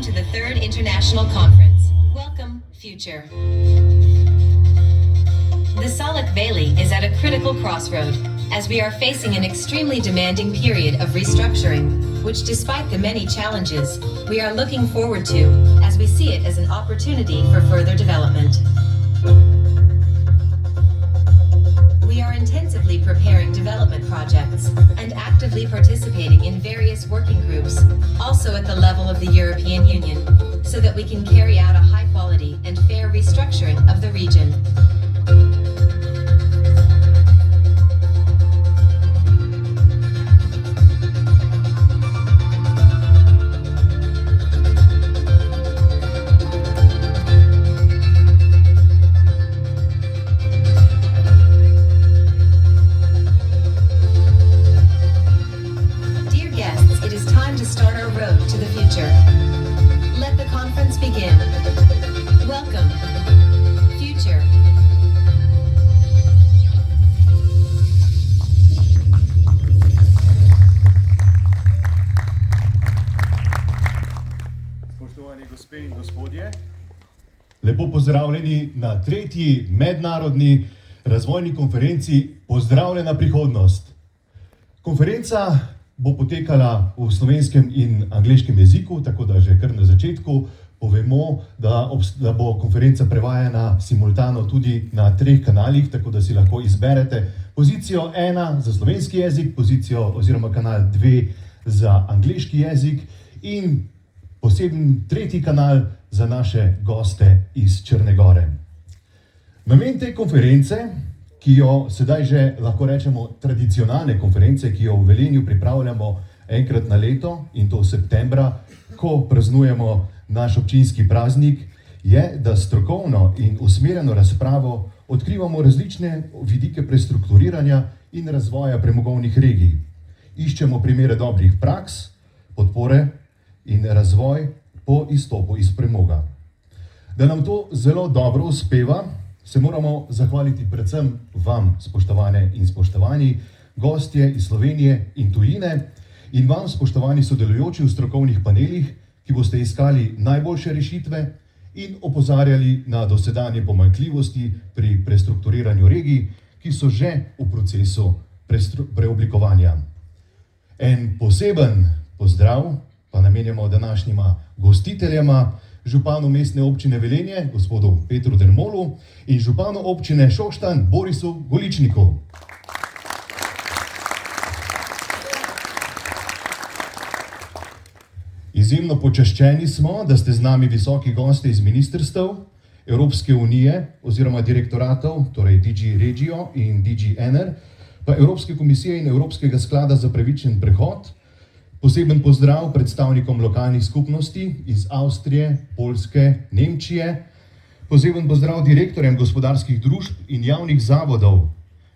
to the 3rd International Conference. Welcome, Future. The Salak Valley is at a critical crossroad, as we are facing an extremely demanding period of restructuring, which despite the many challenges, we are looking forward to, as we see it as an opportunity for further development. We are intensively preparing development projects and actively participating in various working groups, also at the level of the European Union, so that we can carry out a high quality and fair restructuring of the region. Lepo pozdravljeni na 3. mednarodni razvojni konferenci Pozdravljena Prihodnost. Konferenca bo potekala v slovenskem in angleškem jeziku, tako da že kar na začetku povemo, da bo konferenca prevajana simultano tudi na 3 kanalih, tako da si lahko izberete pozicijo 1 za slovenski jezik, pozicijo oziroma kanal 2 za angleški jezik in poseben 3. kanal za naše goste iz Črne Gore. Namen te konference, ki jo sedaj že lahko rečemo tradicionalne konference, ki jo v Velenju pripravljamo enkrat na leto in to septembra, ko praznujemo naš občinski praznik, je, da strokovno in usmerjeno razpravo odkrivamo različne vidike prestrukturiranja in razvoja premogovnih regij. Iščemo primere dobrih praks, podpore in razvoj po izstopu iz premoga. Da nam to zelo dobro uspeva, se moramo zahvaliti predvsem vam, spoštovane in spoštovani, gostje iz Slovenije in tujine, in vam, spoštovani sodelujoči v strokovnih panelih, ki boste iskali najboljše rešitve in opozarjali na dosedanje pomanjkljivosti pri prestrukturiranju regij, ki so že v procesu preoblikovanja. En poseben pozdrav pa namenjamo današnjima gostiteljema, županu mestne občine Velenje, gospodu Petru Dermolu, in županu občine Šoštanj, Borisu Goličniku. Izjemno počaščeni smo, da ste z nami visoki gosti iz ministrstev Evropske unije oziroma direktoratov, torej DG Regio in DG Ener, pa Evropske komisije in Evropskega sklada za pravičen prehod. Poseben pozdrav predstavnikom lokalnih skupnosti iz Avstrije, Poljske, Nemčije. Poseben pozdrav direktorjem gospodarskih družb in javnih zavodov,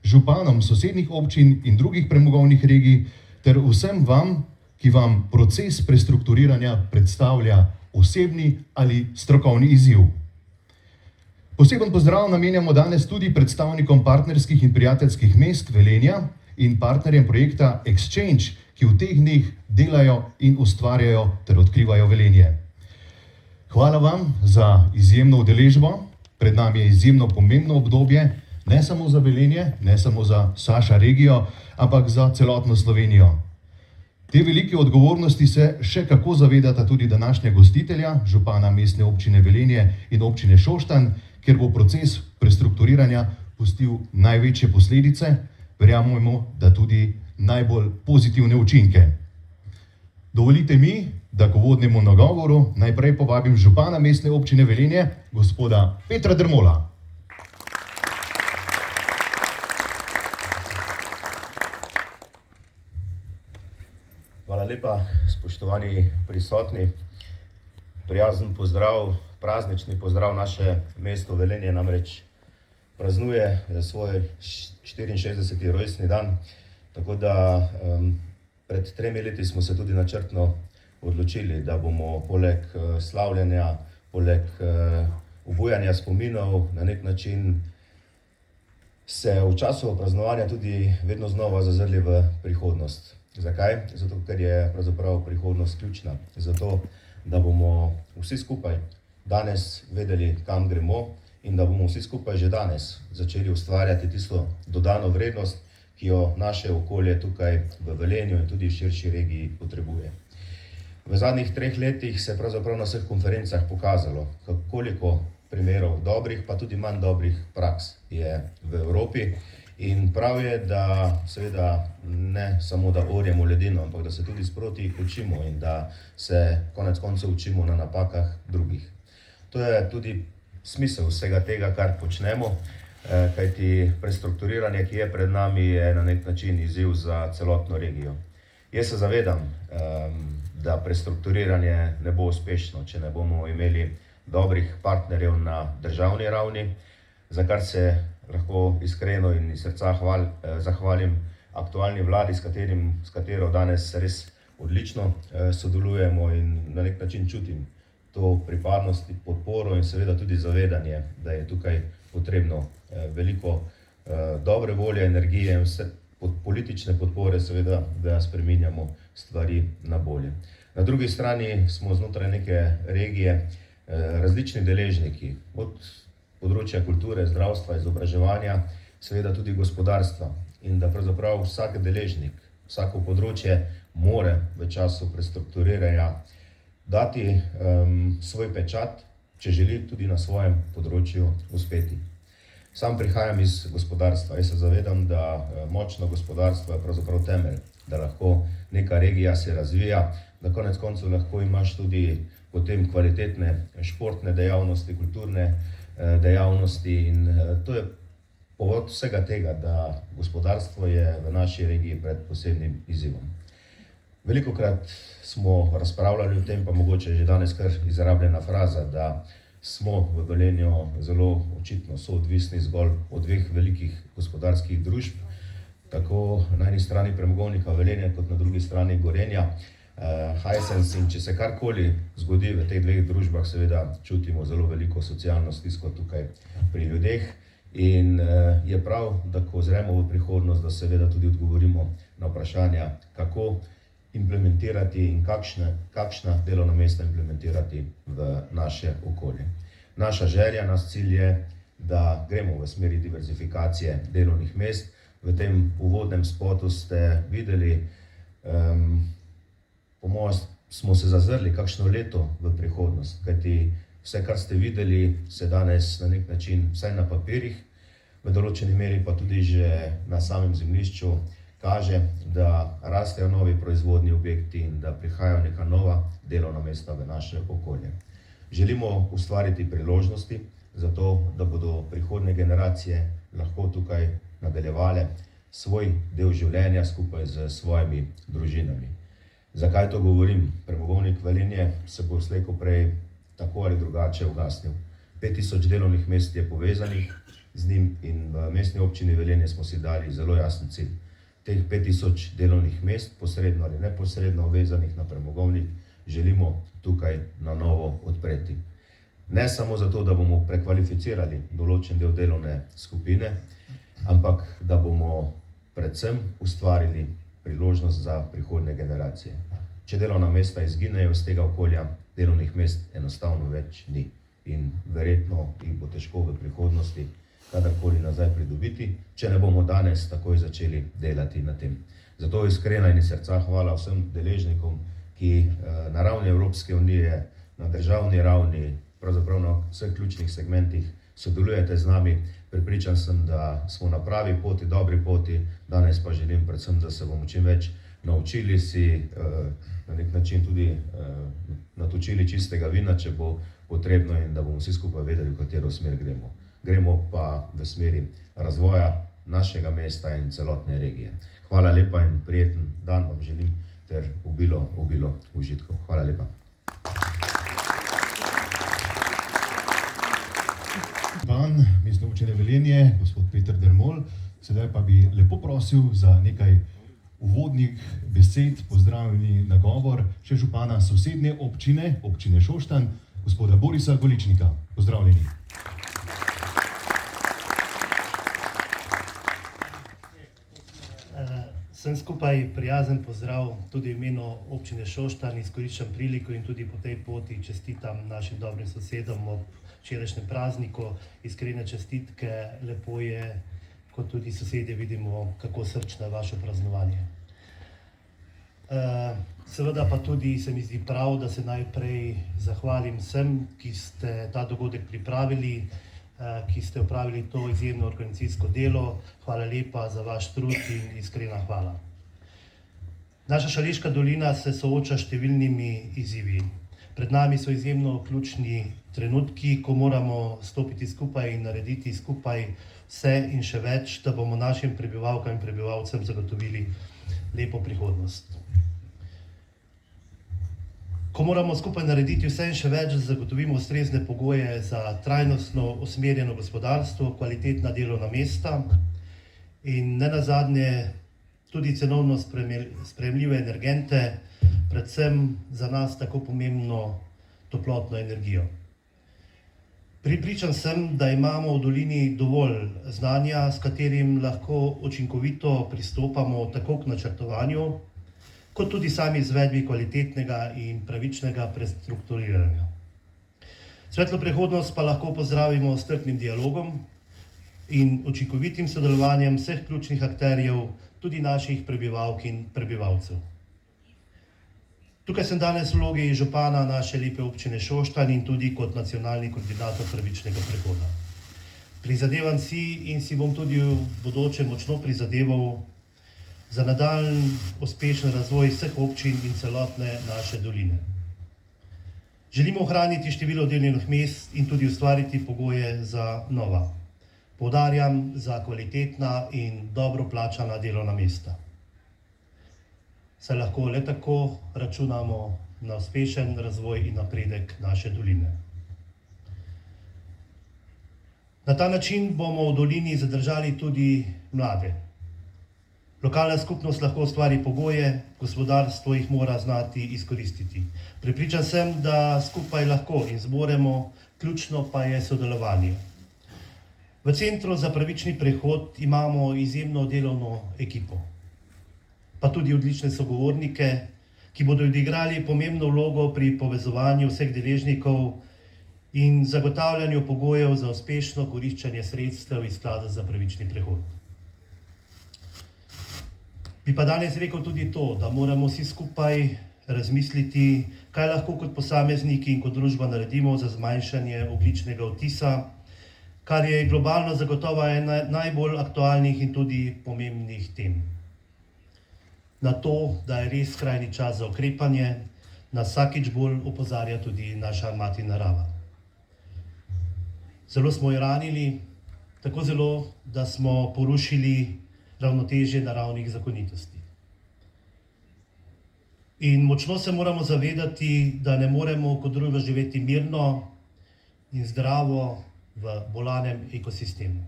županom sosednjih občin in drugih premogovnih regij ter vsem vam, ki vam proces prestrukturiranja predstavlja osebni ali strokovni izziv. Poseben pozdrav namenjamo danes tudi predstavnikom partnerskih in prijateljskih mest Velenja in partnerjem projekta Exchange, ki v teh dneh delajo in ustvarjajo ter odkrivajo Velenje. Hvala vam za izjemno udeležbo. Pred nami je izjemno pomembno obdobje, ne samo za Velenje, ne samo za Saša regijo, ampak za celotno Slovenijo. Te velike odgovornosti se še kako zavedata tudi današnja gostitelja, župana mestne občine Velenje in občine Šoštanj, kjer bo proces prestrukturiranja pustil največje posledice, verjamemo, da tudi najbolj pozitivne učinke. Dovolite mi, da k uvodnemu nagovoru najprej povabim župana mestne občine Velenje, gospoda Petra Dermola. Hvala lepa, spoštovani prisotni. Prijazen pozdrav, praznični pozdrav. Naše mesto Velenje namreč praznuje svoj 64. rojstni dan. Tako da pred 3 leti smo se tudi načrtno odločili, da bomo poleg slavljenja, poleg obujanja spominov na nek način se v času praznovanja tudi vedno znova zazrli v prihodnost. Zakaj? Zato, ker je pravzaprav prihodnost ključna. Zato da bomo vsi skupaj danes vedeli, kam gremo in da bomo vsi skupaj že danes začeli ustvarjati tisto dodano vrednost, ki jo naše okolje tukaj v Velenju in tudi v širši regiji potrebuje. V zadnjih 3 letih se je pravzaprav na vseh konferencah pokazalo, koliko primerov dobrih, pa tudi manj dobrih praks je v Evropi. In prav je, da seveda ne samo da orjemo ledino, ampak da se tudi sproti učimo in da se konec koncev učimo na napakah drugih. To je tudi smisel vsega tega, kar počnemo, kajti prestrukturiranje, ki je pred nami, je na nek način izziv za celotno regijo. Jaz se zavedam, da prestrukturiranje ne bo uspešno, če ne bomo imeli dobrih partnerjev na državni ravni, za kar se lahko iskreno in iz srca zahvalim aktualni vladi, s katero danes res odlično sodelujemo in na nek način čutim to pripadnost, podporo in seveda tudi zavedanje, da je tukaj potrebno veliko dobre volje, energije in vse politične podpore, seveda, da spreminjamo stvari na bolje. Na drugi strani smo znotraj neke regije različni deležniki, od področja kulture, zdravstva, izobraževanja, seveda tudi gospodarstva. In da pravzaprav vsak deležnik, vsako področje more v času prestrukturiranja dati svoj pečat, če želi tudi na svojem področju uspeti. Sam prihajam iz gospodarstva. Jaz se zavedam, da močno gospodarstvo je pravzaprav temelj, da lahko neka regija se razvija, da konec koncev lahko imaš tudi potem kvalitetne športne dejavnosti, kulturne dejavnosti in to je povod vsega tega, da gospodarstvo je v naši regiji pred posebnim izzivom. Velikokrat smo razpravljali o tem, pa mogoče že danes kar izrabljena fraza, da smo v Velenju zelo očitno soodvisni zgolj od 2 velikih gospodarskih družb, tako na eni strani Premogovnika Velenje, kot na drugi strani Gorenja, Hisense, in če se karkoli zgodi v teh 2 družbah, seveda čutimo zelo veliko socialno stisko tukaj pri ljudeh in je prav, da ko zremo v prihodnost, da seveda tudi odgovorimo na vprašanja, kako implementirati in kakšna delovna mesta implementirati v naše okolje. Naša želja, naš cilj je, da gremo v smeri diverzifikacije delovnih mest. V tem uvodnem spotu ste videli, po mojem smo se zazrli kakšno leto v prihodnost, kajti vse, kar ste videli, se danes na nek način, vsaj na papirjih, v določeni meri pa tudi že na samem zemljišču, kaže, da rastejo novi proizvodni objekti in da prihajajo neka nova delovna mesta v naše okolje. Želimo ustvariti priložnosti za to, da bodo prihodnje generacije lahko tukaj nadaljevale svoj del življenja skupaj z svojimi družinami. Zakaj to govorim? Premogovnik Velenje se bo slej ko prej tako ali drugače ugasnil. 5000 delovnih mest je povezanih z njim in v mestni občini Velenje smo si dali zelo jasen cilj. Teh 5000 delovnih mest, posredno ali neposredno vezanih na premogovnik, želimo tukaj na novo odpreti. Ne samo zato, da bomo prekvalificirali določen del delovne skupine, ampak da bomo predvsem ustvarili priložnost za prihodnje generacije. Če delovna mesta izginejo iz tega okolja, delovnih mest enostavno več ni. In verjetno jih bo težko v prihodnosti kadarkoli nazaj pridobiti, če ne bomo danes takoj začeli delati na tem. Zato iskrena in iz srca hvala vsem deležnikom, ki na ravni Evropske unije, na državni ravni, pravzaprav na vseh ključnih segmentih sodelujete z nami. Prepričan sem, da smo na pravi poti, dobri poti, danes pa želim predvsem, da se bomo čim več naučili si na nek način tudi natočili čistega vina, če bo potrebno in da bomo vsi skupaj vedeli, v katero smer gremo. Gremo pa v smeri razvoja našega mesta in celotne regije. Hvala lepa in prijeten dan vam želim ter obilo užitkov. Hvala lepa. Dan mestne občine Velenje, gospod Peter Dermol, sedaj pa bi lepo prosil za nekaj uvodnih besed, pozdravljeni nagovor še župana sosednje občine, občine Šoštanj, gospoda Borisa Goličnika. Pozdravljeni. Vsem skupaj prijazen pozdrav tudi v imenu občine Šoštanj, izkoriščam priliko in tudi po tej poti čestitam našim dobrim sosedom ob včerajšnjem prazniku. Iskrene čestitke, lepo je, kot tudi sosedje vidimo, kako srčno je vaše praznovanje. Seveda pa tudi se mi zdi prav, da se najprej zahvalim vsem, ki ste ta dogodek pripravili, ki ste opravili to izjemno organizacijsko delo. Hvala lepa za vaš trud in iskrena hvala. Naša Šaleška dolina se sooča s številnimi izzivi. Pred nami so izjemno ključni trenutki, ko moramo stopiti skupaj in narediti skupaj vse in še več, da bomo našim prebivalkam in prebivalcem zagotovili lepo prihodnost. Ko moramo skupaj narediti vse in še več, da zagotovimo ustrezne pogoje za trajnostno usmerjeno gospodarstvo, kvalitetna delovna mesta in nenazadnje tudi cenovno sprejemljive energente, predvsem za nas tako pomembno toplotno energijo. Prepričan sem, da imamo v dolini dovolj znanja, s katerim lahko učinkovito pristopamo tako k načrtovanju, kot tudi sami izvedbi kvalitetnega in pravičnega prestrukturiranja. Svetlo prihodnost pa lahko pozdravimo s strpnim dialogom in učinkovitim sodelovanjem vseh ključnih akterjev, tudi naših prebivalk in prebivalcev. Tukaj sem danes v vlogi župana naše lepe občine Šoštanj in tudi kot nacionalni koordinator pravičnega prehoda. Prizadevam si in si bom tudi v bodoče močno prizadeval za nadaljnji uspešen razvoj vseh občin in celotne naše doline. Želimo ohraniti število delovnih mest in tudi ustvariti pogoje za nova. Poudarjam, za kvalitetna in dobro plačana delovna mesta. Saj lahko le tako računamo na uspešen razvoj in napredek naše doline. Na ta način bomo v dolini zadržali tudi mlade. Lokalna skupnost lahko ustvari pogoje, gospodarstvo jih mora znati izkoristiti. Prepričan sem, da skupaj lahko in zmoremo, ključno pa je sodelovanje. V Centru za pravični prehod imamo izjemno delovno ekipo, pa tudi odlične sogovornike, ki bodo odigrali pomembno vlogo pri povezovanju vseh deležnikov in zagotavljanju pogojev za uspešno koriščenje sredstev iz Sklada za pravični prehod. Bi pa danes rekel tudi to, da moramo vsi skupaj razmisliti, kaj lahko kot posamezniki in kot družba naredimo za zmanjšanje ogljičnega odtisa, kar je globalno zagotovo ena najbolj aktualnih in tudi pomembnih tem. Na to, da je res skrajni čas za ukrepanje, nas vsakič bolj opozarja tudi naša mati narava. Zelo smo jo ranili, tako zelo, da smo porušili ravnotežje naravnih zakonitosti. In močno se moramo zavedati, da ne moremo kot družba živeti mirno in zdravo v bolanem ekosistemu.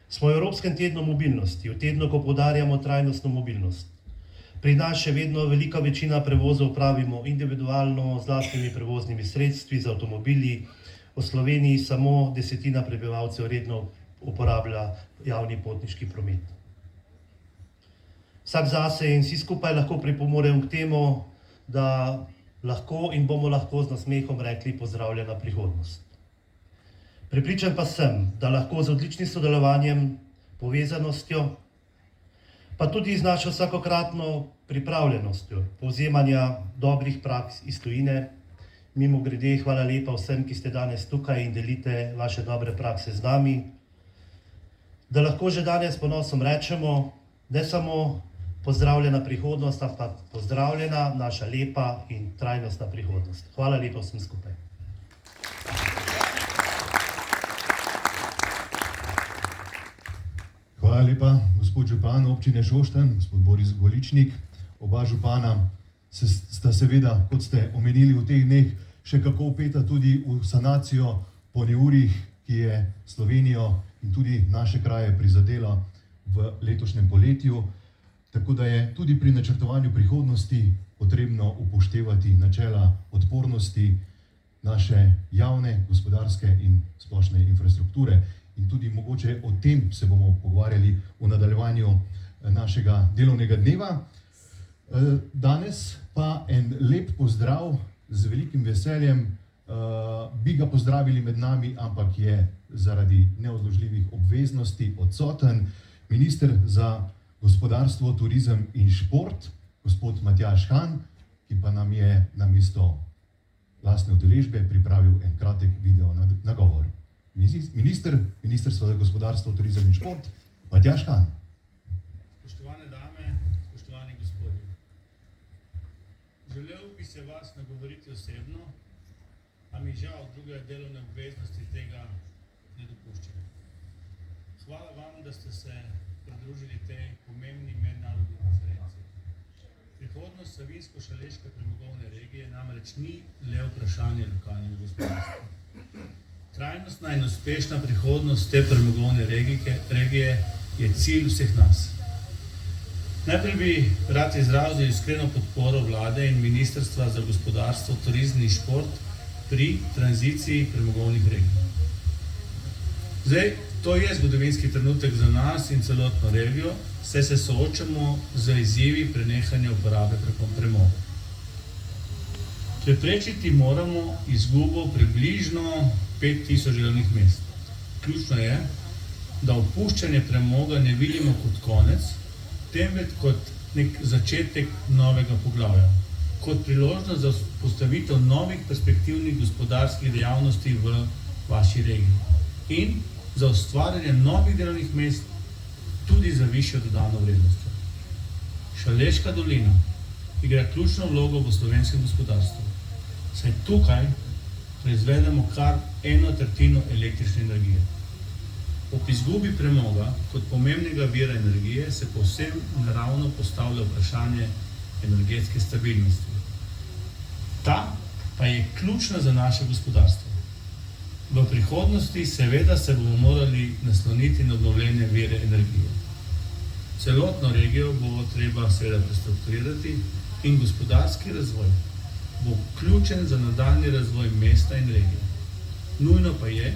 Smo v Evropskem tednu mobilnosti, v tednu, ko poudarjamo trajnostno mobilnost. Pri nas še vedno velika večina prevozov pravimo individualno, z lastnimi prevoznimi sredstvi, z avtomobili. V Sloveniji samo 10% prebivalcev redno uporablja javni potniški promet. Vsak zase in vsi skupaj lahko pripomoremo k temu, da lahko in bomo lahko z nasmehom rekli pozdravljena prihodnost. Prepričan pa sem, da lahko z odličnim sodelovanjem, povezanostjo, pa tudi z našo vsakokratno pripravljenostjo povzemanja dobrih praks iz tujine. Mimogrede, hvala lepa vsem, ki ste danes tukaj in delite vaše dobre prakse z nami, da lahko že danes ponosom rečemo, ne samo pozdravljena prihodnost, ampak pozdravljena naša lepa in trajnostna prihodnost. Hvala lepa vsem skupaj. Hvala lepa, gospod župan občine Šoštanj, gospod Boris Goličnik. Oba župana sta seveda, kot ste omenili v teh dneh, še kako vpeta tudi v sanacijo po neurjih, ki je Slovenijo in tudi naše kraje prizadela v letošnjem poletju. Tako da je tudi pri načrtovanju prihodnosti potrebno upoštevati načela odpornosti naše javne, gospodarske in splošne infrastrukture. In tudi mogoče o tem se bomo pogovarjali v nadaljevanju našega delovnega dneva. Danes pa en lep pozdrav, z velikim veseljem bi ga pozdravili med nami, ampak je zaradi neodložljivih obveznosti odsoten minister za gospodarstvo, turizem in šport, gospod Matjaž Han, ki pa nam je namesto lastne udeležbe pripravil en kratek video nagovor. Ministrstvo za gospodarstvo, turizem in šport, Matjaž Han. Spoštovane dame, spoštovani gospodje. Želel bi se vas nagovoriti osebno, a mi žal druge delovne obveznosti tega ne dopuščajo. Hvala vam, da ste se pridružili tej pomembni mednarodni konferenci. Prihodnost Savinjsko-Šaleške premogovne regije namreč ni le vprašanje lokalnega gospodarstva. Trajnostna in uspešna prihodnost te premogovne regije je cilj vseh nas. Najprej bi rad izrazil iskreno podporo vlade in Ministrstva za gospodarstvo, turizem in šport pri tranziciji premogovnih regij. Zdaj, to je zgodovinski trenutek za nas in celotno regijo, saj se soočamo z izzivi prenehanja uporabe premoga. Preprečiti moramo izgubo približno 5000 delovnih mest. Ključno je, da opuščanje premoga ne vidimo kot konec, temveč kot nek začetek novega poglavja, kot priložnost za postavitev novih perspektivnih gospodarskih dejavnosti v vaši regiji in za ustvarjanje novih delovnih mest tudi za višjo dodano vrednostjo. Šaleška dolina igra ključno vlogo v slovenskem gospodarstvu, saj tukaj proizvedemo kar 1/3 električne energije. Ob izgubi premoga kot pomembnega vira energije se povsem naravno postavlja vprašanje energetske stabilnosti. Ta pa je ključna za naše gospodarstvo. V prihodnosti seveda se bomo morali nasloniti na obnovljene vire energije. Celotno regijo bo treba seveda prestrukturirati in gospodarski razvoj bo ključen za nadaljnji razvoj mesta in regije. Nujno pa je,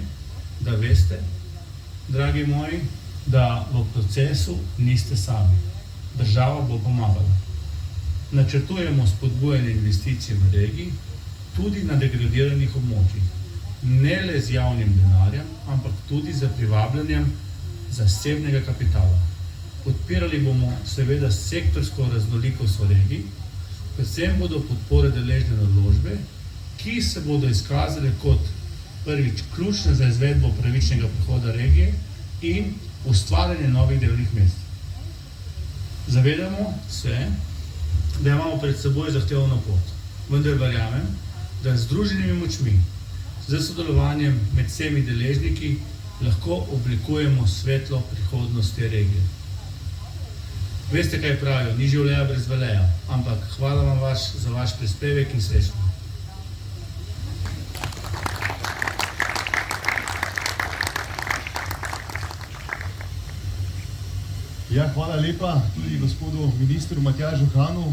da veste, dragi moji, da v procesu niste sami. Država bo pomagala. Načrtujemo spodbujanje investicij v regiji, tudi na degradiranih območjih. Ne le z javnim denarjem, ampak tudi z privabljanjem zasebnega kapitala. Podpirali bomo seveda sektorsko raznolikost v regiji, predvsem bodo podpore deležne naložbe, ki se bodo izkazale kot prvič ključne za izvedbo pravičnega prehoda regije in ustvarjanje novih delovnih mest. Zavedamo se, da imamo pred seboj zahtevno pot, vendar verjamem, da z združenimi močmi, z sodelovanjem med vsemi deležniki lahko oblikujemo svetlo prihodnost te regije. Veste, kaj pravijo, ni življenja brez veleja, ampak hvala vam za vaš prispevek in srečno. Ja, hvala lepa tudi gospodu ministru Matjažu Hanu.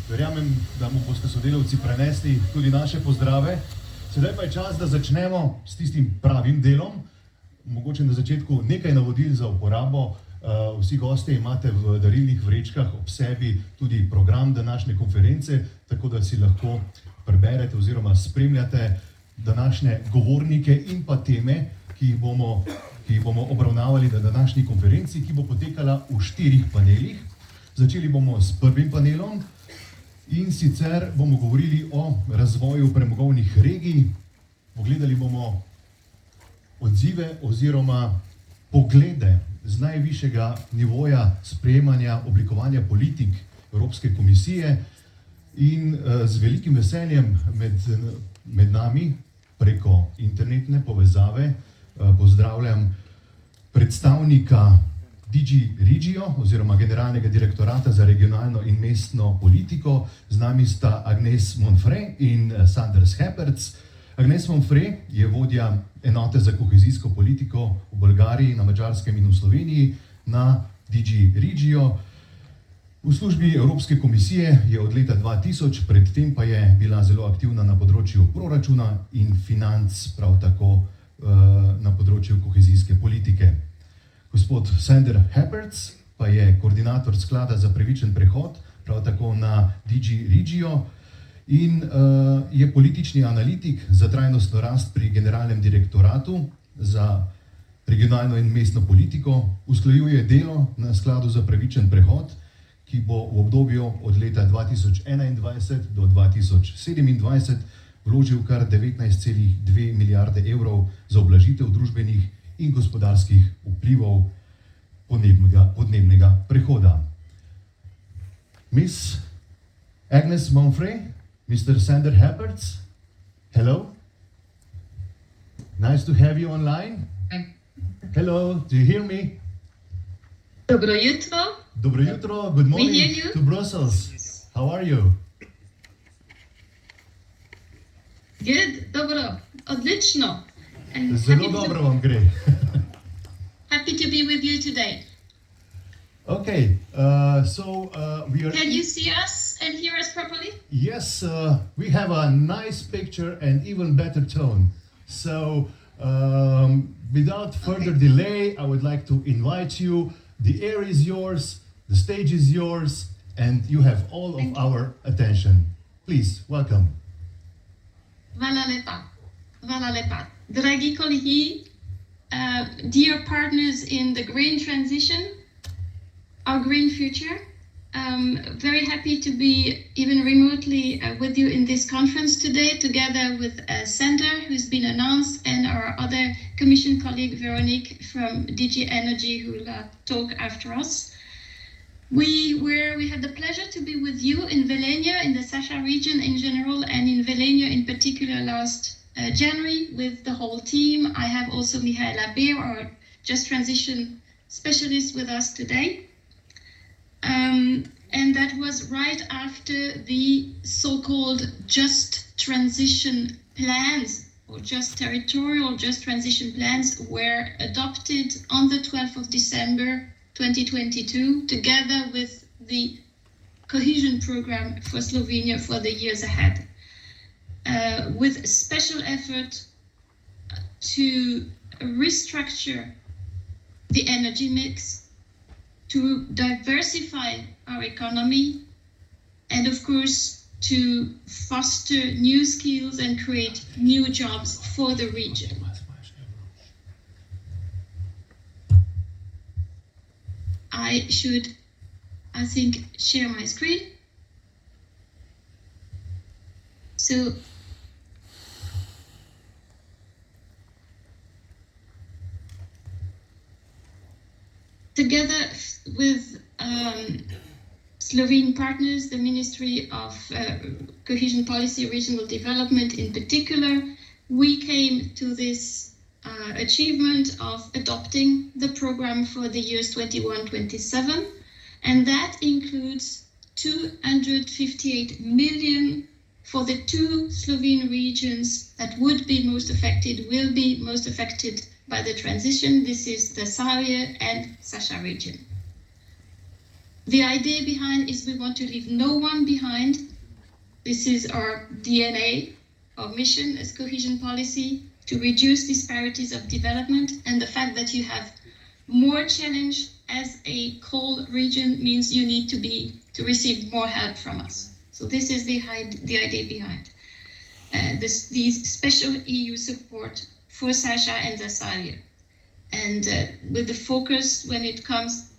Verjamem, da mu boste sodelavci prenesli tudi naše pozdrave. Sedaj pa je čas, da začnemo s tistim pravim delom. Mogoče na začetku nekaj navodil za uporabo. Vsi gostje imate v darilnih vrečkah ob sebi tudi program današnje konference, tako da si lahko preberete oziroma spremljate današnje govornike in pa teme, ki jih bomo obravnavali na današnji konferenci, ki bo potekala v 4 panelih. Začeli bomo s prvim panelom in sicer bomo govorili o razvoju premogovnih regij. Pogledali bomo odzive oziroma poglede z najvišjega nivoja sprejemanja, oblikovanja politik Evropske komisije in z velikim veseljem med nami preko internetne povezave pozdravljam predstavnika DG Regio oziroma Generalnega direktorata za regionalno in mestno politiko. Z nami sta Agnes Monfre in Sanders Heperc. Agnes Monfre je vodja enote za kohezijsko politiko v Bolgariji, na Madžarskem in v Sloveniji na DG Regio. V službi Evropske komisije je od leta 2000, predtem pa je bila zelo aktivna na področju proračuna in financ, prav tako na področju kohezijske politike. Gospod Sander Heperc pa je koordinator sklada za pravičen prehod, prav tako na DG Regio, in je politični analitik za trajnostno rast pri Generalnem direktoratu za regionalno in mestno politiko, usklajuje delo na skladu za pravičen prehod, ki bo v obdobju od leta 2021 do 2027 vložil kar 19,2 milijarde evrov za ublažitev družbenih in gospodarskih vplivov podnebnega prehoda. Miss Agnes Monfrey, Mr. Sander Hepperts, hello. Nice to have you online. Hello, do you hear me? Dobro jutro. Dobro jutro, good morning hear you. to Brussels. How are you? Good, dobro, odlično. And Zelo dobro vam gre. happy to be with you today. Okay, we are... Can you see us and hear us properly? Yes, we have a nice picture and even better tone. So, without further delay, I would like to invite you. The air is yours, the stage is yours, and you have all of our attention. Please, welcome. Hvala lepa. Hvala lepa. Dragi kolegi, dear partners in the green transition, our green future, very happy to be even remotely with you in this conference today, together with Sander, who's been announced, and our other Commission colleague, Veronique from DG Energy, who will talk after us. We had the pleasure to be with you in Velenje, in the Sasha region in general, and in Velenje in particular last January with the whole team. I have also Mihaela Beer, our Just Transition specialist, with us today. And that was right after the so-called Just Transition plans, or just territorial Just Transition plans, were adopted on the 12th of December 2022, together with the cohesion program for Slovenia for the years ahead, with special effort to restructure the energy mix, to diversify our economy, and of course to foster new skills and create new jobs for the region. I should, I think, share my screen. So, together with Slovene partners, the Ministry of Cohesion Policy, Regional Development in particular, we came to this achievement of adopting the program for the years 21-27, and that includes 258 million for the two Slovene regions that would be most affected, will be most affected by the transition. This is the Sarje and Sasha region. The idea behind is we want to leave no one behind. This is our DNA, our mission as cohesion policy, to reduce disparities of development, and the fact that you have more challenge as a coal region means you need to receive more help from us. So this is the idea behind these special EU support for Sasha and Zasarje, and with the focus when it comes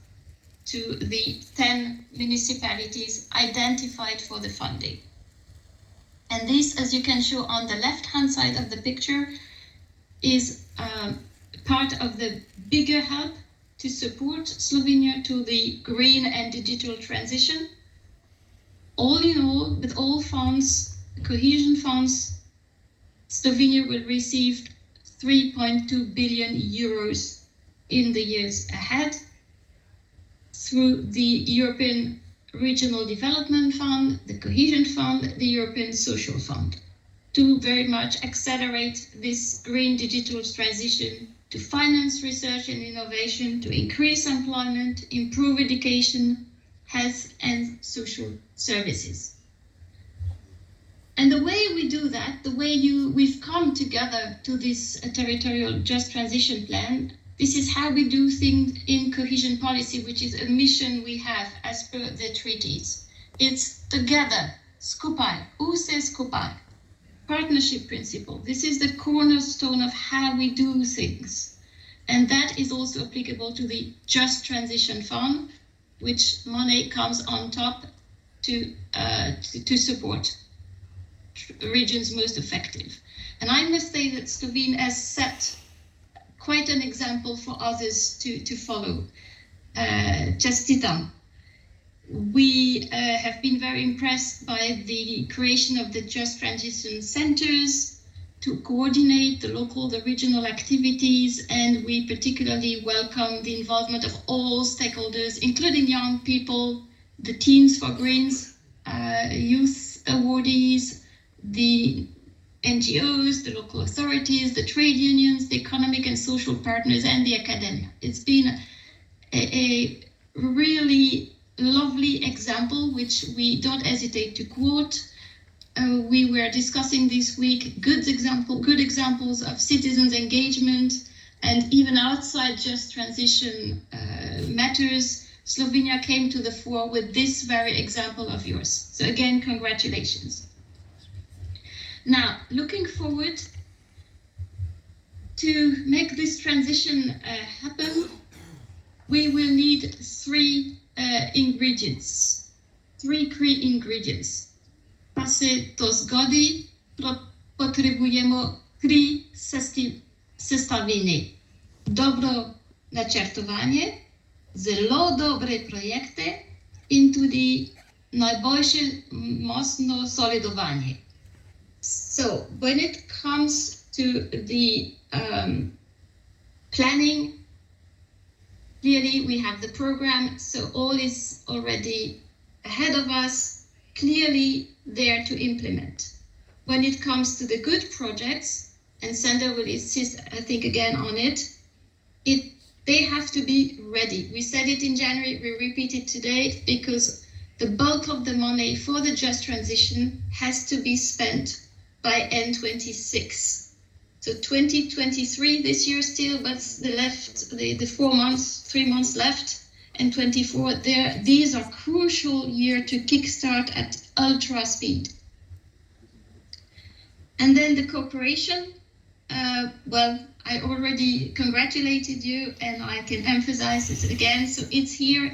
to the 10 municipalities identified for the funding. And this, as you can show on the left-hand side of the picture, is part of the bigger help to support Slovenia to the green and digital transition. All in all, with all funds, cohesion funds, Slovenia will receive 3.2 billion euros in the years ahead through the European Regional Development Fund, the Cohesion Fund, the European Social Fund, to very much accelerate this green digital transition, to finance research and innovation, to increase employment, improve education, health and social services. And the way we do that, the way we've come together to this territorial just transition plan, This is how we do things in cohesion policy, which is a mission we have as per the treaties. It's together, skupaj, vse skupaj. Partnership principle. This is the cornerstone of how we do things. And that is also applicable to the Just Transition Fund, which money comes on top to support regions most effective. And I must say that Slovenia has set quite an example for others to follow. Čestitam. We have been very impressed by the creation of the Just Transition Centers to coordinate the local, the regional activities, and we particularly welcome the involvement of all stakeholders, including young people, the Teens for Greens, youth awardees, the NGOs, the local authorities, the trade unions, the economic and social partners, and the academia. It's been a really lovely example, which we don't hesitate to quote. We were discussing this week good examples of citizens' engagement, and even outside Just Transition matters, Slovenia came to the fore with this very example of yours. So again, congratulations. Now, looking forward to make this transition happen, we will need three ingredients. Three key ingredients. Pa se to zgodi, potrebujemo tri sestavine. Dobro načrtovanje, zelo dobre projekte in tudi najboljše mostno solidovanje. So when it comes to the planning, clearly we have the program, so all is already ahead of us, clearly there to implement. When it comes to the good projects, and Sander will insist, I think, again on it, they have to be ready. We said it in January, we repeat it today, because the bulk of the money for the Just Transition has to be spent by end 26. So 2023 this year still, but the 3 months left, and 24 there. These are crucial years to kickstart at ultra speed. And then the cooperation. Well, I already congratulated you, and I can emphasize it again. So it's here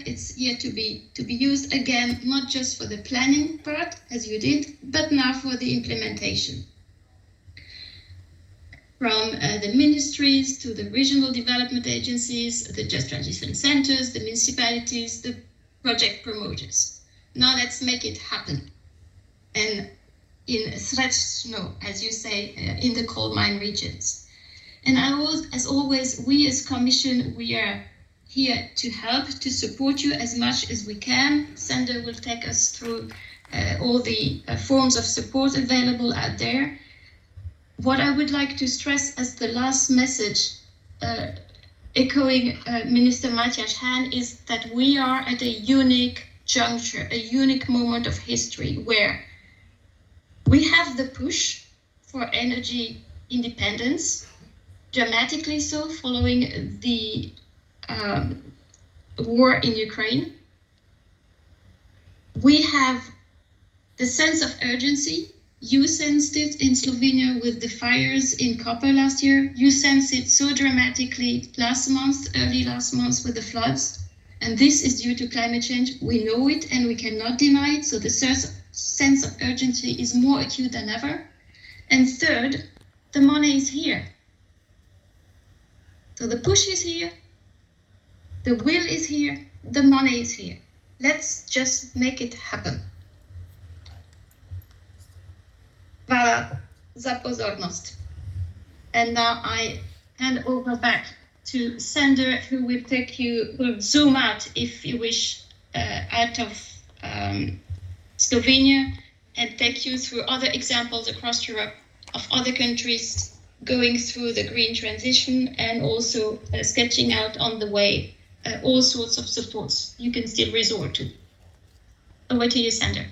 to be used again, not just for the planning part, as you did, but now for the implementation. From the ministries to the regional development agencies, the Just Transition Centers, the municipalities, the project promoters. Now let's make it happen. And in Srečno, as you say, in the coal mine regions. And as always, we as Commission, we are here to help, to support you as much as we can. Sander will take us through all the forms of support available out there. What I would like to stress as the last message, echoing Minister Matthias Hahn, is that we are at a unique juncture, a unique moment of history where we have the push for energy independence, dramatically so, following the war in Ukraine. We have the sense of urgency. You sensed it in Slovenia with the fires in copper last year. You sensed it so dramatically early last month with the floods. And this is due to climate change. We know it and we cannot deny it. So the sense of urgency is more acute than ever. And third, the money is here. So the push is here, the will is here, the money is here. Let's just make it happen. Hvala za pozornost. And now I hand over back to Sander, who will zoom out, if you wish, out of Slovenia and take you through other examples across Europe of other countries going through the green transition, and also sketching out on the way all sorts of supports you can still resort to. Over to you, Sander.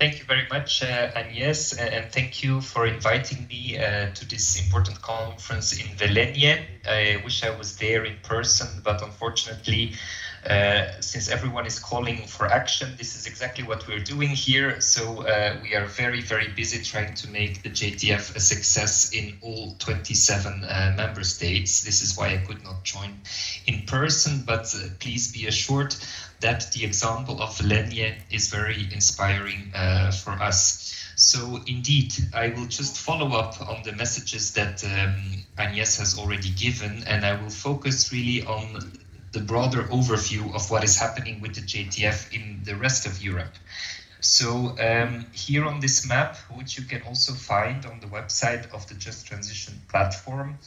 Thank you very much, Agnes, and thank you for inviting me to this important conference in Velenje. I wish I was there in person, but unfortunately, since everyone is calling for action, this is exactly what we're doing here. So we are very, very busy trying to make the JTF a success in all 27 member states. This is why I could not join in person, but please be assured that the example of Velenje is very inspiring for us. So indeed, I will just follow up on the messages that Agnes has already given, and I will focus really on the broader overview of what is happening with the JTF in the rest of Europe. So here on this map, which you can also find on the website of the Just Transition platform,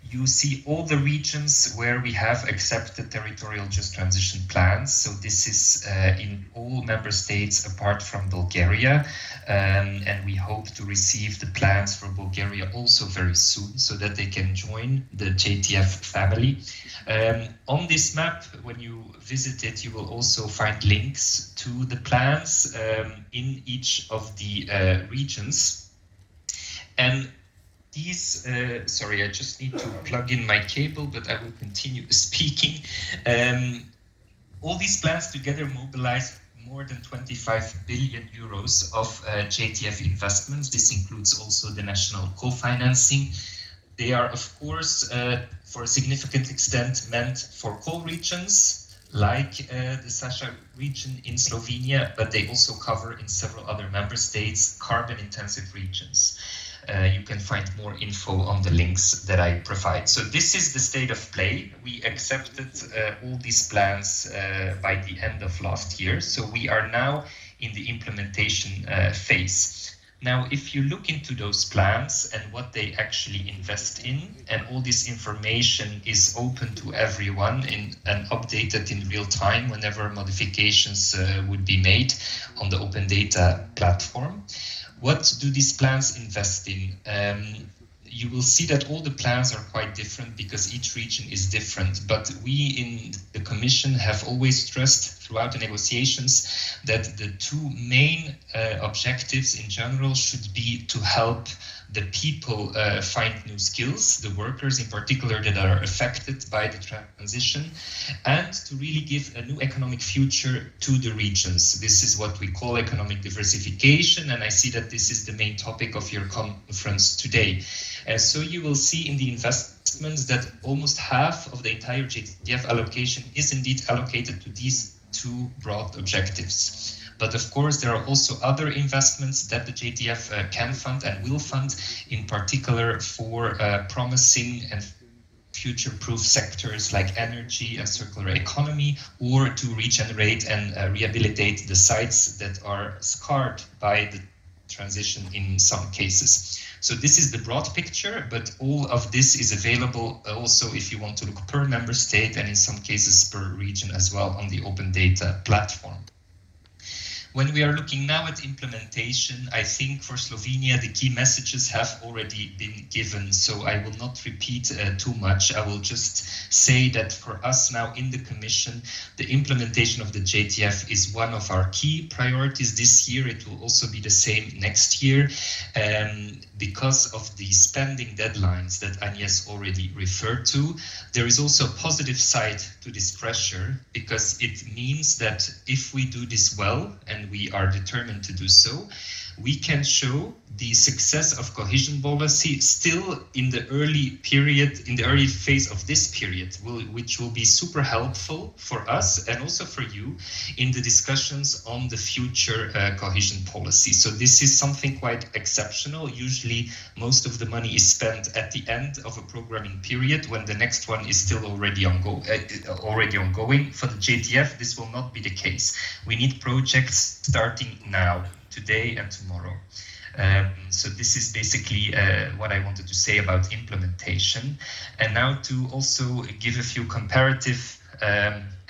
you see all the regions where we have accepted territorial just transition plans. So this is in all member states apart from Bulgaria. And we hope to receive the plans for Bulgaria also very soon so that they can join the JTF family. On this map, when you visit it, you will also find links to the plans in each of the regions. And these, sorry, I just need to plug in my cable, but I will continue speaking. All these plans together mobilize more than 25 billion euros of JTF investments. This includes also the national co-financing. They are, of course, for a significant extent meant for coal regions, like the Saša region in Slovenia, but they also cover in several other member states carbon-intensive regions. You can find more info on the links that I provide. So this is the state of play. We accepted all these plans by the end of last year. So we are now in the implementation phase. Now, if you look into those plans and what they actually invest in, and all this information is open to everyone and updated in real time whenever modifications would be made on the open data platform. What do these plans invest in? You will see that all the plans are quite different because each region is different. But we in the Commission have always stressed throughout the negotiations that the two main objectives in general should be to help the people find new skills, the workers in particular that are affected by the transition, and to really give a new economic future to the regions. This is what we call economic diversification, and I see that this is the main topic of your conference today. So you will see in the investments that almost half of the entire JTF allocation is indeed allocated to these two broad objectives. But of course, there are also other investments that the JTF can fund and will fund, in particular for promising and future-proof sectors like energy and circular economy, or to regenerate and rehabilitate the sites that are scarred by the transition in some cases. So this is the broad picture, but all of this is available also if you want to look per member state and in some cases per region as well on the open data platform. When we are looking now at implementation, I think for Slovenia, the key messages have already been given, so I will not repeat too much. I will just say that for us now in the Commission, the implementation of the JTF is one of our key priorities this year. It will also be the same next year. Because of the spending deadlines that Agnes already referred to, there is also a positive side to this pressure, because it means that if we do this well, and we are determined to do so, we can show the success of cohesion policy still in the early period, in the early phase of this period, which will be super helpful for us and also for you in the discussions on the future cohesion policy. So this is something quite exceptional. Usually most of the money is spent at the end of a programming period when the next one is still already ongoing. For the JTF, this will not be the case. We need projects starting now, today and tomorrow. So this is basically what I wanted to say about implementation. And now to also give a few comparative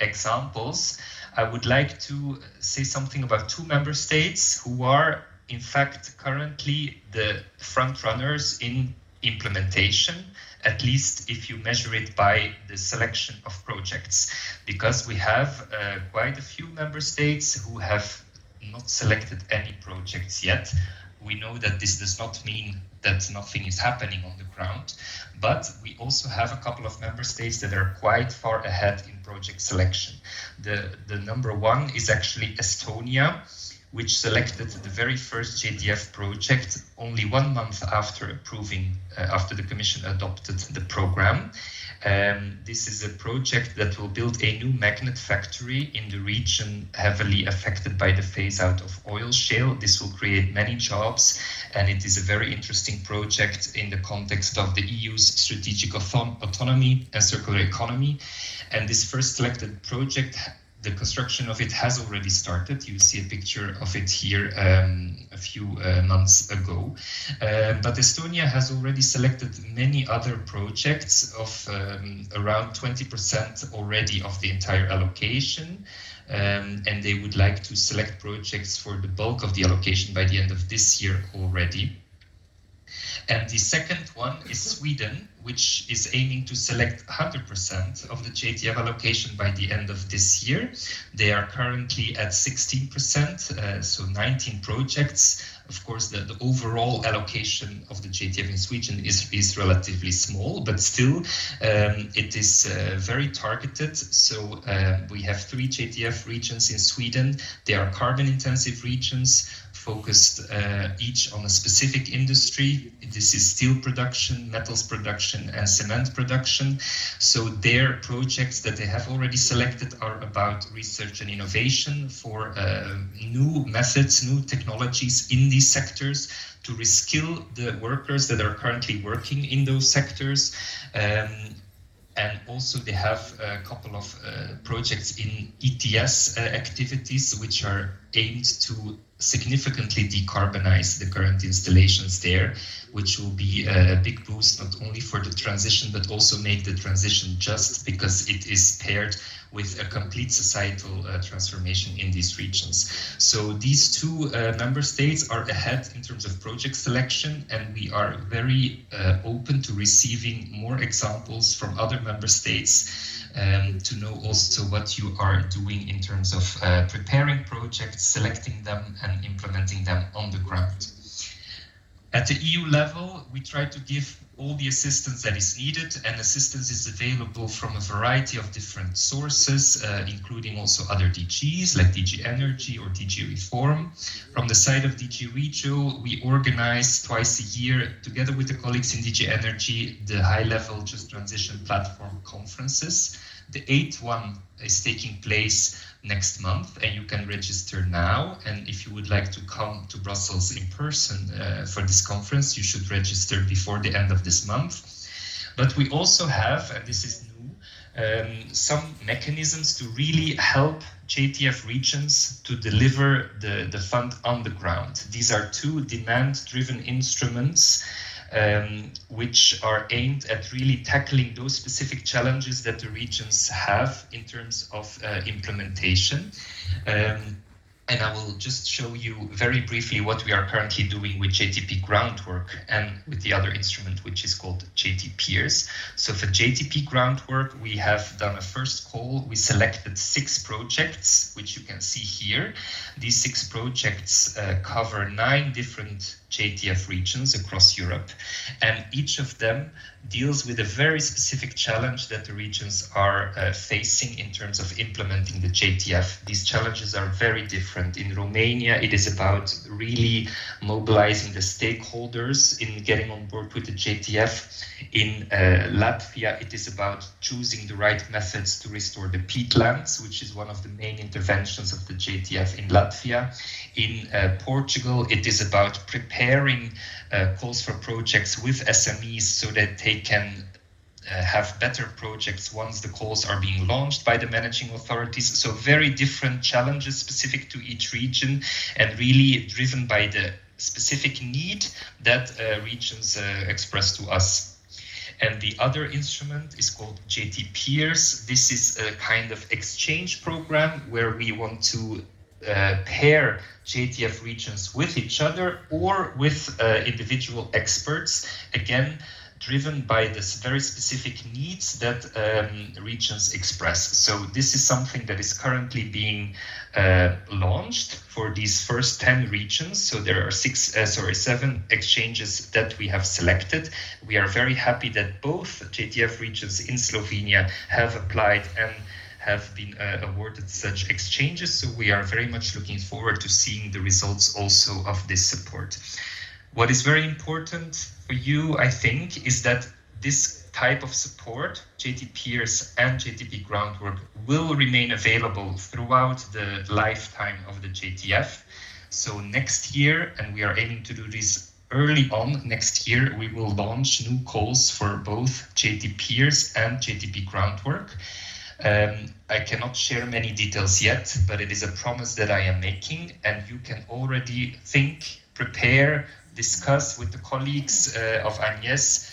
examples, I would like to say something about two member states who are in fact currently the front runners in implementation, at least if you measure it by the selection of projects, because we have quite a few member states who have not selected any projects yet. We know that this does not mean that nothing is happening on the ground, but we also have a couple of member states that are quite far ahead in project selection. The number one is actually Estonia, which selected the very first JTF project only 1 month after after the Commission adopted the program. This is a project that will build a new magnet factory in the region heavily affected by the phase out of oil shale. This will create many jobs, and it is a very interesting project in the context of the EU's strategic autonomy and circular economy. And this first selected project, the construction of it has already started. You see a picture of it here a few months ago. But Estonia has already selected many other projects of around 20% already of the entire allocation. And they would like to select projects for the bulk of the allocation by the end of this year already. And the second one is Sweden, which is aiming to select 100% of the JTF allocation by the end of this year. They are currently at 16%, so 19 projects. Of course, the overall allocation of the JTF in Sweden is relatively small, but still it is very targeted. So we have 3 JTF regions in Sweden. They are carbon-intensive regions, focused each on a specific industry. This is steel production, metals production, and cement production. So their projects that they have already selected are about research and innovation for new methods, new technologies in these sectors to reskill the workers that are currently working in those sectors. And also they have a couple of projects in ETS activities, which are aimed to significantly decarbonize the current installations there, which will be a big boost not only for the transition, but also make the transition just, because it is paired with a complete societal transformation in these regions. So these 2 member states are ahead in terms of project selection, and we are very open to receiving more examples from other member states to know also what you are doing in terms of preparing projects, selecting them and implementing them on the ground. At the EU level, we try to give all the assistance that is needed, and assistance is available from a variety of different sources, including also other DGs like DG Energy or DG Reform. From the side of DG Regio, we organize twice a year, together with the colleagues in DG Energy, the high-level Just Transition Platform conferences. The 8th one is taking place next month, and you can register now. And if you would like to come to Brussels in person for this conference, you should register before the end of this month. But we also have, and this is new, some mechanisms to really help JTF regions to deliver the fund on the ground. These are 2 demand-driven instruments which are aimed at really tackling those specific challenges that the regions have in terms of implementation. And I will just show you very briefly what we are currently doing with JTP Groundwork and with the other instrument, which is called JT Peers. So for JTP Groundwork, we have done a first call. We selected 6 projects, which you can see here. These 6 projects cover 9 different JTF regions across Europe, and each of them deals with a very specific challenge that the regions are facing in terms of implementing the JTF. These challenges are very different. In Romania, it is about really mobilizing the stakeholders in getting on board with the JTF. In Latvia, it is about choosing the right methods to restore the peatlands, which is one of the main interventions of the JTF in Latvia. In Portugal, it is about preparing calls for projects with SMEs so that they can have better projects once the calls are being launched by the managing authorities. So very different challenges specific to each region, and really driven by the specific need that regions express to us. And the other instrument is called JT Peers. This is a kind of exchange program where we want to pair JTF regions with each other or with individual experts. Again, driven by this very specific needs that regions express. So this is something that is currently being launched for these first 10 regions. So there are 7 exchanges that we have selected. We are very happy that both JTF regions in Slovenia have applied and have been awarded such exchanges. So we are very much looking forward to seeing the results also of this support. What is very important for you, I think, is that this type of support, JT Peers and JTP Groundwork, will remain available throughout the lifetime of the JTF. So next year, and we are aiming to do this early on next year, we will launch new calls for both JT Peers and JTP Groundwork. I cannot share many details yet, but it is a promise that I am making, and you can already think, prepare, discuss with the colleagues of Agnes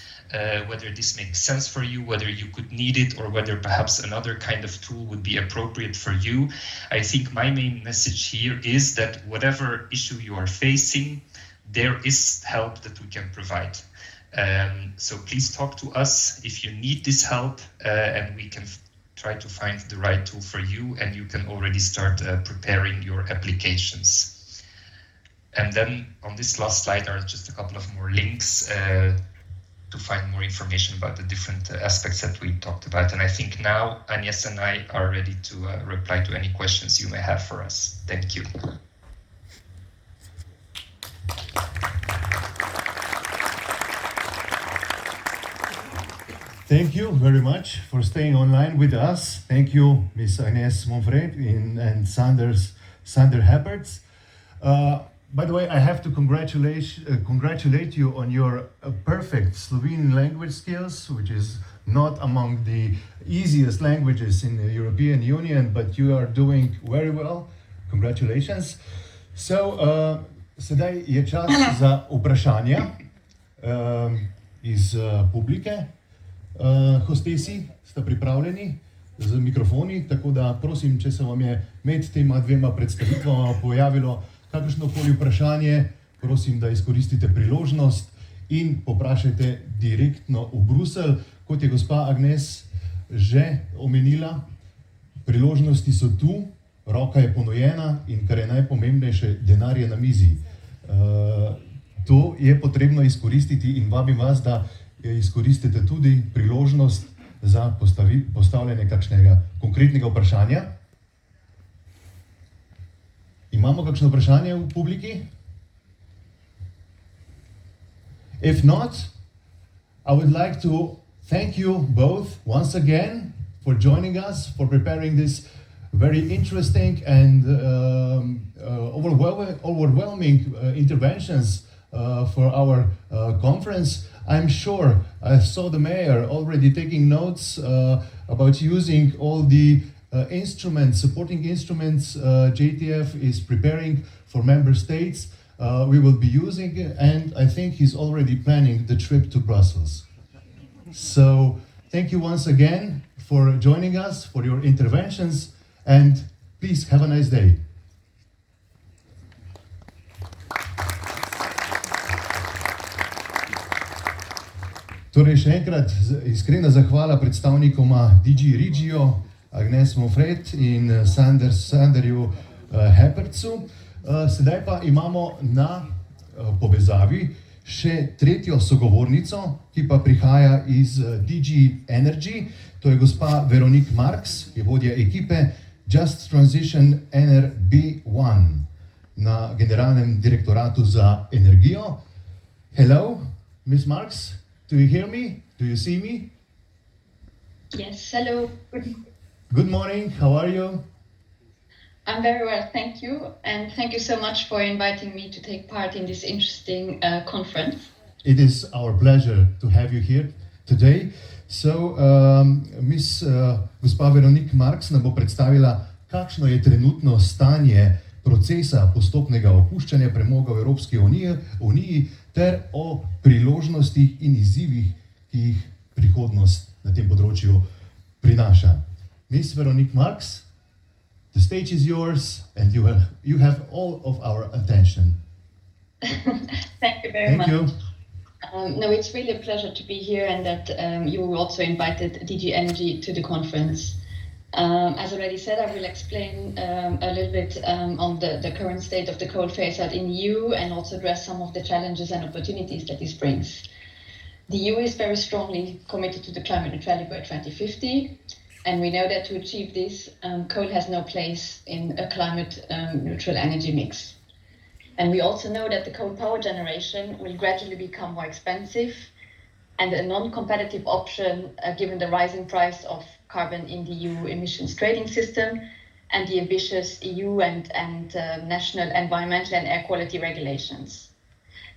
whether this makes sense for you, whether you could need it, or whether perhaps another kind of tool would be appropriate for you. I think my main message here is that whatever issue you are facing, there is help that we can provide. So please talk to us if you need this help, and we can try to find the right tool for you, and you can already start preparing your applications. And then on this last slide are just a couple of more links to find more information about the different aspects that we talked about. And I think now Agnes and I are ready to reply to any questions you may have for us. Thank you. Thank you very much for staying online with us. Thank you, Ms. Agnes Monfred and Sander Hepperts. By the way, I have to congratulate you on your perfect Slovenian language skills, which is not among the easiest languages in the European Union, but you are doing very well. Congratulations. So, sedaj je čas za vprašanja iz publike. Hostesi sta pripravljeni z mikrofoni, tako da prosim, če se vam je med tema dvema predstavitvama pojavilo kakršnokoli vprašanje, prosim, da izkoristite priložnost in poprašajte direktno v Bruselj. Kot je gospa Agnes že omenila, priložnosti so tu, roka je ponujena in kar je najpomembnejše, denar je na mizi. To je potrebno izkoristiti in vabim vas, da izkoristite tudi priložnost za postavljanje kakšnega konkretnega vprašanja. Imamo kakšno vprašanje v publiki? If not, I would like to thank you both once again for joining us, for preparing this very interesting and overwhelming interventions for our conference. I'm sure I saw the mayor already taking notes about using all the supporting instruments JTF is preparing for member states. We will be using it, and I think he's already planning the trip to Brussels. So thank you once again for joining us, for your interventions, and please have a nice day. Torej še enkrat iskrena zahvala predstavnikoma DG Regio, Agnes Monfred in Sanderju Heppertsu. Sedaj pa imamo na povezavi še tretjo sogovornico, ki pa prihaja iz DG Energy. To je gospa Velenje Marks, ki je vodja ekipe Just Transition NRB1 na Generalnem direktoratu za energijo. Hello, Ms. Marks, do you hear me? Do you see me? Yes, hello. Good morning, how are you? I'm very well, thank you. And thank you so much for inviting me to take part in this interesting conference. It is our pleasure to have you here today. So, gospa Velenje Marks nam bo predstavila, kakšno je trenutno stanje procesa postopnega opuščanja premoga v Evropski uniji ter o priložnostih in izzivih, ki jih prihodnost na tem področju prinaša. Ms. Velenje Marks, the stage is yours and you have all of our attention. Thank you very much. Thank you. No, it's really a pleasure to be here, and that you also invited DG Energy to the conference. As already said, I will explain a little bit on the current state of the coal phase-out in the EU, and also address some of the challenges and opportunities that this brings. The EU is very strongly committed to the climate neutrality by 2050, and we know that to achieve this, coal has no place in a climate neutral energy mix. And we also know that the coal power generation will gradually become more expensive and a non-competitive option given the rising price of carbon in the EU emissions trading system and the ambitious EU and national environmental and air quality regulations.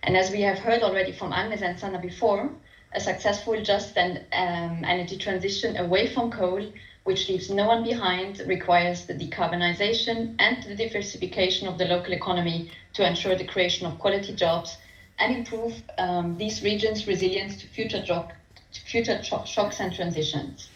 And as we have heard already from Agnes and Sanna before, a successful, just and energy transition away from coal, which leaves no one behind, requires the decarbonization and the diversification of the local economy to ensure the creation of quality jobs and improve these regions' resilience to future shocks and transitions.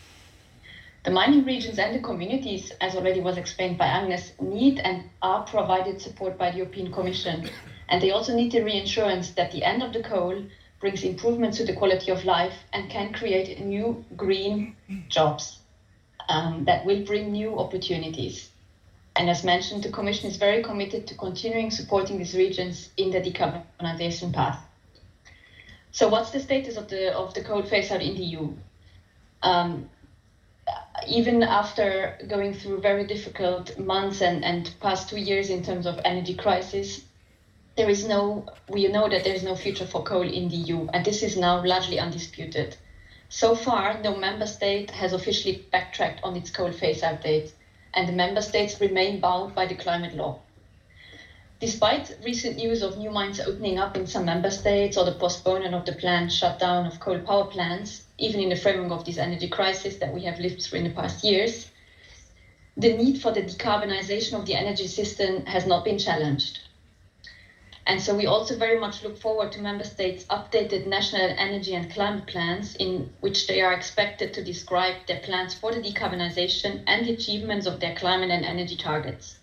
The mining regions and the communities, as already was explained by Agnes, need and are provided support by the European Commission, and they also need the reassurance that the end of the coal brings improvements to the quality of life and can create new green jobs that will bring new opportunities. And as mentioned, the Commission is very committed to continuing supporting these regions in the decarbonization path. So what's the status of the coal phase-out in the EU? Even after going through very difficult months and past 2 years in terms of energy crisis, we know that there is no future for coal in the EU, and this is now largely undisputed. So far, no member state has officially backtracked on its coal phase-out date, and the member states remain bound by the climate law. Despite recent news of new mines opening up in some member states or the postponement of the planned shutdown of coal power plants, even in the framework of this energy crisis that we have lived through in the past years, the need for the decarbonization of the energy system has not been challenged. And so we also very much look forward to member states' updated national energy and climate plans, in which they are expected to describe their plans for the decarbonization and the achievements of their climate and energy targets.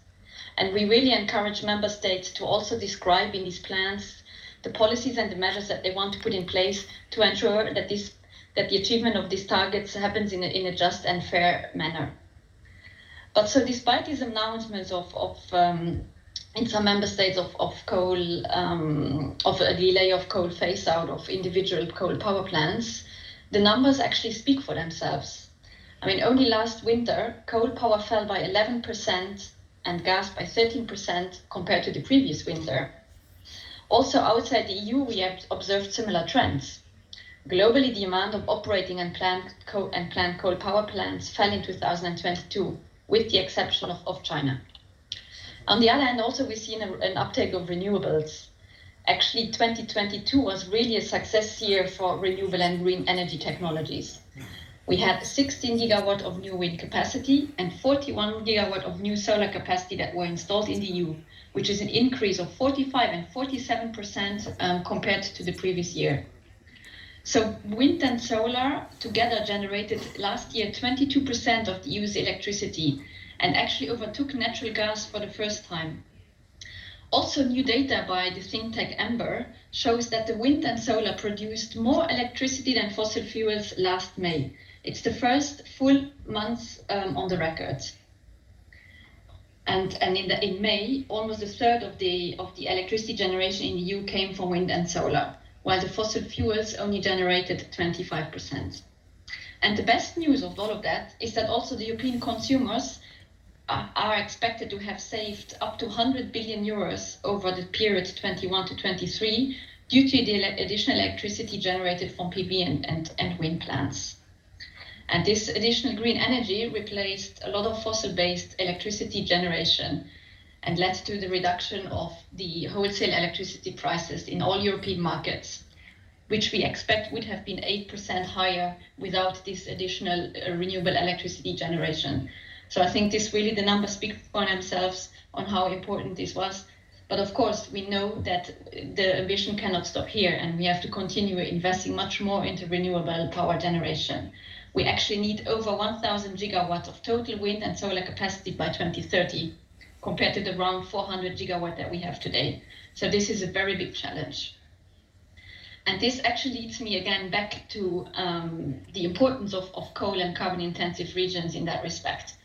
And we really encourage member states to also describe in these plans the policies and the measures that they want to put in place to ensure that the achievement of these targets happens in a just and fair manner. But so despite these announcements in some member states of a delay of coal phase-out of individual coal power plants, the numbers actually speak for themselves. I mean, only last winter, coal power fell by 11% and gas by 13% compared to the previous winter. Also outside the EU, we have observed similar trends. Globally, the amount of operating and planned coal power plants fell in 2022, with the exception of China. On the other hand, also we've seen an uptake of renewables. Actually, 2022 was really a success year for renewable and green energy technologies. We had 16 gigawatt of new wind capacity and 41 gigawatt of new solar capacity that were installed in the EU, which is an increase of 45 and 47% compared to the previous year. So wind and solar together generated last year 22% of the EU's electricity, and actually overtook natural gas for the first time. Also, new data by the think tank Amber shows that the wind and solar produced more electricity than fossil fuels last May. It's the first full month on the record. And in May, almost a third of the electricity generation in the EU came from wind and solar, while the fossil fuels only generated 25%. And the best news of all of that is that also the European consumers are expected to have saved up to 100 billion euros over the period 21 to 23 due to the additional electricity generated from PV and wind plants. And this additional green energy replaced a lot of fossil-based electricity generation and led to the reduction of the wholesale electricity prices in all European markets, which we expect would have been 8% higher without this additional renewable electricity generation. So I think the numbers speak for themselves on how important this was. But of course, we know that the ambition cannot stop here, and we have to continue investing much more into renewable power generation. We actually need over 1,000 gigawatts of total wind and solar capacity by 2030, compared to the around 400 gigawatt that we have today. So this is a very big challenge. And this actually leads me again back to the importance of coal and carbon intensive regions in that respect.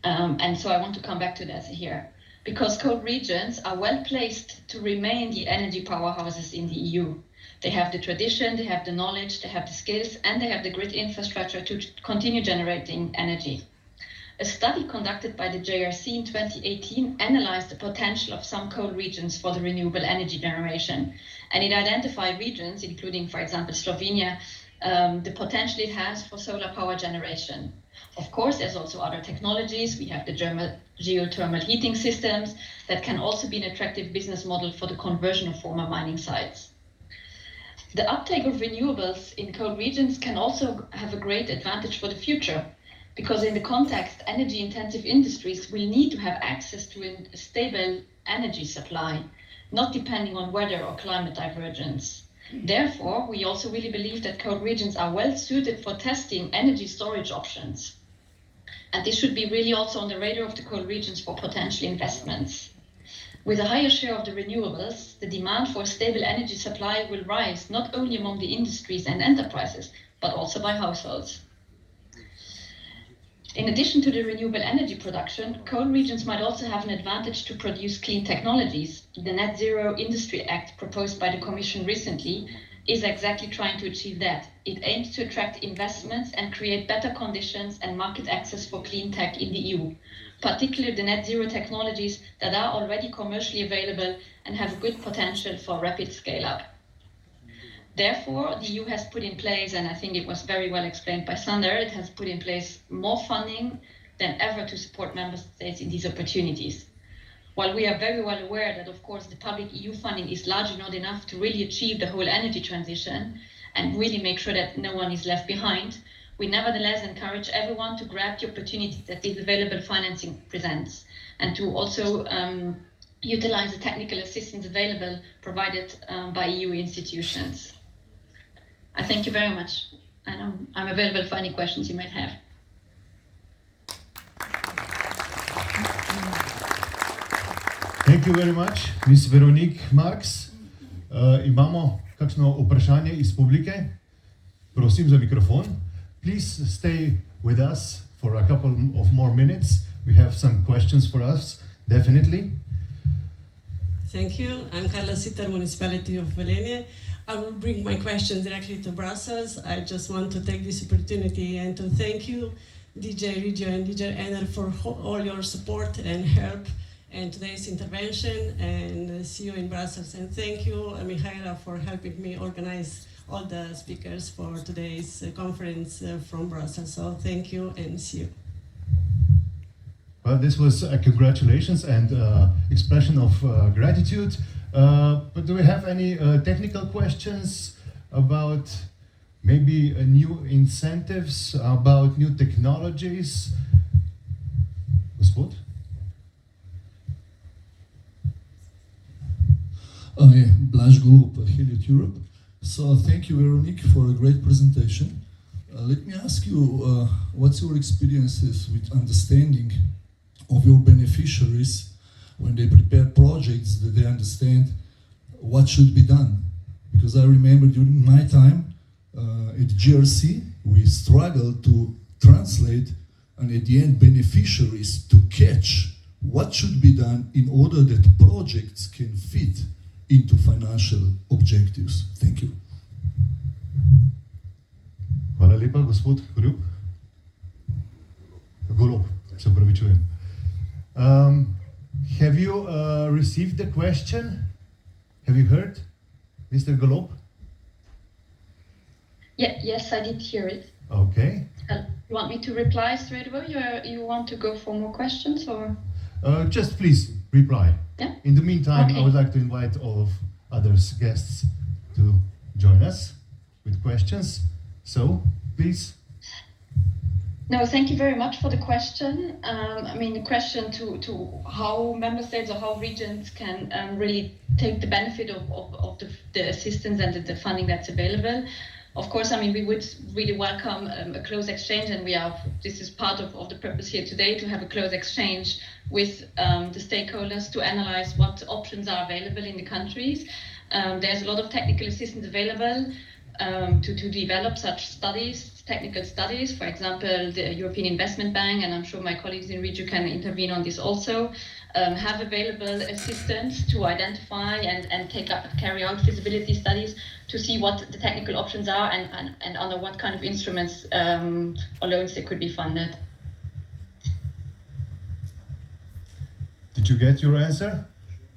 And so I want to come back to that here, because coal regions are well placed to remain the energy powerhouses in the EU. They have the tradition, they have the knowledge, they have the skills, and they have the grid infrastructure to continue generating energy. A study conducted by the JRC in 2018 analyzed the potential of some coal regions for the renewable energy generation. And it identified regions, including, for example, Slovenia, the potential it has for solar power generation. Of course, there's also other technologies. We have the geothermal heating systems that can also be an attractive business model for the conversion of former mining sites. The uptake of renewables in coal regions can also have a great advantage for the future, because in the context, energy-intensive industries will need to have access to a stable energy supply, not depending on weather or climate divergence. Therefore, we also really believe that coal regions are well suited for testing energy storage options. And this should be really also on the radar of the coal regions for potential investments. With a higher share of the renewables, the demand for stable energy supply will rise not only among the industries and enterprises, but also by households. In addition to the renewable energy production, coal regions might also have an advantage to produce clean technologies. The Net Zero Industry Act proposed by the Commission recently is exactly trying to achieve that. It aims to attract investments and create better conditions and market access for clean tech in the EU, particularly the net zero technologies that are already commercially available and have a good potential for rapid scale-up. Therefore, the EU has put in place, and I think it was very well explained by Sander, it has put in place more funding than ever to support member states in these opportunities. While we are very well aware that, of course, the public EU funding is largely not enough to really achieve the whole energy transition and really make sure that no one is left behind, we nevertheless encourage everyone to grab the opportunity that this available financing presents, and to also utilize the technical assistance available provided by EU institutions. I thank you very much, and I'm available for any questions you might have. Thank you very much, Miss Veronique Marx. Imamo kakšno vprašanje iz publike? Prosim za mikrofon. Please stay with us for a couple of more minutes. We have some questions for us, definitely. Thank you. I'm Carla Sitter, Municipality of Velenje. I will bring my question directly to Brussels. I just want to take this opportunity and to thank you, DJ Regio and DJ Enner, for all your support and help in today's intervention, and see you in Brussels. And thank you, Michaela, for helping me organize all the speakers for today's conference from Brussels. So thank you and see you. Well, this was a congratulations and expression of gratitude. But do we have any technical questions about maybe new incentives, about new technologies? Gospod? Yeah, Blaž Golob, Heliot Europe. So thank you, Veronique, for a great presentation. Let me ask you, what's your experiences with understanding of your beneficiaries when they prepare projects, that they understand what should be done? Because I remember during my time at GRC, we struggled to translate and at the end beneficiaries to catch what should be done in order that projects can fit into financial objectives. Thank you. Hvala lepa, gospod Golob. Golob, se opravičujem. Have you received the question? Have you heard, Mr. Golob? Yeah, yes, I did hear it. Okay. You want me to reply straight away, or you want to go for more questions, or? Just please reply. Yeah. In the meantime, Okay. I would like to invite all of others guests to join us with questions. So, please. No, thank you very much for the question. I mean, the question to how member states or how regions can really take the benefit of the assistance and the funding that's available. Of course, I mean, we would really welcome a close exchange, and this is part of the purpose here today, to have a close exchange with the stakeholders to analyze what options are available in the countries. There's a lot of technical assistance available to develop such studies, technical studies. For example, the European Investment Bank, and I'm sure my colleagues in Regio can intervene on this also, have available assistance to identify and carry out feasibility studies to see what the technical options are and under what kind of instruments or loans they could be funded. Did you get your answer?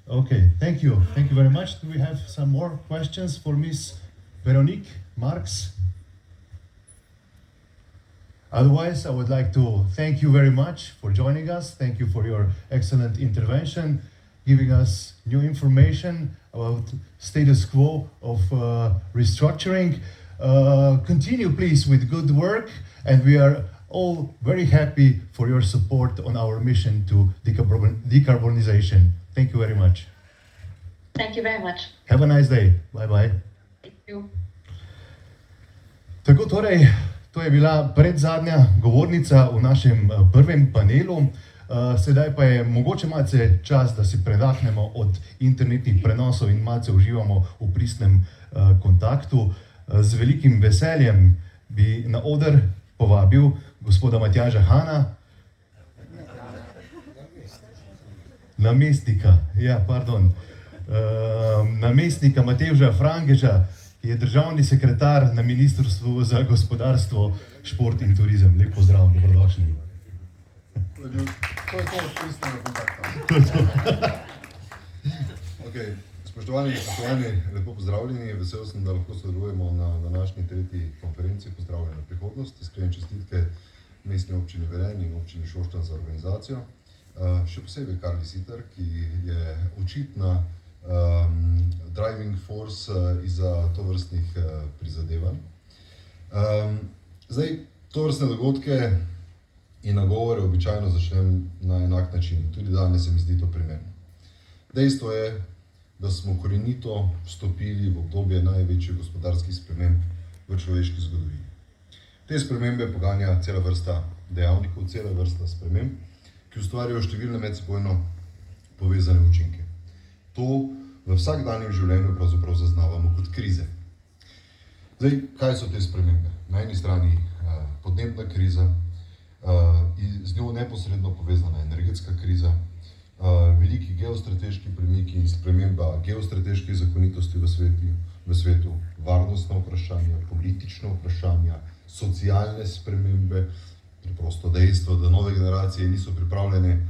Okay, thank you. Thank you very much. Do we have some more questions for Ms. Veronique Marx? Otherwise, I would like to thank you very much for joining us. Thank you for your excellent intervention, giving us new information about status quo of restructuring. Continue, please, with good work, and we are all very happy for your support on our mission to decarbonization. Thank you very much. Thank you very much. Have a nice day. Bye-bye. Thank you. Tako torej, to je bila predzadnja govornica v našem prvem panelu. Sedaj pa je mogoče malce čas, da si predahnemo od internetnih prenosov in malce uživamo v pristnem kontaktu. Z velikim veseljem bi na oder povabil gospoda Matjaža Hana, namestnika Matevža Frangeža, ki je državni sekretar na Ministrstvu za gospodarstvo, šport in turizem. Lep pozdrav, dobrodošli. To je to pristnega kontakta. Okay. Spoštovani, lepo pozdravljeni. Vesel sem, da lahko sodelujemo na današnji tretji konferenci Pozdravljena Prihodnost. Iskrene čestitke Mestni občini Velenje in občini Šoštanj za organizacijo. Še posebej Karli Siter, ki je očitna driving force iza tovrstnih prizadevanj. Zdaj, tovrstne dogodke in nagovore običajno začnem na enak način. Tudi danes se mi zdi to primerno. Dejstvo je, da smo korenito vstopili v obdobje največjih gospodarskih sprememb v človeški zgodovini. Te spremembe poganja cela vrsta dejavnikov, cela vrsta sprememb, ki ustvarjajo številne medsebojno povezane učinke. To v vsakdanjem življenju pravzaprav zaznavamo kot krize. Zdaj, kaj so te spremembe? Na eni strani podnebna kriza, z njo neposredno povezana energetska kriza, veliki geostrateški premiki in sprememba geostrateških zakonitosti v svetu, varnostna vprašanja, politična vprašanja, socialne spremembe, preprosto dejstvo, da nove generacije niso pripravljene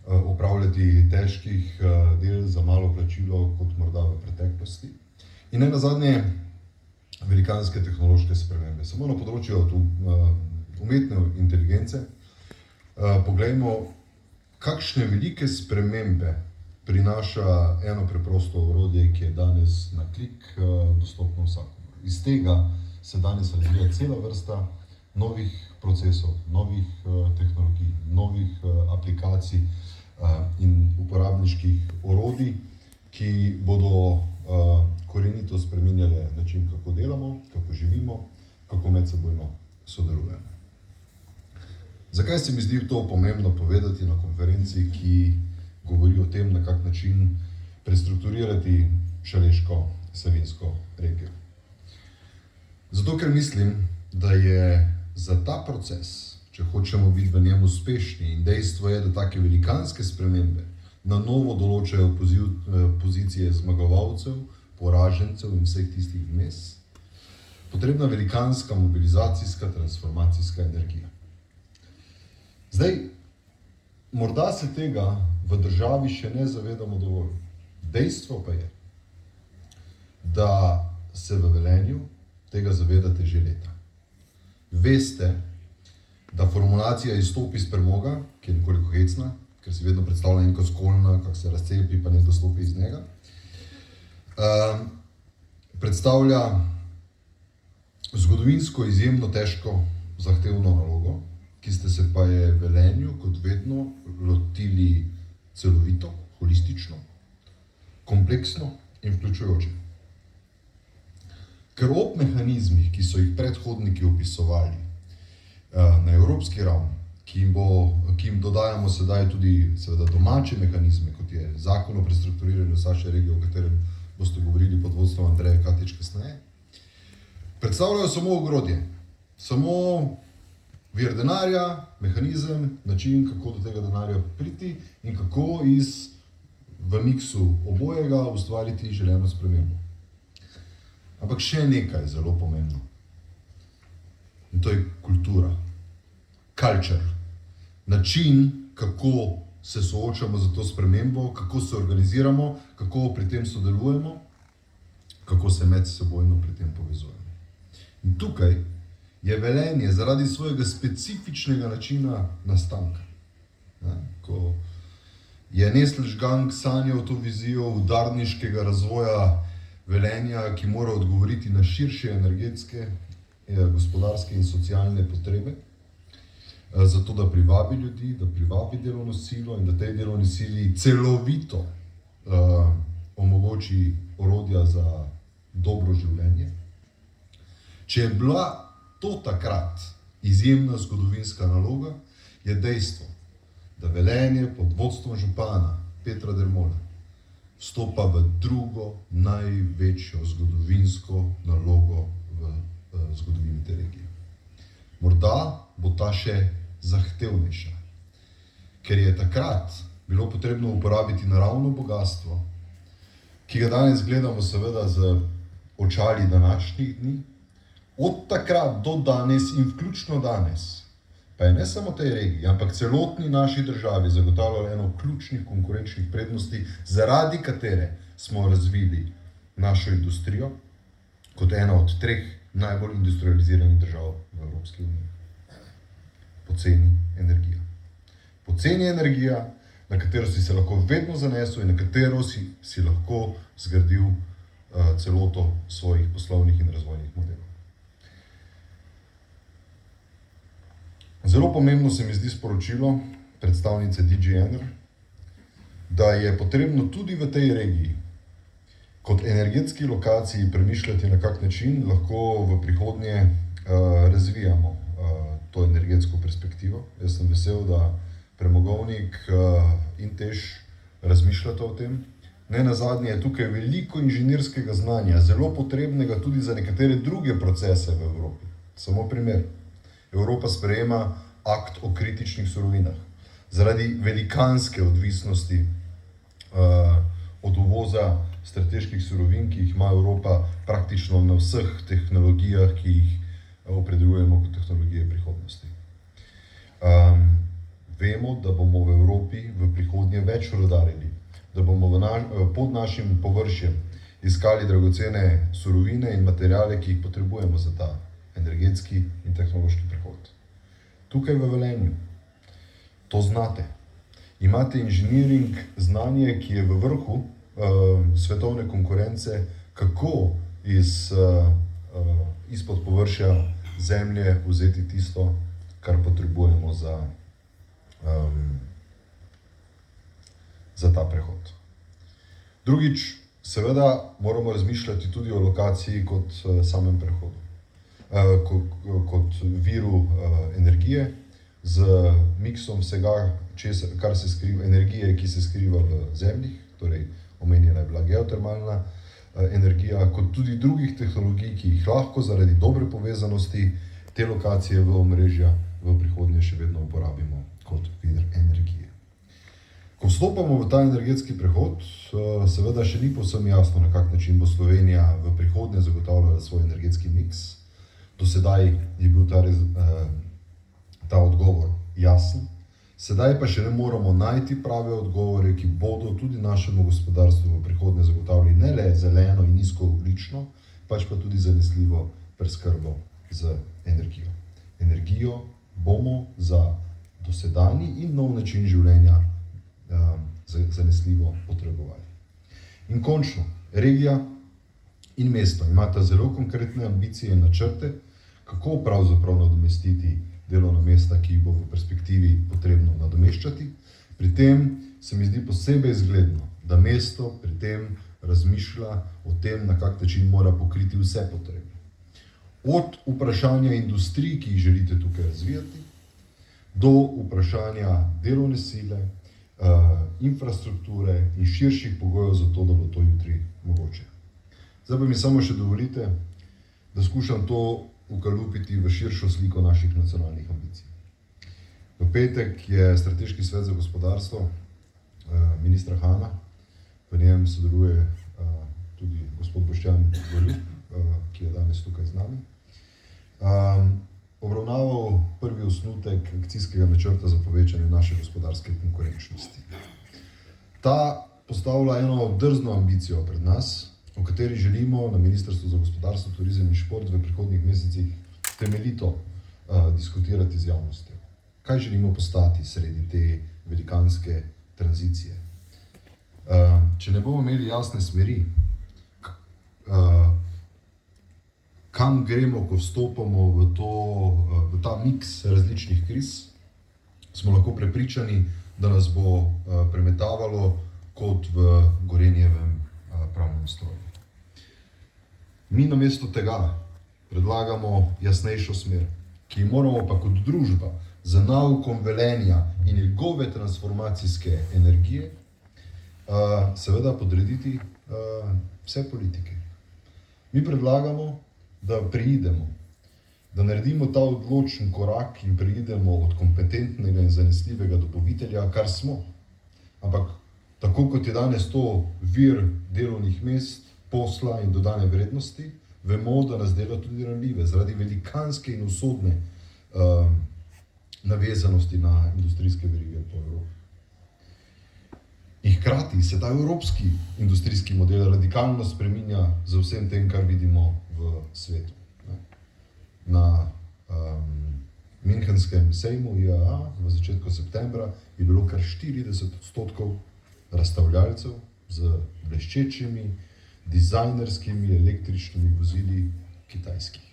opravljati težkih del za malo plačilo kot morda v preteklosti. In nenazadnje velikanske tehnološke spremembe. Samo na področju umetne inteligence poglejmo, kakšne velike spremembe prinaša eno preprosto orodje, ki je danes na klik dostopno vsakomur. Iz tega se danes razvija cela vrsta novih procesov, novih tehnologij, novih aplikacij in uporabniških orodij, ki bodo korenito spreminjale način, kako delamo, kako živimo, kako medsebojno sodelujemo. Zakaj se mi zdi to pomembno povedati na konferenci, ki govori o tem, na kak način prestrukturirati Šaleško-Savinjsko regijo? Zato, ker mislim, da je za ta proces, če hočemo biti v njem uspešni, in dejstvo je, da take velikanske spremembe na novo določajo pozicije zmagovalcev, poražencev in vseh tistih vmes, potrebna velikanska mobilizacijska, transformacijska energija. Zdaj, morda se tega v državi še ne zavedamo dovolj. Dejstvo pa je, da se v Velenju tega zavedate že leta. Veste, da formulacija izstopi iz premoga, ki je nekoliko hecna, ker si vedno predstavlja enko skolna, kako se razcepi, pa nekdo stopi iz njega, predstavlja zgodovinsko izjemno težko zahtevno nalogo, ki ste se pa je Velenju kot vedno lotili celovito, holistično, kompleksno in vključujoče. Ker ob mehanizmih, ki so jih predhodniki opisovali na evropski ravni, ki jim dodajamo sedaj tudi seveda domače mehanizme, kot je zakon o prestrukturiranju naše regije, o katerem boste govorili vodstvom Andreje Katič kasneje, predstavljajo samo ogrodje, samo vir denarja, mehanizem, način, kako do tega denarja priti in kako v miksu obojega ustvariti želeno spremembo. Ampak še nekaj zelo pomembno. In to je kultura. Culture. Način, kako se soočamo za to spremembo, kako se organiziramo, kako pri tem sodelujemo, kako se medsebojno pri tem povezujemo. In tukaj je Velenje zaradi svojega specifičnega načina nastanka. Ko je Nestle Žgank sanjal to vizijo udarniškega razvoja Velenja, ki mora odgovoriti na širše energetske, gospodarske in socialne potrebe, zato da privabi ljudi, da privabi delovno silo in da tej delovni sili celovito omogoči orodja za dobro življenje. Če je bila to takrat izjemna zgodovinska naloga, je dejstvo, da Velenje pod vodstvom župana Petra Dermola vstopa v drugo največjo zgodovinsko nalogo v zgodovini te regije. Morda bo ta še zahtevnejša, ker je takrat bilo potrebno uporabiti naravno bogatstvo, ki ga danes gledamo seveda z očali današnjih dni, od takrat do danes in vključno danes, pa je ne samo tej regiji, ampak celotni naši državi zagotavljalo eno ključnih konkurenčnih prednosti, zaradi katere smo razvili našo industrijo kot ena od 3 najbolj industrializiranih držav v Evropski uniji. Poceni energija. Poceni energija, na katero si se lahko vedno zanesel in na katero si lahko zgradil celoto svojih poslovnih in razvojnih modelov. Zelo pomembno se mi zdi sporočilo predstavnice DG Ener, da je potrebno tudi v tej regiji kot energetski lokaciji premišljati, na kak način lahko v prihodnje razvijamo to energetsko perspektivo. Jaz sem vesel, da premogovnik in TEŠ razmišljata o tem. Ne nazadnje je tukaj veliko inženirskega znanja, zelo potrebnega tudi za nekatere druge procese v Evropi. Samo primer. Evropa sprejema akt o kritičnih surovinah. Zaradi velikanske odvisnosti od uvoza strateških surovin, ki jih ima Evropa praktično na vseh tehnologijah, ki jih opredeljujemo kot tehnologije prihodnosti. Vemo, da bomo v Evropi v prihodnje več rudarili, da bomo pod našim površjem iskali dragocene surovine in materiale, ki jih potrebujemo za ta energetski in tehnološki prehod. Tukaj v Velenju to znate. Imate inženiring, znanje, ki je v vrhu svetovne konkurence, kako izpod površja zemlje vzeti tisto, kar potrebujemo za ta prehod. Drugič, seveda moramo razmišljati tudi o lokaciji kot samem prehodu. Kot viru energije, z miksom vsega, kar se skriva, energije, ki se skriva v zemljih, torej omenjena je bila geotermalna energija, kot tudi drugih tehnologij, ki jih lahko zaradi dobre povezanosti te lokacije v omrežja v prihodnje še vedno uporabimo kot vir energije. Ko vstopamo v ta energetski prehod, seveda še ni povsem jasno, na kak način bo Slovenija v prihodnje zagotavljala svoj energetski miks. Do sedaj je bil ta odgovor jasen, sedaj pa še ne moramo najti prave odgovore, ki bodo tudi našemu gospodarstvu v prihodnje zagotavljali ne le zeleno in nizkoogljično, pač pa tudi zanesljivo preskrbo z energijo. Energijo bomo za dosedanji in nov način življenja zanesljivo potrebovali. In končno, regija in mesto imata zelo konkretne ambicije in načrte, kako pravzaprav nadomestiti delovna mesta, ki jih bo v perspektivi potrebno nadomeščati. Pri tem se mi zdi posebej zgledno, da mesto pri tem razmišlja o tem, na kak način mora pokriti vse potrebe. Od vprašanja industrij, ki jih želite tukaj razvijati, do vprašanja delovne sile, infrastrukture in širših pogojev za to, da bo to jutri mogoče. Zdaj pa mi samo še dovolite, da skušam to ukalupiti v širšo sliko naših nacionalnih ambicij. V petek je Strateški svet za gospodarstvo ministra Hana, v njem sodeluje tudi gospod Boštjan Goljub, ki je danes tukaj z nami, obravnaval prvi osnutek akcijskega načrta za povečanje naše gospodarske konkurenčnosti. Ta postavlja eno drzno ambicijo pred nas, o kateri želimo na Ministrstvu za gospodarstvo, turizem in šport v prihodnjih mesecih temeljito diskutirati z javnostjo. Kaj želimo postati sredi te velikanske tranzicije? Če ne bomo imeli jasne smeri, kam gremo, ko vstopamo v ta miks različnih kriz, smo lahko prepričani, da nas bo premetavalo kot v Gorenjevem pravnem stroju. Mi namesto tega predlagamo jasnejšo smer, ki moramo pa kot družba z naukom Velenja in njegove transformacijske energije seveda podrediti vse politike. Mi predlagamo, da preidemo, da naredimo ta odločen korak in preidemo od kompetentnega in zanesljivega dobavitelja, kar smo. Ampak tako kot je danes to vir delovnih mest, posla in dodane vrednosti, vemo, da nas dela tudi ranljive zaradi velikanske in usodne navezanosti na industrijske verige po Evropi. In hkrati se ta evropski industrijski model radikalno spreminja z vsem tem, kar vidimo v svetu. Na Münchenskem sejmu IAA v začetku septembra je bilo kar 40% razstavljalcev z bleščečimi, dizajnerskimi električnimi vozili kitajskih.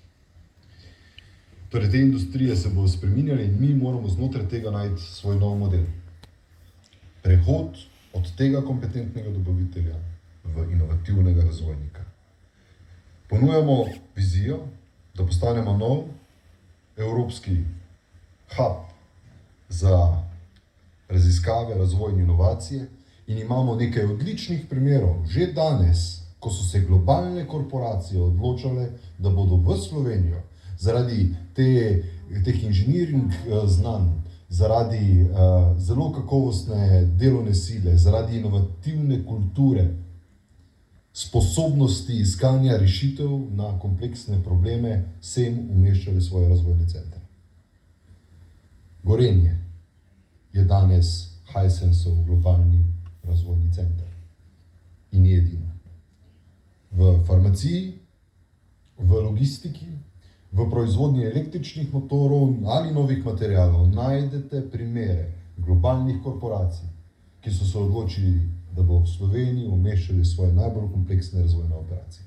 Torej, te industrije se bodo spreminjale in mi moramo znotraj tega najti svoj nov model. Prehod od tega kompetentnega dobavitelja v inovativnega razvojnika. Ponujamo vizijo, da postanemo nov evropski hub za raziskave, razvoj in inovacije in imamo nekaj odličnih primerov že danes, ko so se globalne korporacije odločale, da bodo v Slovenijo zaradi teh inženiring znanj, zaradi zelo kakovostne delovne sile, zaradi inovativne kulture, sposobnosti iskanja rešitev na kompleksne probleme, sem umeščali svoje razvojne centre. Gorenje je danes Hisenseov globalni razvojni center in ni edino. V farmaciji, v logistiki, v proizvodnji električnih motorov ali novih materialov najdete primere globalnih korporacij, ki so se odločili, da bo v Sloveniji umeščali svoje najbolj kompleksne razvojne operacije.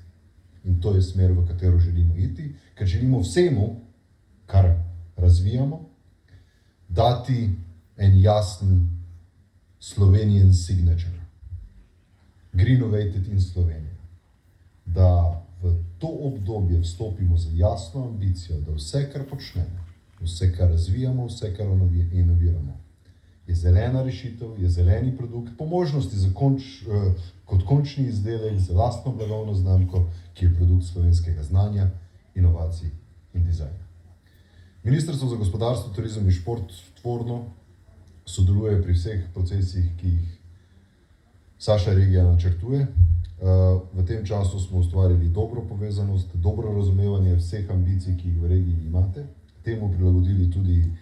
In to je smer, v katero želimo iti, ker želimo vsemu, kar razvijamo, dati en jasen Slovenian signature. Greennovated in Slovenija. Da v to obdobje vstopimo z jasno ambicijo, da vse, kar počnemo, vse, kar razvijamo, vse, kar inoviramo, je zelena rešitev, je zeleni produkt, po možnosti kot končni izdelek z lastno blagovno znamko, ki je produkt slovenskega znanja, inovacij in dizajna. Ministrstvo za gospodarstvo, turizem in šport tvorno sodeluje pri vseh procesih, ki jih Saša regija načrtuje. V tem času smo ustvarili dobro povezanost, dobro razumevanje vseh ambicij, ki jih v regiji imate. Temu prilagodili tudi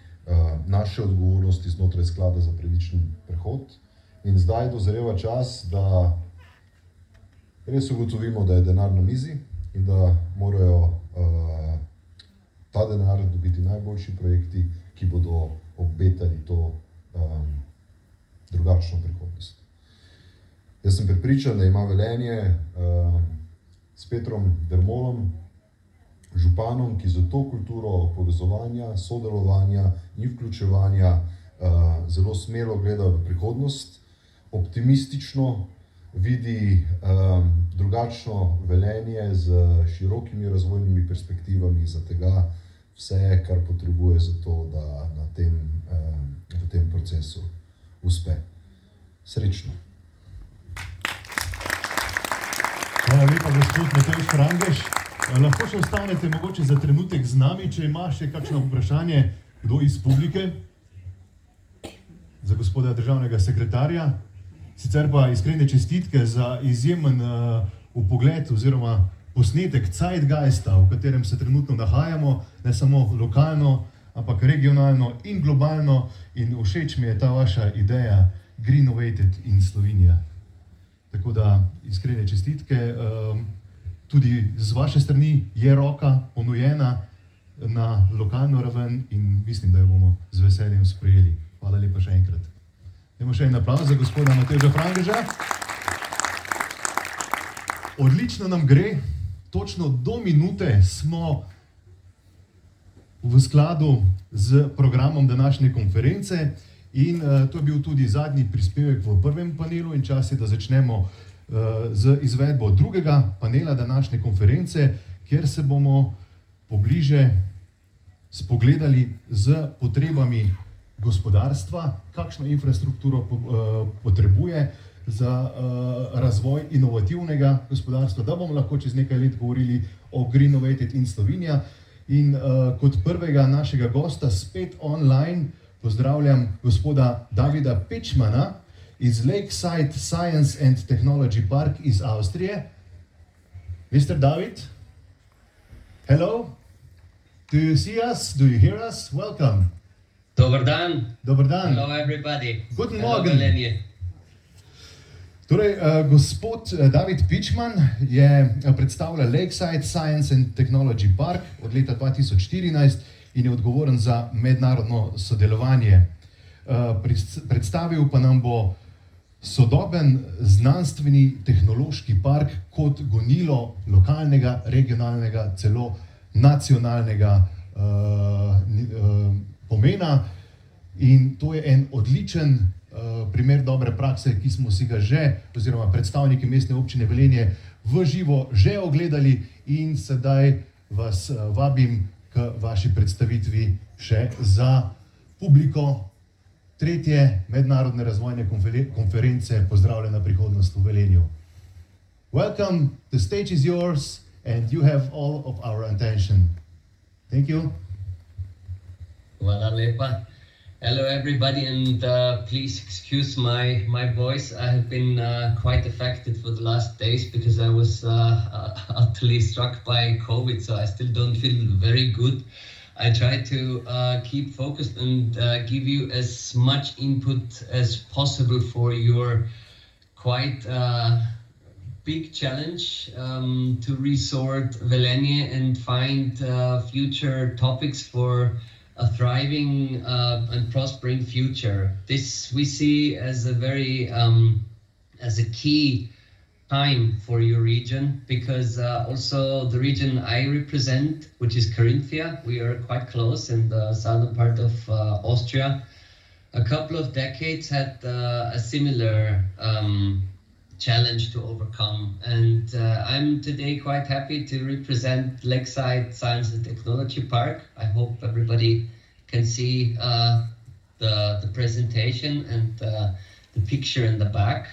naše odgovornosti znotraj sklada za pravični prehod. In zdaj dozreva čas, da res ugotovimo, da je denar na mizi in da morajo ta denar dobiti najboljši projekti, ki bodo obetali to drugačno prihodnost. Jaz sem prepričan, da ima Velenje s Petrom Dermolom, županom, ki za to kulturo povezovanja, sodelovanja in vključevanja zelo smelo gleda v prihodnost, optimistično vidi drugačno Velenje z širokimi razvojnimi perspektivami za tega vse, kar potrebuje za to, da v tem procesu uspe. Srečno! Hvala lepa, gospod Matej Frangež. Lahko še ostanete mogoče za trenutek z nami, če ima še kakšno vprašanje, kdo iz publike? Za gospoda državnega sekretarja. Sicer pa iskrene čestitke za izjemen vpogled oziroma posnetek Zeitgeista, v katerem se trenutno nahajamo, ne samo lokalno, ampak regionalno in globalno. In všeč mi je ta vaša ideja Greennovated in Slovenija. Tako da iskrene čestitke. Tudi z vaše strani je roka ponujena na lokalno raven in mislim, da jo bomo z veseljem sprejeli. Hvala lepa še enkrat. Imamo še en aplavz za gospoda Mateja Frangeža. Odlično nam gre. Točno do minute smo v skladu z programom današnje konference in to je bil tudi zadnji prispevek v prvem panelu in čas je, da začnemo z izvedbo drugega panela današnje konference, kjer se bomo pobliže spogledali z potrebami gospodarstva, kakšno infrastrukturo potrebuje za razvoj inovativnega gospodarstva, da bomo lahko čez nekaj let govorili o Greennovated in Slovenija. In kot prvega našega gosta spet online pozdravljam gospoda Davida Pečmana iz Lakeside Science and Technology Park iz Avstrije. Mr. David, hello, do you see us, do you hear us? Welcome. Dobar dan. Dobar dan. Hello everybody. Guten Hello, Morgen. Velenje. Torej, gospod David Pečman je predstavlja Lakeside Science and Technology Park od leta 2014 in je odgovoren za mednarodno sodelovanje. Predstavil pa nam bo sodoben znanstveni tehnološki park kot gonilo lokalnega, regionalnega, celo nacionalnega pomena. In to je en odličen primer dobre prakse, ki smo si ga že, oziroma predstavniki mestne občine Velenje v živo že ogledali in sedaj vas vabim k vaši predstavitvi še za publiko tretje mednarodne razvojne konference Pozdravljena prihodnost v Velenju. Welcome, the stage is yours and you have all of our attention. Thank you. Hvala lepa. Hello everybody and please excuse my voice. I have been quite affected for the last days because I was utterly struck by COVID, so I still don't feel very good. I try to keep focused and give you as much input as possible for your quite big challenge to resort Velenje and find future topics for a thriving and prospering future. This we see as a very as a key time for your region, because also the region I represent, which is Carinthia, we are quite close in the southern part of Austria. A couple of decades had a similar challenge to overcome, and I'm today quite happy to represent Lakeside Science and Technology Park. I hope everybody can see the presentation and the picture in the back.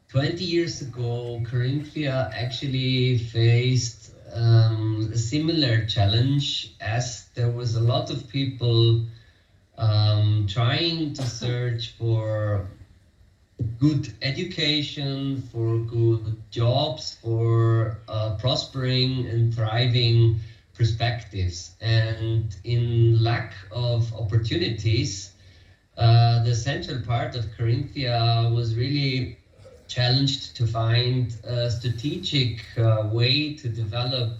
20 years ago, Carinthia actually faced a similar challenge, as there was a lot of people trying to search for good education, for good jobs, for prospering and thriving perspectives. And in lack of opportunities, the central part of Carinthia was really challenged to find a strategic way to develop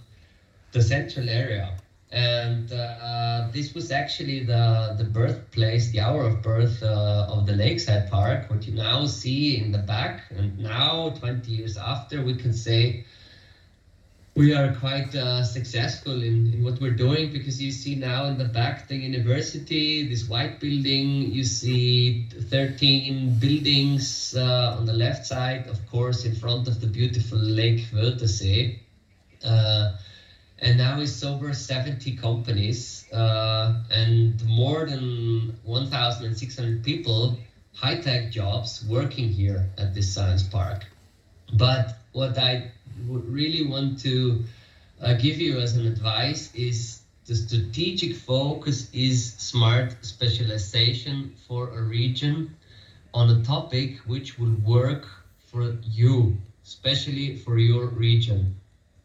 the central area. And this was actually the birthplace, the hour of birth of the Lakeside Park, what you now see in the back. And now, 20 years after, we can say we are quite successful in what we're doing, because you see now in the back the university, this white building, you see 13 buildings on the left side, of course, in front of the beautiful Lake Wörthersee. And now it's over 70 companies and more than 1,600 people, high-tech jobs working here at this science park. But what I would really want to give you as an advice is the strategic focus is smart specialization for a region on a topic which will work for you, especially for your region.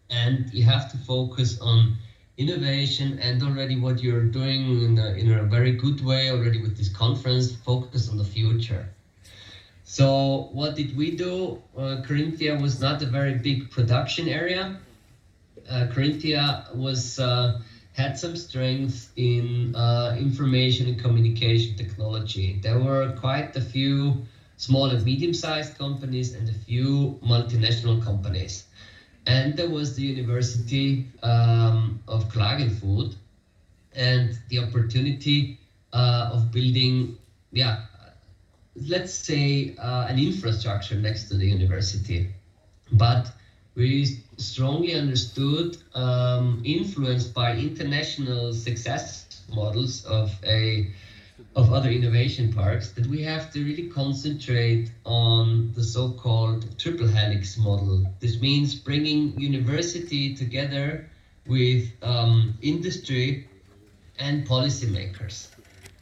And you have to focus on innovation, and already what you're doing in a very good way already with this conference, focus on the future. So what did we do? Carinthia was not a very big production area. Carinthia was had some strength in information and communication technology. There were quite a few small and medium-sized companies and a few multinational companies. And there was the University of Klagenfurt and the opportunity of building, let's say an infrastructure next to the university. But we strongly understood, influenced by international success models of other innovation parks, that we have to really concentrate on the so-called triple helix model. This means bringing university together with industry and policymakers.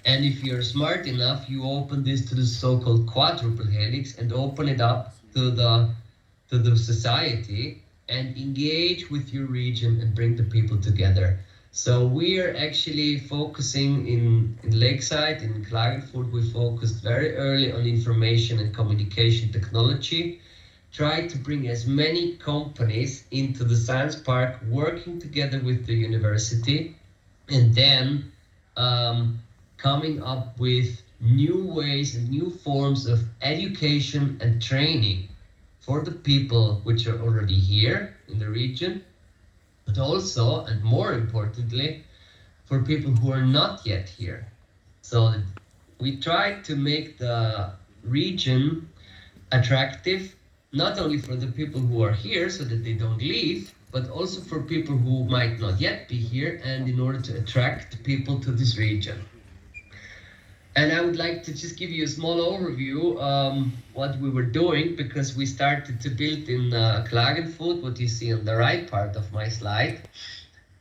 And if you're smart enough, you open this to the so-called quadruple helix and open it up to the society and engage with your region and bring the people together. So we are actually focusing in Lakeside, in Klagenfurt, we focused very early on information and communication technology, tried to bring as many companies into the science park, working together with the university, and then coming up with new ways and new forms of education and training for the people which are already here in the region, but also, and more importantly, for people who are not yet here. So we try to make the region attractive, not only for the people who are here so that they don't leave, but also for people who might not yet be here, and in order to attract people to this region. And I would like to just give you a small overview what we were doing, because we started to build in Klagenfurt, what you see on the right part of my slide.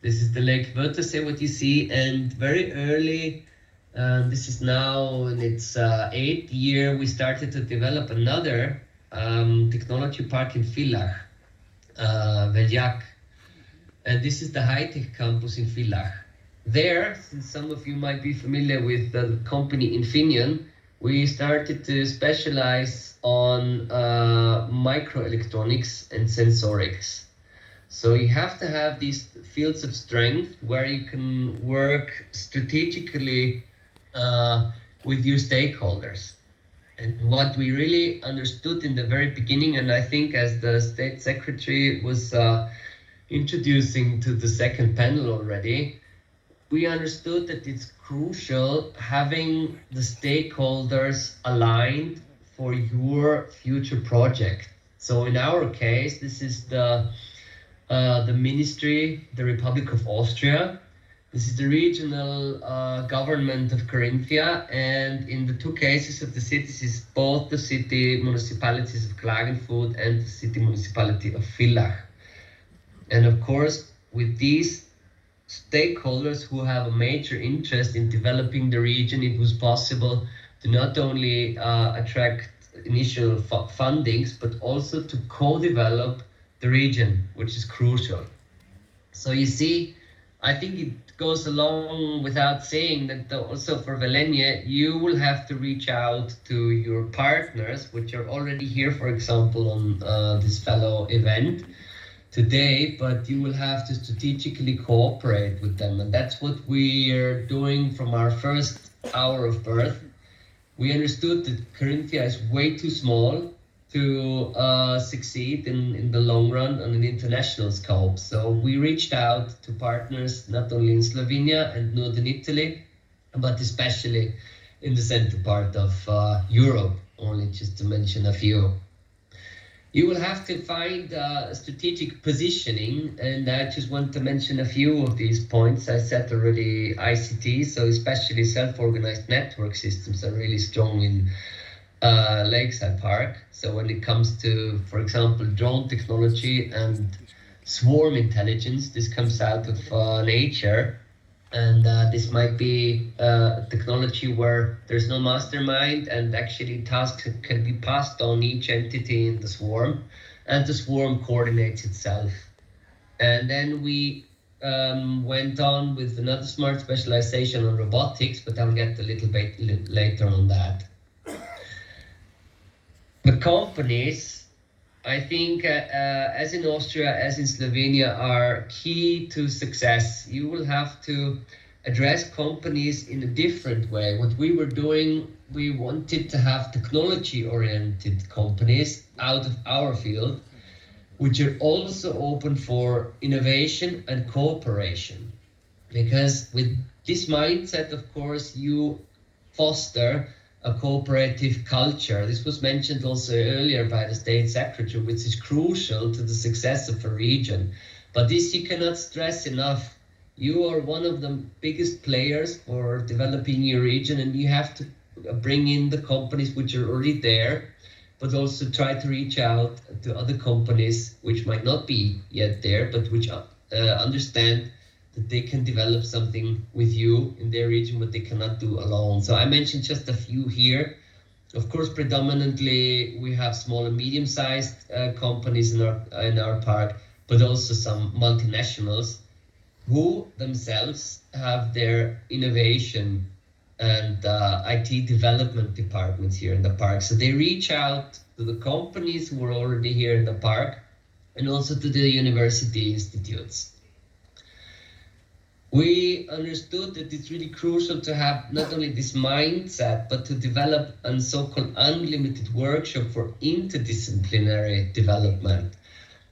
This is the Lake Wörthersee, what you see, and very early, this is now in its 8th year, we started to develop another technology park in Villach, Veljak. And this is the high-tech campus in Villach. There, since some of you might be familiar with the company Infineon, we started to specialize on microelectronics and sensorics. So you have to have these fields of strength where you can work strategically with your stakeholders. And what we really understood in the very beginning, and I think as the State Secretary was introducing to the second panel already, we understood that it's crucial having the stakeholders aligned for your future project. So in our case, this is the ministry, the Republic of Austria. This is the regional government of Carinthia, and in the two cases of the cities is both the city municipalities of Klagenfurt and the city municipality of Villach. And of course, with these stakeholders who have a major interest in developing the region, it was possible to not only attract initial fundings, but also to co-develop the region, which is crucial. So you see, I think it goes along without saying that also for Velenje, you will have to reach out to your partners, which are already here, for example, on this fellow event today, but you will have to strategically cooperate with them. And that's what we are doing from our first hour of birth. We understood that Carinthia is way too small to succeed in the long run on an international scope. So we reached out to partners not only in Slovenia and Northern Italy, but especially in the center part of Europe, only just to mention a few. You will have to find strategic positioning, and I just want to mention a few of these points. I said already ICT, so especially self-organized network systems are really strong in lakeside park. So when it comes to, for example, drone technology and swarm intelligence, this comes out of nature. And this might be technology where there's no mastermind, and actually tasks can be passed on each entity in the swarm, and the swarm coordinates itself. And then we went on with another smart specialization on robotics, but I'll get a little bit later on that. The companies, I think, as in Austria, as in Slovenia, are key to success. You will have to address companies in a different way. What we were doing, we wanted to have technology-oriented companies out of our field, which are also open for innovation and cooperation. Because with this mindset, of course, you foster a cooperative culture. This was mentioned also earlier by the State Secretary, which is crucial to the success of a region. But this you cannot stress enough. You are one of the biggest players for developing your region, and you have to bring in the companies which are already there, but also try to reach out to other companies which might not be yet there, but which understand that they can develop something with you in their region, but they cannot do alone. So I mentioned just a few here. Of course, predominantly we have small and medium-sized companies in our park, but also some multinationals who themselves have their innovation and IT development departments here in the park. So they reach out to the companies who are already here in the park, and also to the university institutes. We understood that it's really crucial to have not only this mindset, but to develop a so-called unlimited workshop for interdisciplinary development.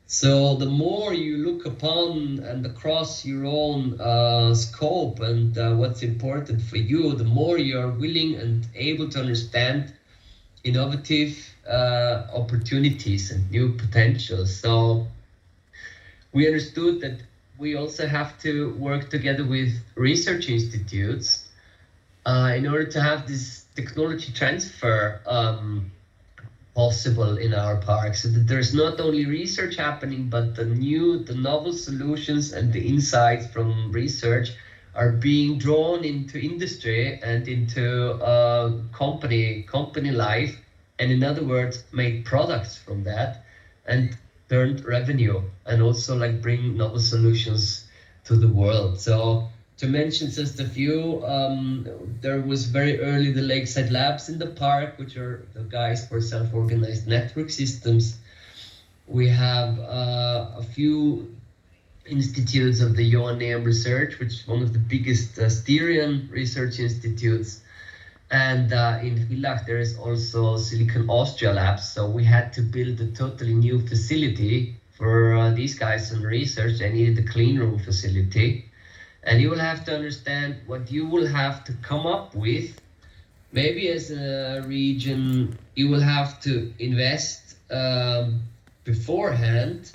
So the more you look upon and across your own scope and what's important for you, the more you are willing and able to understand innovative opportunities and new potentials. So we understood that we also have to work together with research institutes in order to have this technology transfer possible in our park, so that there's not only research happening, but the novel solutions and the insights from research are being drawn into industry and into company life, and in other words, make products from that and earn revenue, and also like bring novel solutions to the world. So to mention just a few, there was very early the Lakeside Labs in the park, which are the guys for self-organized network systems. We have a few institutes of the njem research, which is one of the biggest Styrian research institutes. And in Villach, there is also Silicon Austria Labs. So we had to build a totally new facility for these guys in research. They needed a clean room facility. And you will have to understand what you will have to come up with. Maybe as a region, you will have to invest beforehand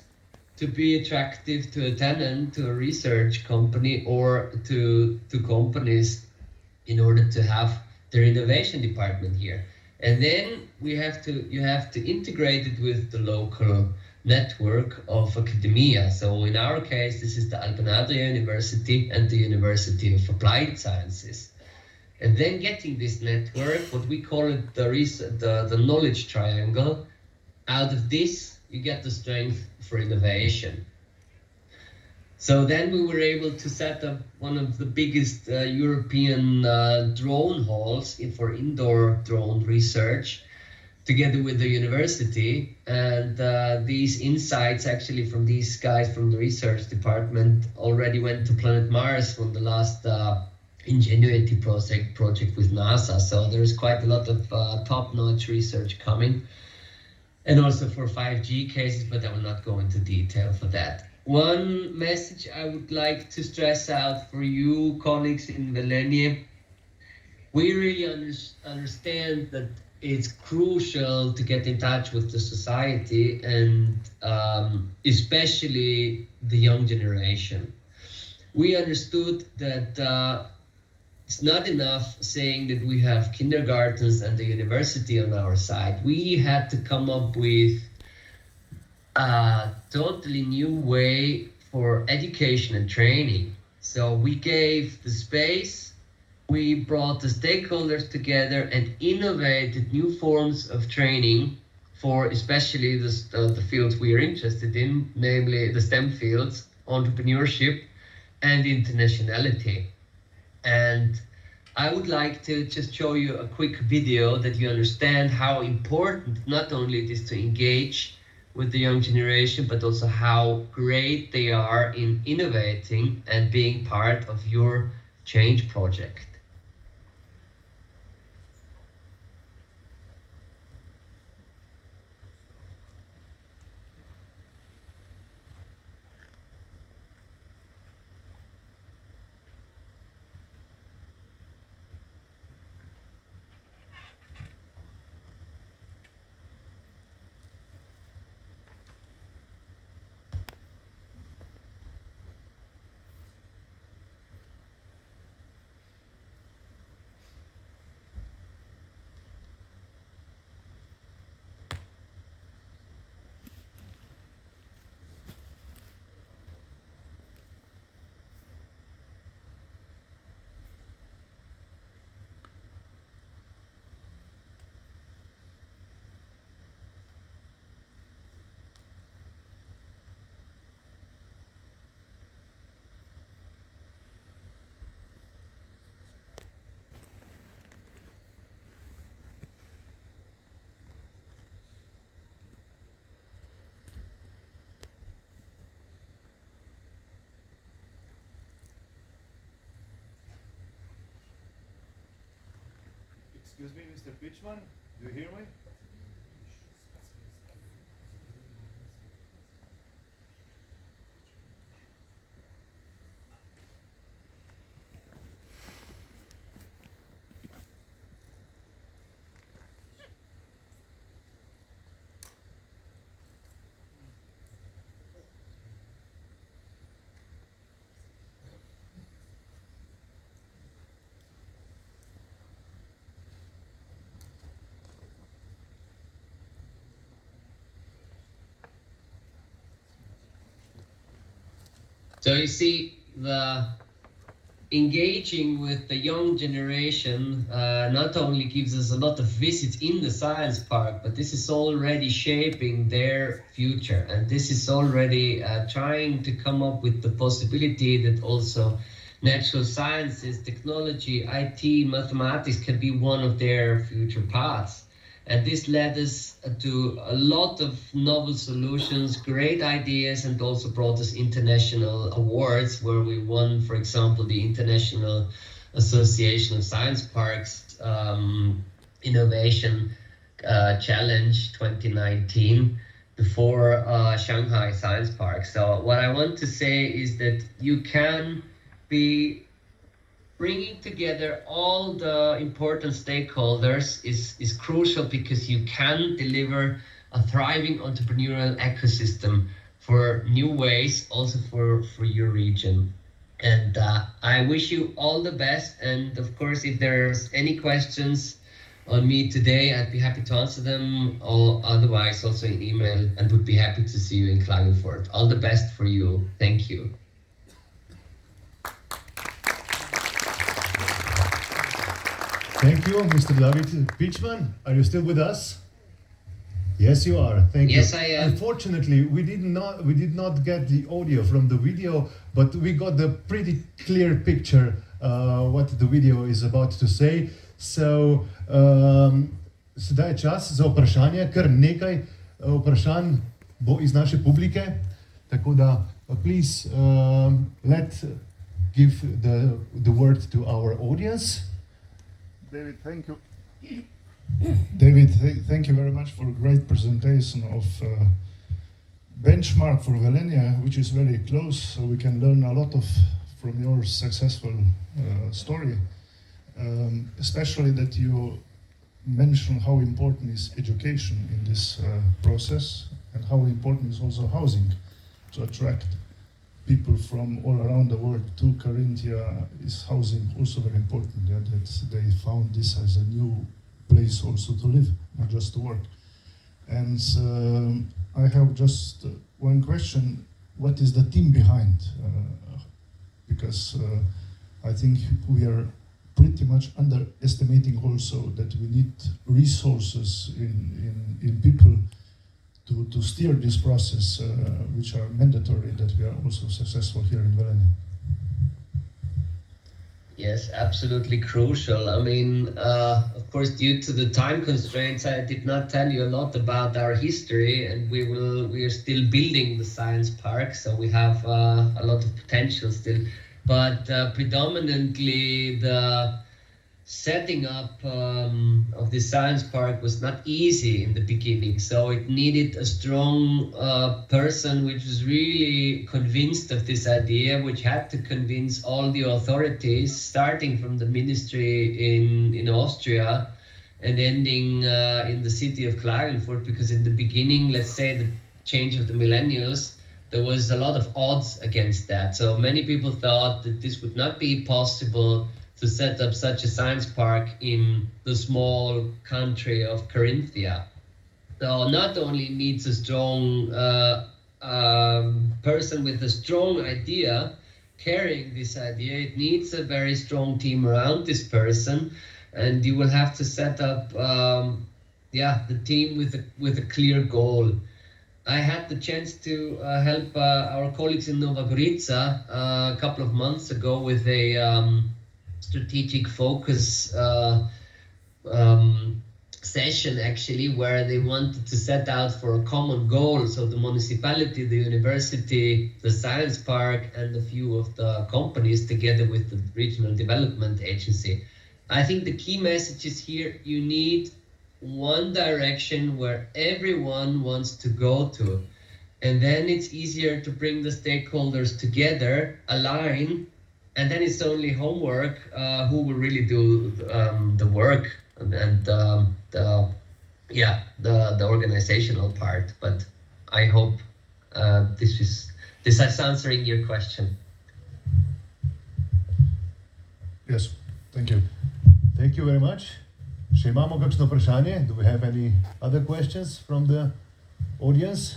to be attractive to a tenant, to a research company, or to companies in order to have their innovation department here. And then you have to integrate it with the local network of academia. So in our case, this is the Alban Adria University and the University of Applied Sciences. And then getting this network, what we call it the knowledge triangle, out of this you get the strength for innovation. So then we were able to set up one of the biggest European drone halls for indoor drone research, together with the university. And these insights actually from these guys from the research department already went to planet Mars from the last Ingenuity project with NASA. So there's quite a lot of top-notch research coming. And also for 5G cases, but I will not go into detail for that. One message I would like to stress out for you colleagues in Velenje, we really understand that it's crucial to get in touch with the society and especially the young generation. We understood that it's not enough saying that we have kindergartens and the university on our side. We had to come up with a totally new way for education and training. So we gave the space, we brought the stakeholders together and innovated new forms of training for especially the fields we are interested in, namely the STEM fields, entrepreneurship and internationality. And I would like to just show you a quick video that you understand how important not only it is to engage with the young generation, but also how great they are in innovating and being part of your change project. Excuse me, Mr. Pitchman, do you hear me? So you see, the engaging with the young generation not only gives us a lot of visits in the science park, but this is already shaping their future. And this is already trying to come up with the possibility that also natural sciences, technology, IT, mathematics can be one of their future paths. And this led us to a lot of novel solutions, great ideas, and also brought us international awards where we won, for example, the International Association of Science Parks Innovation Challenge 2019 before Shanghai Science Park. So what I want to say is that you can be bringing together all the important stakeholders is crucial, because you can deliver a thriving entrepreneurial ecosystem for new ways, also for your region. And I wish you all the best. And of course, if there's any questions on me today, I'd be happy to answer them, or otherwise also in email, and would be happy to see you in Klagenfurt. All the best for you. Thank you. Thank you, Mr. David Pitchman. Are you still with us? Yes, you are. Thank you. Yes, I am. Unfortunately, we did not get the audio from the video, but we got the pretty clear picture what the video is about to say. So, sedaj je čas za vprašanje, kar nekaj vprašanj bo iz naše publike, tako da please give the word to our audience. David, thank you. David, thank you very much for a great presentation of benchmark for Velenje, which is very close, so we can learn a lot from your successful story. Especially that you mention how important is education in this process, and how important is also housing to attract people from all around the world to Carinthia is housing also very important. Yeah, that they found this as a new place also to live, not just to work. And I have just one question: what is the team behind? Because I think we are pretty much underestimating also that we need resources in people to steer this process, which are mandatory, that we are also successful here in Velenje. Yes, absolutely crucial. I mean, of course, due to the time constraints, I did not tell you a lot about our history, and we are still building the science park, so we have a lot of potential still. But predominantly the setting up of the science park was not easy in the beginning, so it needed a strong person which was really convinced of this idea, which had to convince all the authorities, starting from the ministry in Austria and ending in the city of Klagenfurt, because in the beginning, let's say the change of the millennials, there was a lot of odds against that. So many people thought that this would not be possible to set up such a science park in the small country of Carinthia. So not only needs a strong person with a strong idea carrying this idea, it needs a very strong team around this person, and you will have to set up the team with a clear goal. I had the chance to help our colleagues in Nova Gorica a couple of months ago with a strategic focus session, actually, where they wanted to set out for a common goal. So the municipality, the university, the science park, and a few of the companies together with the regional development agency. I think the key message is here: you need one direction where everyone wants to go to, and then it's easier to bring the stakeholders together, align, and then it's only homework who will really do the work and the organizational part. But I hope this is answering your question. Yes, thank you. Thank you very much. Še imamo kakšno vprašanje? Do we have any other questions from the audience?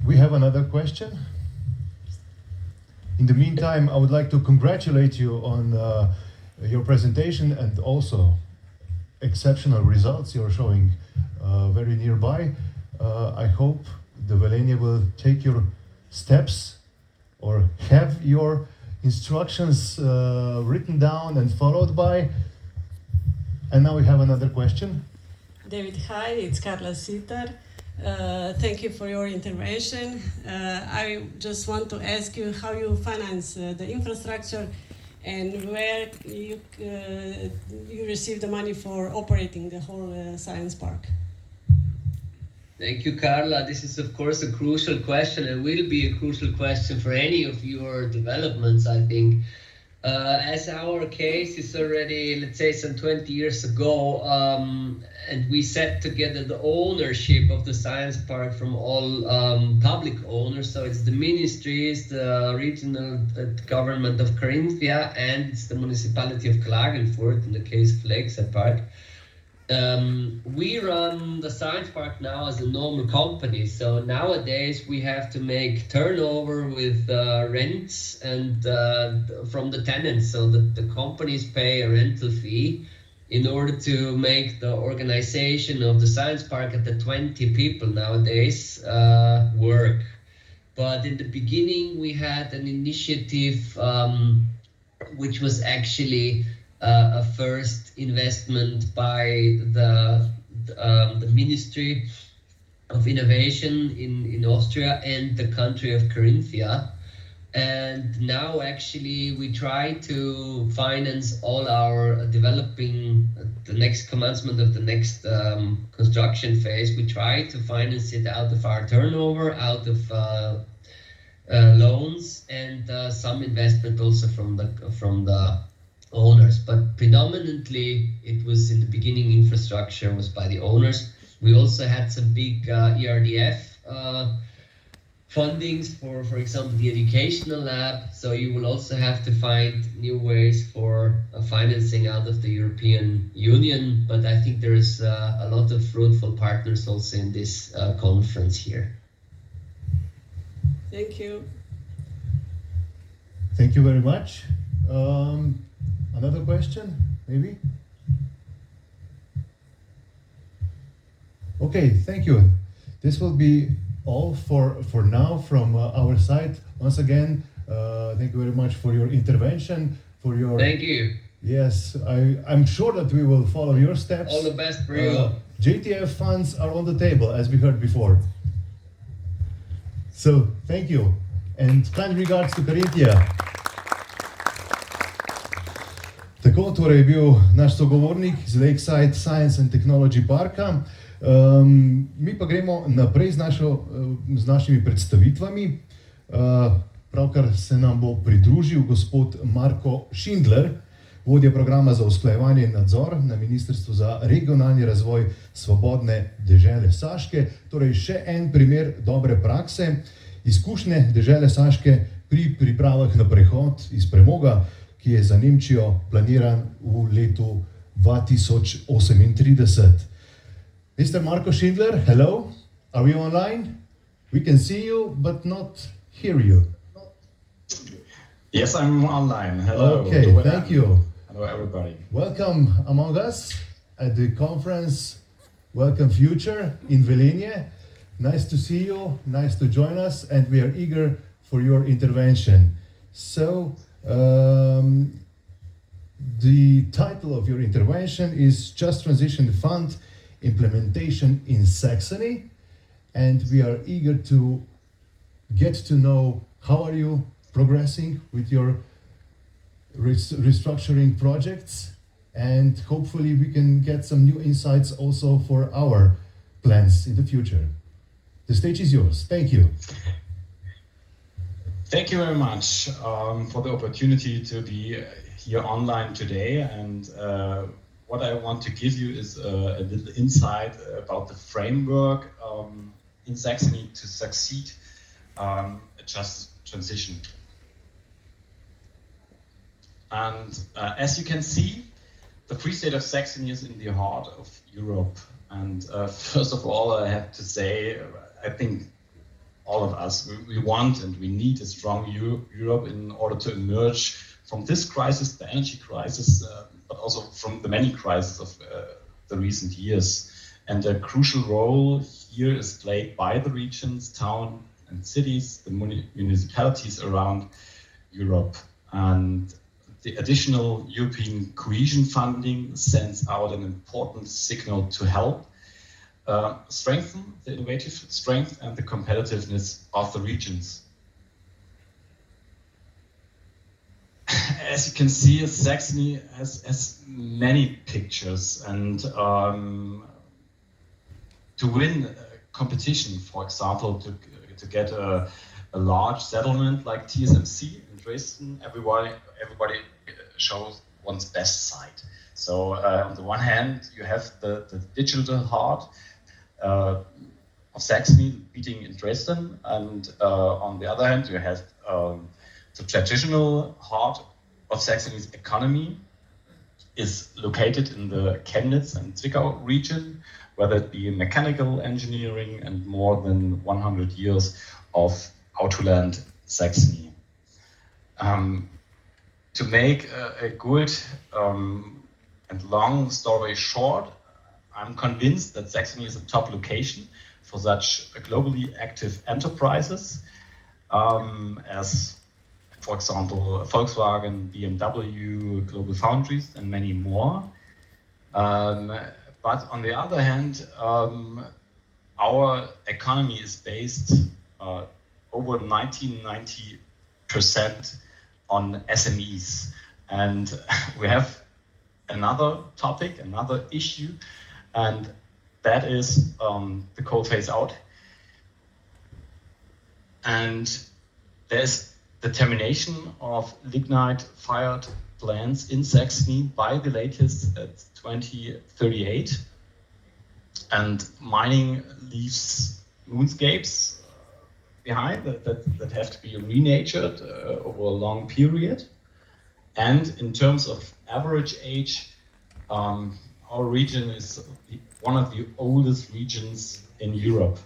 We have another question. In the meantime, I would like to congratulate you on your presentation and also exceptional results you're showing very nearby. I hope the Velenje will take your steps or have your instructions written down and followed by. And now we have another question. David, hi, it's Carla Sitar. Thank you for your intervention. I just want to ask you how you finance the infrastructure and where you receive the money for operating the whole science park. Thank you, Carla. This is, of course, a crucial question and will be a crucial question for any of your developments, I think. As our case is already, let's say, some 20 years ago, and we set together the ownership of the science park from all public owners. So it's the ministries, the regional government of Carinthia, and it's the municipality of Klagenfurt, in the case of Lakeside Park. We run the science park now as a normal company, so nowadays we have to make turnover with rents and from the tenants, so that the companies pay a rental fee in order to make the organization of the science park at the 20 people nowadays work. But in the beginning we had an initiative which was actually a first investment by the Ministry of Innovation in Austria and the country of Carinthia. And now actually we try to finance all our developing, the next commencement of the next construction phase. We try to finance it out of our turnover, out of loans, and some investment also from the owners, but predominantly it was in the beginning infrastructure was by the owners. We also had some big ERDF fundings for example, the educational lab. So you will also have to find new ways for financing out of the European Union. But I think there is a lot of fruitful partners also in this conference here. Thank you. Thank you very much. Another question, maybe? Okay, thank you. This will be all for now from our side. Once again, thank you very much for your intervention, for your... Thank you. Yes, I'm sure that we will follow your steps. All the best for you. JTF funds are on the table, as we heard before. So, thank you. And kind regards to Karintija. Tako, torej je bil naš sogovornik z Lakeside Science and Technology Parka. Mi pa gremo naprej z našimi predstavitvami. Pravkar se nam bo pridružil gospod Marko Šindler, vodja programa za usklajevanje in nadzor na Ministrstvu za regionalni razvoj Svobodne dežele Saške. Torej še en primer dobre prakse, izkušnje dežele Saške pri pripravah na prehod iz premoga, ki je za Nemčijo planiran v letu 2038. Mr. Marko Šindler, hello. Are we online? We can see you, but not hear you. Yes, I'm online. Hello. Okay, thank you. Hello, everybody. Welcome among us at the conference Welcome Future in Velenje. Nice to see you, nice to join us, and we are eager for your intervention. So, the title of your intervention is Just Transition Fund Implementation in Saxony, and we are eager to get to know how are you progressing with your restructuring projects, and hopefully we can get some new insights also for our plans in the future. The stage is yours. Thank you. Thank you very much for the opportunity to be here online today, and what I want to give you is a little insight about the framework in Saxony to succeed a just transition. And as you can see, the Free State of Saxony is in the heart of Europe. And first of all, I have to say, I think all of us, we want and we need a strong Europe in order to emerge from this crisis, the energy crisis, but also from the many crises of the recent years. And a crucial role here is played by the regions, towns and cities, the municipalities around Europe. And the additional European cohesion funding sends out an important signal to help strengthen the innovative strength and the competitiveness of the regions. As you can see, Saxony has many pictures, and to win a competition, for example, to get a large settlement like TSMC in Dresden, everybody shows one's best side. So on the one hand, you have the digital heart of Saxony beating in Dresden, and on the other hand, you have the traditional heart of Saxony's economy is located in the Chemnitz and Zwickau region, whether it be mechanical engineering and more than 100 years of Autoland Saxony. To make a good and long story short, I'm convinced that Saxony is a top location for such globally active enterprises as, for example, Volkswagen, BMW, Global Foundries, and many more. But on the other hand, our economy is based over 90% on SMEs. And we have another topic, another issue, and that is the coal phase out. And there's the termination of lignite-fired plants in Saxony by the latest at 2038. And mining leaves moonscapes behind that have to be renatured over a long period. And in terms of average age, our region is one of the oldest regions in Europe.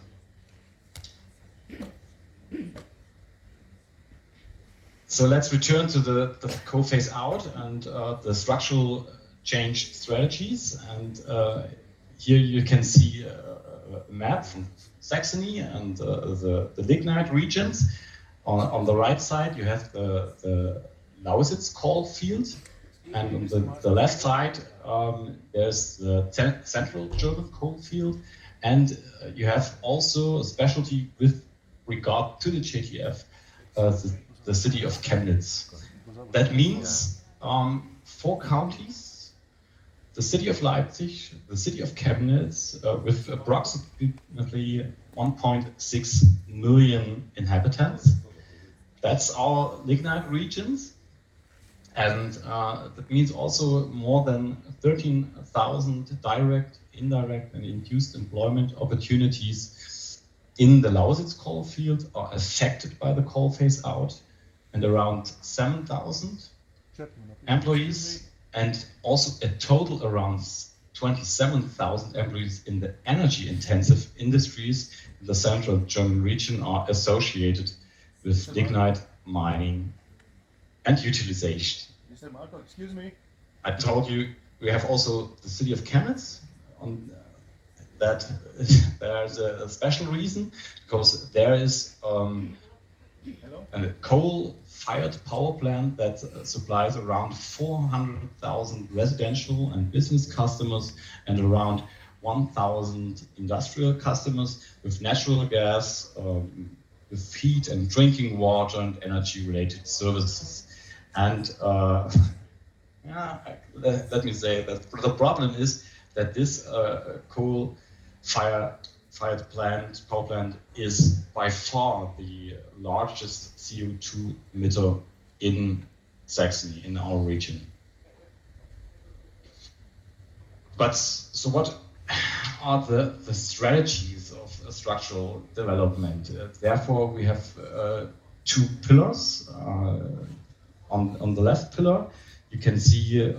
So let's return to the coal phase out and the structural change strategies. And here you can see a map from Saxony and the lignite regions. On the right side, you have the Lausitz coal field, and on the left side, there's the central German coal field, and you have also a specialty with regard to the JTF, the city of Chemnitz. That means 4 counties, the city of Leipzig, the city of Chemnitz, with approximately 1.6 million inhabitants. That's our lignite regions. And that means also more than 13,000 direct, indirect, and induced employment opportunities in the Lausitz coal field are affected by the coal phase out, and around 7,000 employees, and also a total around 27,000 employees in the energy-intensive industries in the central German region are associated with lignite mining and utilization. Mr. Marco, excuse me. I told you we have also the city of Chemnitz. On that, there's a special reason, because there is a coal-fired power plant that supplies around 400,000 residential and business customers and around 1,000 industrial customers with natural gas, with heat and drinking water and energy-related services. And let me say that the problem is that this coal-fired power plant is by far the largest CO2 emitter in Saxony, in our region. But so what are the strategies of structural development? Therefore, we have 2 pillars. On the left pillar, you can see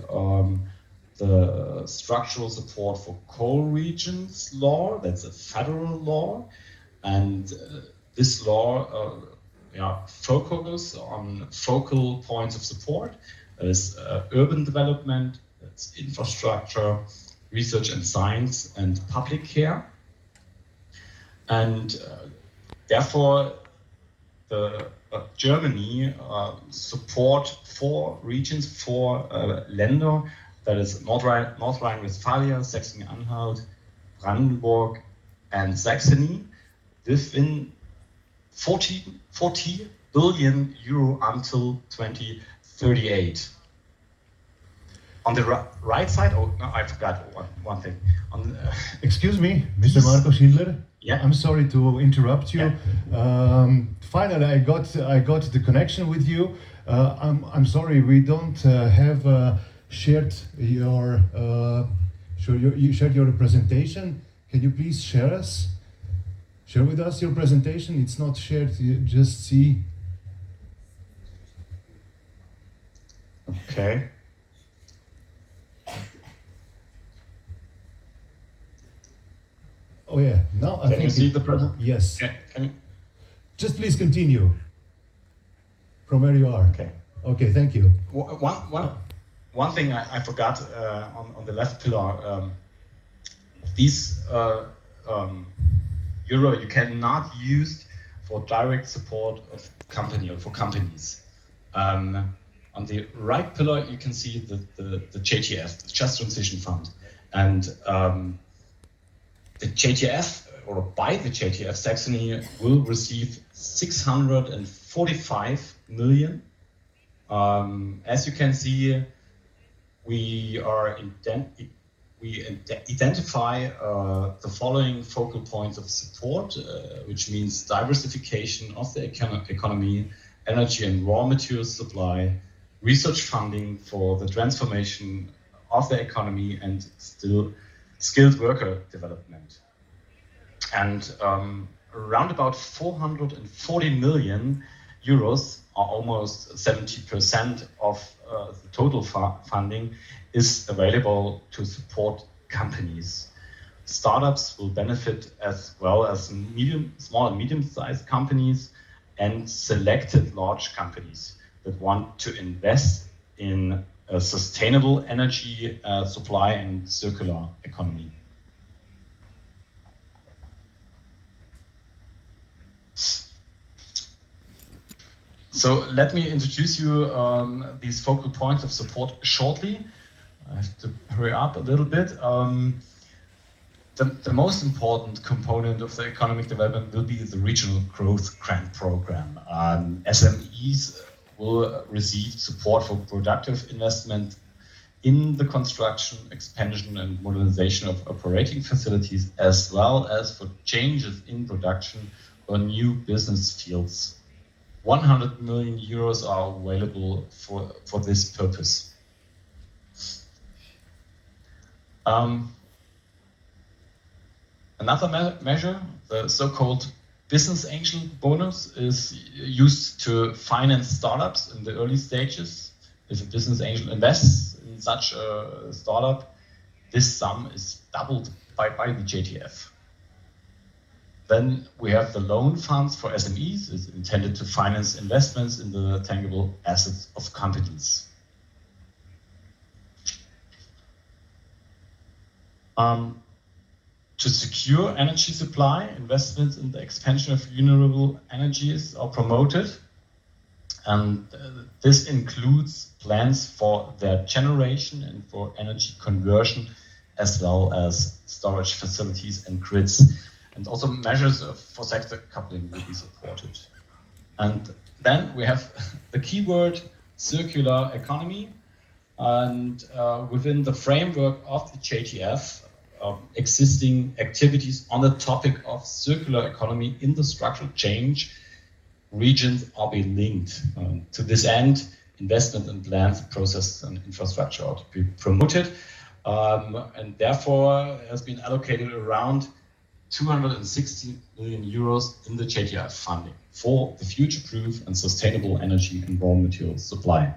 the structural support for coal regions law. That's a federal law, and this law focuses on focal points of support. That is urban development, that's infrastructure, research and science, and public care. And therefore, Germany support 4 regions, 4 Länder, that is North Rhine-Westphalia, Saxony-Anhalt, Brandenburg, and Saxony, within 40 billion euro until 2038. On the right side, oh no, I forgot one thing. Excuse me, Mr. Marco Schindler. Yeah. I'm sorry to interrupt you. Yeah. Finally, I got the connection with you. I'm sorry, we don't have shared your you shared your presentation. Can you please share with us your presentation? It's not shared. You just see. Okay. Oh yeah, now I think. Can you see the presentation? Yes. Can you? Just please continue from where you are. Okay. Okay, thank you. One thing I forgot on the left pillar. These euro you cannot use for direct support of company or for companies. On the right pillar, you can see the JTF, the Just Transition Fund, and the JTF, or by the JTF, Saxony will receive 645 million. As you can see, we identify the following focal points of support, which means diversification of the economy, energy and raw materials supply, research funding for the transformation of the economy, and still skilled worker development. And around about 440 million euros, or almost 70% of the total funding, is available to support companies. Startups will benefit as well as small and medium-sized companies and selected large companies that want to invest in a sustainable energy supply and circular economy. So let me introduce you these focal points of support shortly. I have to hurry up a little bit. The most important component of the economic development will be the regional growth grant program. SMEs will receive support for productive investment in the construction, expansion and modernization of operating facilities, as well as for changes in production or new business fields. 100 million euros are available for this purpose. Another measure, the so-called business angel bonus, is used to finance startups in the early stages. If a business angel invests in such a startup, this sum is doubled by the JTF. Then we have the loan funds for SMEs. It's intended to finance investments in the tangible assets of companies. To secure energy supply, investments in the expansion of renewable energies are promoted. And this includes plans for their generation and for energy conversion, as well as storage facilities and grids. And also measures for sector coupling will be supported. And then we have the keyword circular economy. And within the framework of the JTF, existing activities on the topic of circular economy in the structural change regions are being linked. To this end, investment in plants, processes and infrastructure ought to be promoted. And therefore has been allocated around 260 million euros in the JTF funding for the future-proof and sustainable energy and raw material supply.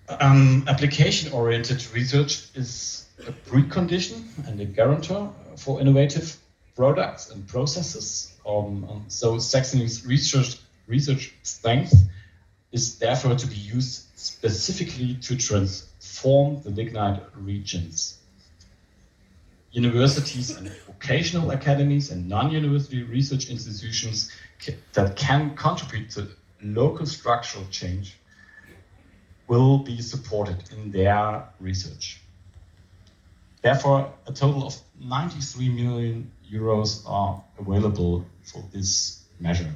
Application-oriented research is a precondition and a guarantor for innovative products and processes. So Saxony's research strength is therefore to be used specifically to transform the lignite regions. Universities and vocational academies and non-university research institutions that can contribute to local structural change will be supported in their research. Therefore, a total of 93 million euros are available for this measure,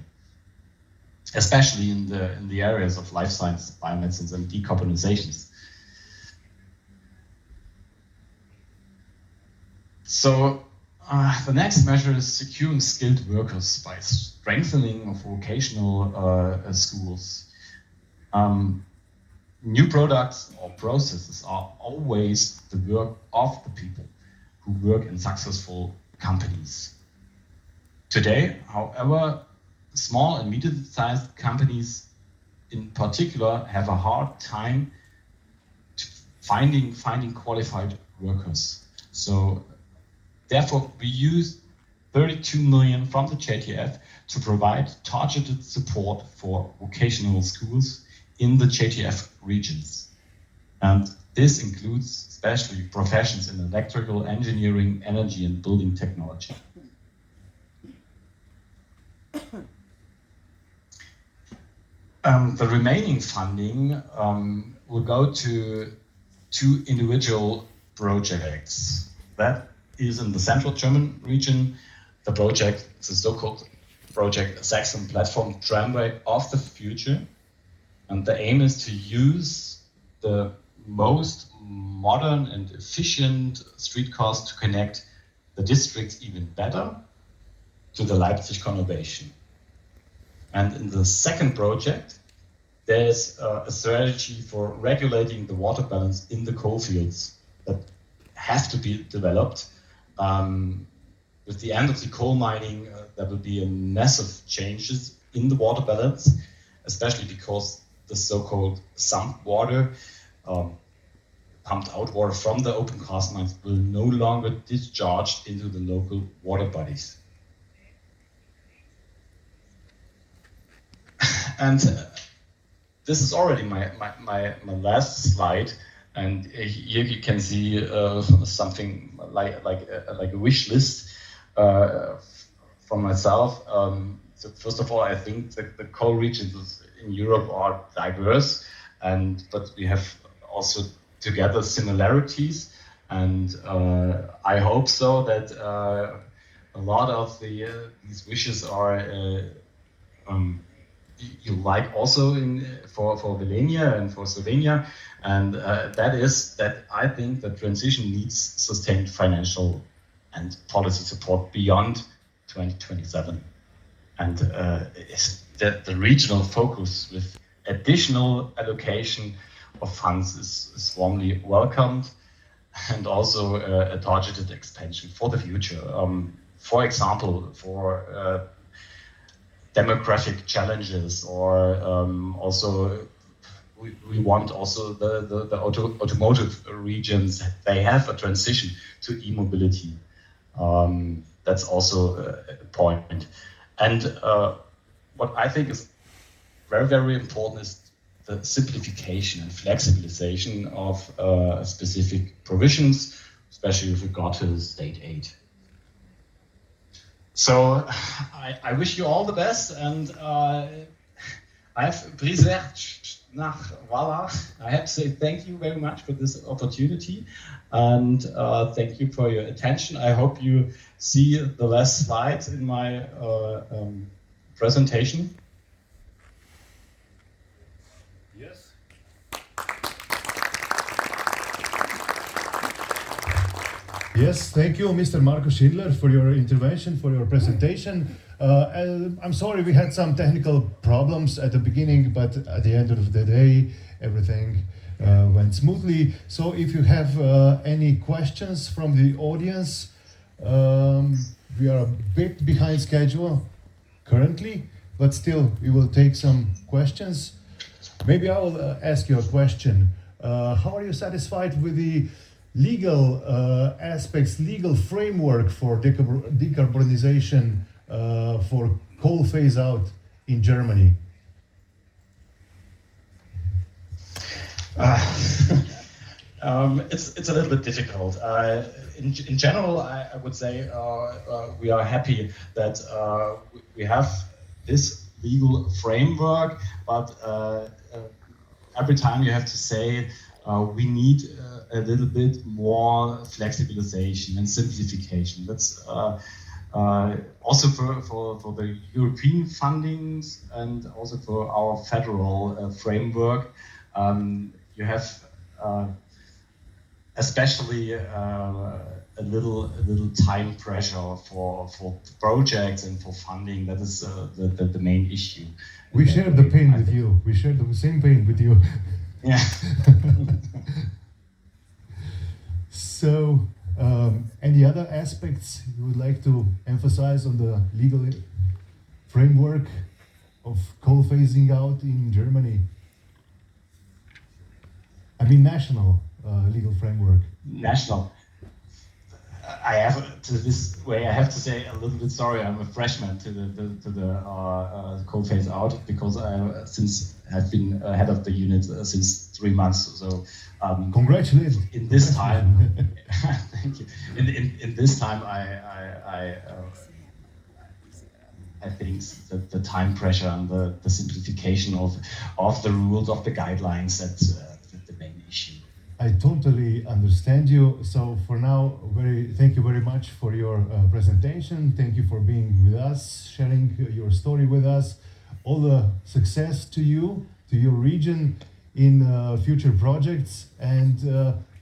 especially in the areas of life science, biomedicines, and decarbonizations. So the next measure is securing skilled workers by strengthening of vocational schools. New products or processes are always the work of the people who work in successful companies. Today, however, small and medium-sized companies in particular have a hard time finding qualified workers. So therefore, we use 32 million from the JTF to provide targeted support for vocational schools in the JTF regions. And this includes especially professions in electrical, engineering, energy, and building technology. The remaining funding will go to 2 individual projects. That is in the central German region. The project is the so-called project Saxon Platform Tramway of the Future. And the aim is to use the most modern and efficient streetcars to connect the districts even better to the Leipzig conurbation. And in the second project, there's a strategy for regulating the water balance in the coal fields that has to be developed. With the end of the coal mining, there will be a massive changes in the water balance, especially because the so-called sump water, pumped out water from the open cast mines, will no longer discharge into the local water bodies. And this is already my last slide, and here you can see something like a wish list from myself. So first of all, I think that the coal regions in Europe are diverse, but we have also together similarities, and I hope so that a lot of these wishes are you like also for Velenje and for Slovenia, and that is that I think the transition needs sustained financial and policy support beyond 2027, and the regional focus with additional allocation of funds is warmly welcomed, and also a targeted expansion for the future. For example, for demographic challenges, or also we want also the automotive regions, they have a transition to e-mobility. That's also a point. And what I think is very, very important is the simplification and flexibilization of specific provisions, especially with regard to state aid. So I wish you all the best, and I have I have to say thank you very much for this opportunity, and thank you for your attention. I hope you see the last slides in my presentation. Yes. Yes, thank you, Mr. Marko Schindler, for your intervention, for your presentation. I'm sorry we had some technical problems at the beginning, but at the end of the day, everything went smoothly. So if you have any questions from the audience, we are a bit behind schedule currently, but still we will take some questions. Maybe I will ask you a question. How are you satisfied with the legal aspects, legal framework for decarbonization for coal phase out in Germany? It's a little bit difficult. In general, I would say we are happy that we have this legal framework, but every time you have to say we need a little bit more flexibilization and simplification. That's also for the European fundings and also for our federal framework. You have especially a little time pressure for projects and for funding. That is the main issue. We share the pain with you. We share the same pain with you. Yeah. So, any other aspects you would like to emphasize on the legal framework of coal phasing out in Germany? I mean, national legal framework. National. I have to say a little bit sorry. I'm a freshman to the coal phase out, because I have been head of the unit since 3 months. So congratulations. In this time, thank you. In this time, I think that the time pressure and the simplification of the rules, of the guidelines, that's the main issue. I totally understand you. So for now, thank you very much for your presentation. Thank you for being with us, sharing your story with us. All the success to you, to your region in future projects. And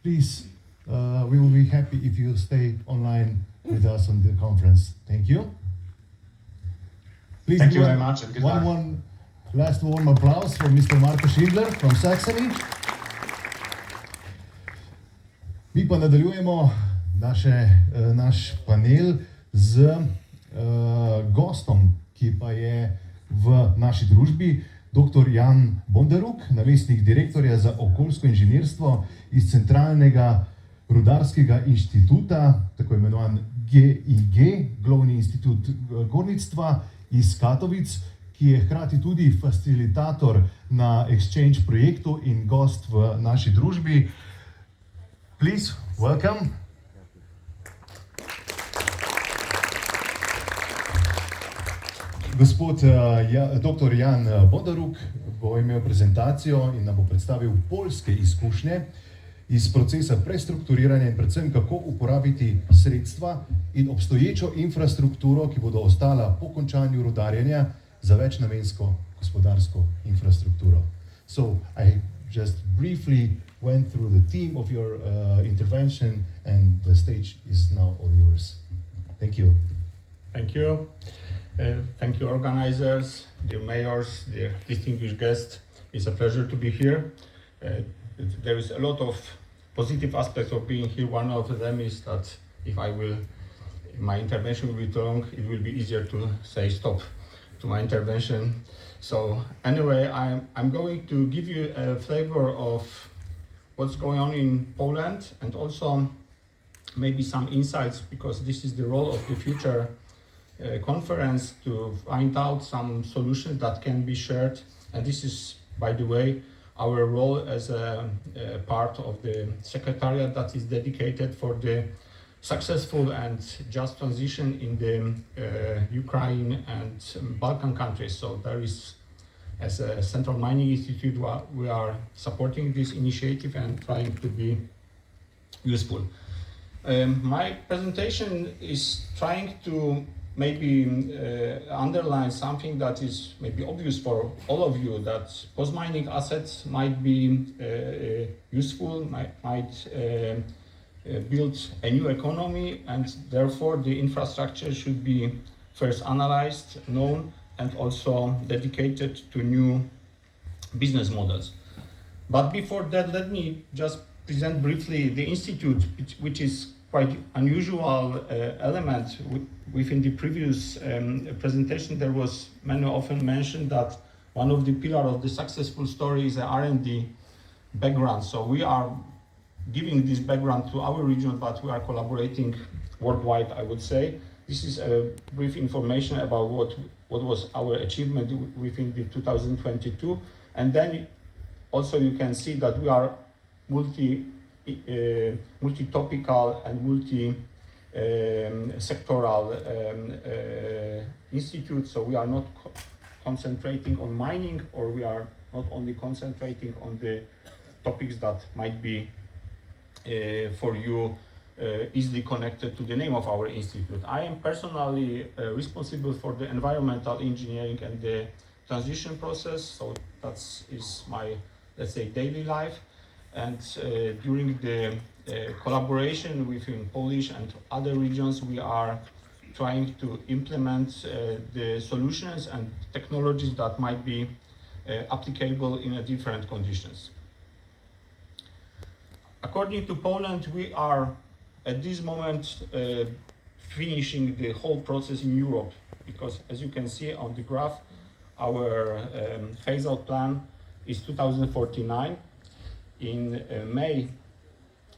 please, we will be happy if you stay online with us on the conference. Thank you. Please Thank you very much, and good luck. One Last warm applause for Mr. Marko Schindler from Saxony. Mi pa nadaljujemo naš panel z gostom, ki pa je v naši družbi, dr. Jan Bondaruk, namestnik direktorja za okoljsko inženirstvo iz Centralnega rudarskega inštituta, tako imenovan GIG, Glavni institut gornictva iz Katovic, ki je hkrati tudi facilitator na Exchange projektu in gost v naši družbi. Please, welcome. Gospod dr. Jan Bondaruk bo imel prezentacijo in nam bo predstavil poljske izkušnje iz procesa prestrukturiranja in predvsem kako uporabiti sredstva in obstoječo infrastrukturo, ki bodo ostala po končanju rudarjenja za večnamensko gospodarsko infrastrukturo. So, I just briefly went through the theme of your intervention and the stage is now all yours. Thank you. Thank you. Thank you, organizers, dear mayors, dear distinguished guests. It's a pleasure to be here. There is a lot of positive aspects of being here. One of them is that if my intervention will be too long, it will be easier to say stop to my intervention. So anyway, I'm going to give you a flavor of what's going on in Poland and also maybe some insights, because this is the role of the future conference, to find out some solutions that can be shared. And this is, by the way, our role as a part of the secretariat that is dedicated for the successful and just transition in the Ukraine and Balkan countries. So there is, as a Central Mining Institute, we are supporting this initiative and trying to be useful. My presentation is trying to maybe underline something that is maybe obvious for all of you, that post-mining assets might be useful, might build a new economy, and therefore the infrastructure should be first analyzed, known, and also dedicated to new business models. But before that, let me just present briefly the institute, which is quite unusual element. Within the previous presentation, there was often mentioned that one of the pillars of the successful story is the R&D background. So we are giving this background to our region, but we are collaborating worldwide, I would say. This is a brief information about what was our achievement within the 2022. And then also you can see that we are multi-topical and multi-sectoral institute. So we are not concentrating on mining, or we are not only concentrating on the topics that might be for you easily connected to the name of our institute. I am personally responsible for the environmental engineering and the transition process. So that is my, let's say, daily life. And during the collaboration within Polish and other regions, we are trying to implement the solutions and technologies that might be applicable in different conditions. According to Poland, we are at this moment finishing the whole process in Europe, because as you can see on the graph, our phase-out plan is 2049. In May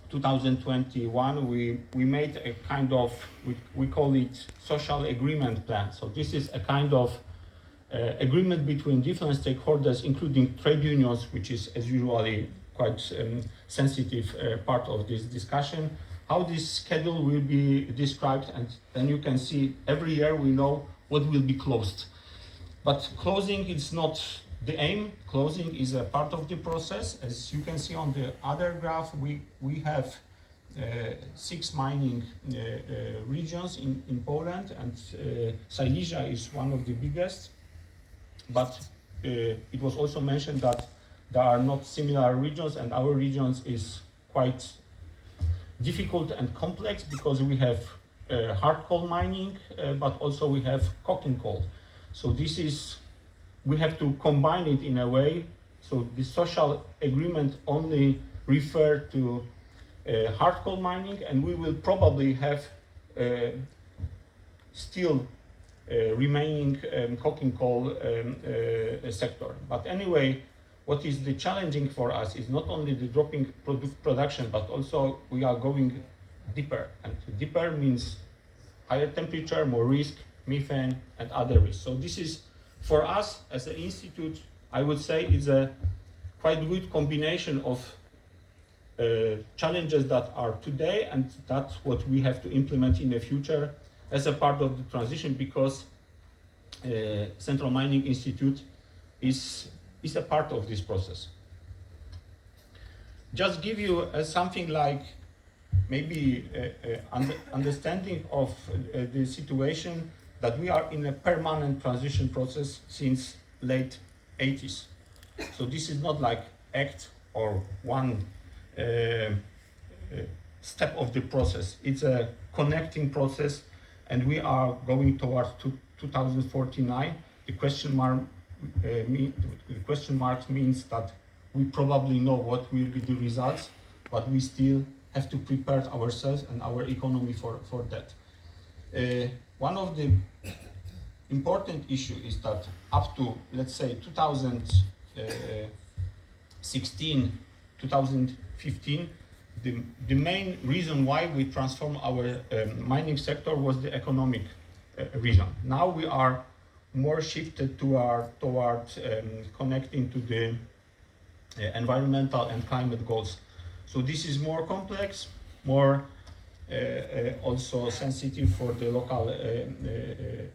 2021, we made a kind of, we call it social agreement plan. So this is a kind of agreement between different stakeholders, including trade unions, which is as usually quite sensitive part of this discussion, how this schedule will be described, and then you can see every year we know what will be closed. But closing is not the aim. Closing is a part of the process. As you can see on the other graph, we have 6 mining regions in Poland, and Silesia is one of the biggest. But it was also mentioned that there are not similar regions, and our regions is quite difficult and complex because we have hard coal mining, but also we have coking coal. So this is we have to combine it in a way, so the social agreement only refer to hard coal mining, and we will probably have still remaining coking coal sector. But anyway, what is the challenging for us is not only the dropping production, but also we are going deeper. And deeper means higher temperature, more risk, methane, and other risks. So this is, for us as an institute, I would say it's a quite good combination of challenges that are today, and that's what we have to implement in the future as a part of the transition, because Central Mining Institute is a part of this process. Just give you something like maybe understanding of the situation, that we are in a permanent transition process since late 80s. So this is not like act or one step of the process. It's a connecting process, and we are going towards 2049. The question mark means that we probably know what will be the results, but we still have to prepare ourselves and our economy for that. One of the important issue is that up to, let's say, 2016, 2015, the main reason why we transformed our mining sector was the economic reason. Now we are more shifted towards connecting to the environmental and climate goals. So this is more complex, more also sensitive for the local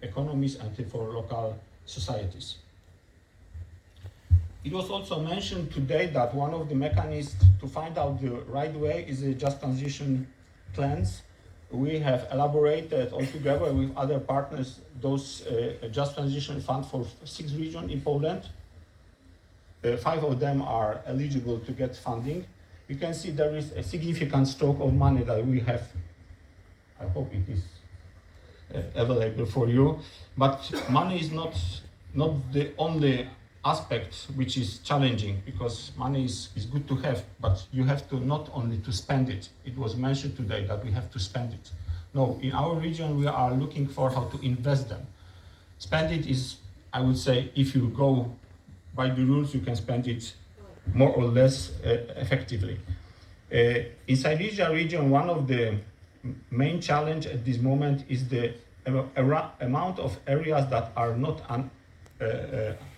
economies and for local societies. It was also mentioned today that one of the mechanisms to find out the right way is the just transition plans. We have elaborated all together with other partners those just transition funds for 6 regions in Poland. 5 of them are eligible to get funding. You can see there is a significant stroke of money that we have. I hope it is available for you. But money is not the only aspect which is challenging, because money is good to have, but you have to not only to spend it. It was mentioned today that we have to spend it. No, in our region we are looking for how to invest them. Spend it is, I would say, if you go by the rules, you can spend it more or less effectively. In Silesia region, one of the main challenge at this moment is the amount of areas that are not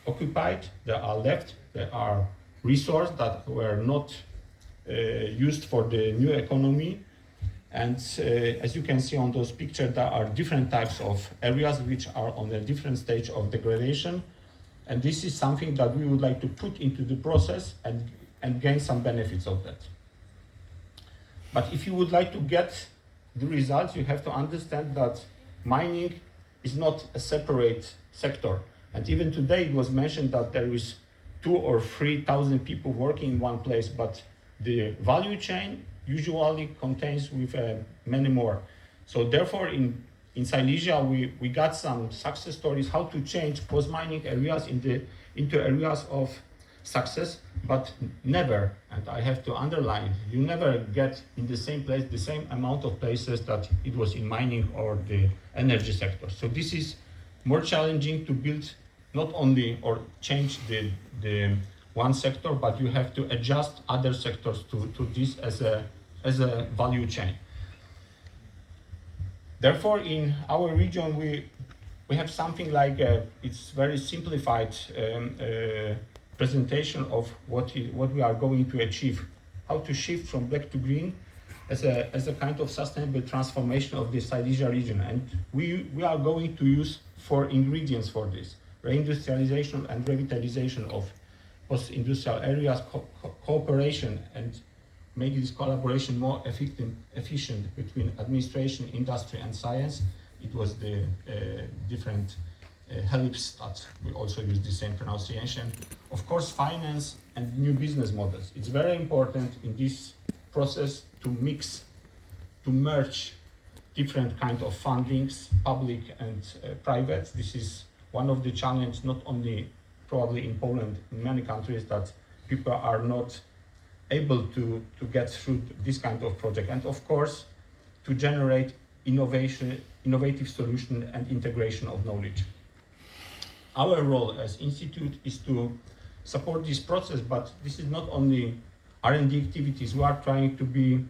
occupied, that are left, there are resources that were not used for the new economy. And as you can see on those pictures, there are different types of areas which are on a different stage of degradation. And this is something that we would like to put into the process and gain some benefits of that. But if you would like to get the results, you have to understand that mining is not a separate sector. And even today it was mentioned that there is 2,000 or 3,000 people working in one place, but the value chain usually contains with many more. So therefore in Silesia we got some success stories how to change post-mining areas into areas of success, but never, and I have to underline, you never get in the same place the same amount of places that it was in mining or the energy sector. So this is more challenging to build not only or change the one sector, but you have to adjust other sectors to this as a value chain. Therefore, in our region, we have something like it's very simplified presentation of what we are going to achieve, how to shift from black to green as a kind of sustainable transformation of the Silesia region. And we are going to use 4 ingredients for this: reindustrialization and revitalization of post-industrial areas, cooperation, and make this collaboration more efficient between administration, industry, and science. It was the different helps that we also use the same pronunciation. Of course, finance and new business models. It's very important in this process to mix, to merge different kind of fundings, public and private. This is one of the challenges, not only probably in Poland, in many countries, that people are not able to get through this kind of project. And of course, to generate innovative solution and integration of knowledge. Our role as institute is to support this process, but this is not only R&D activities. We are trying to be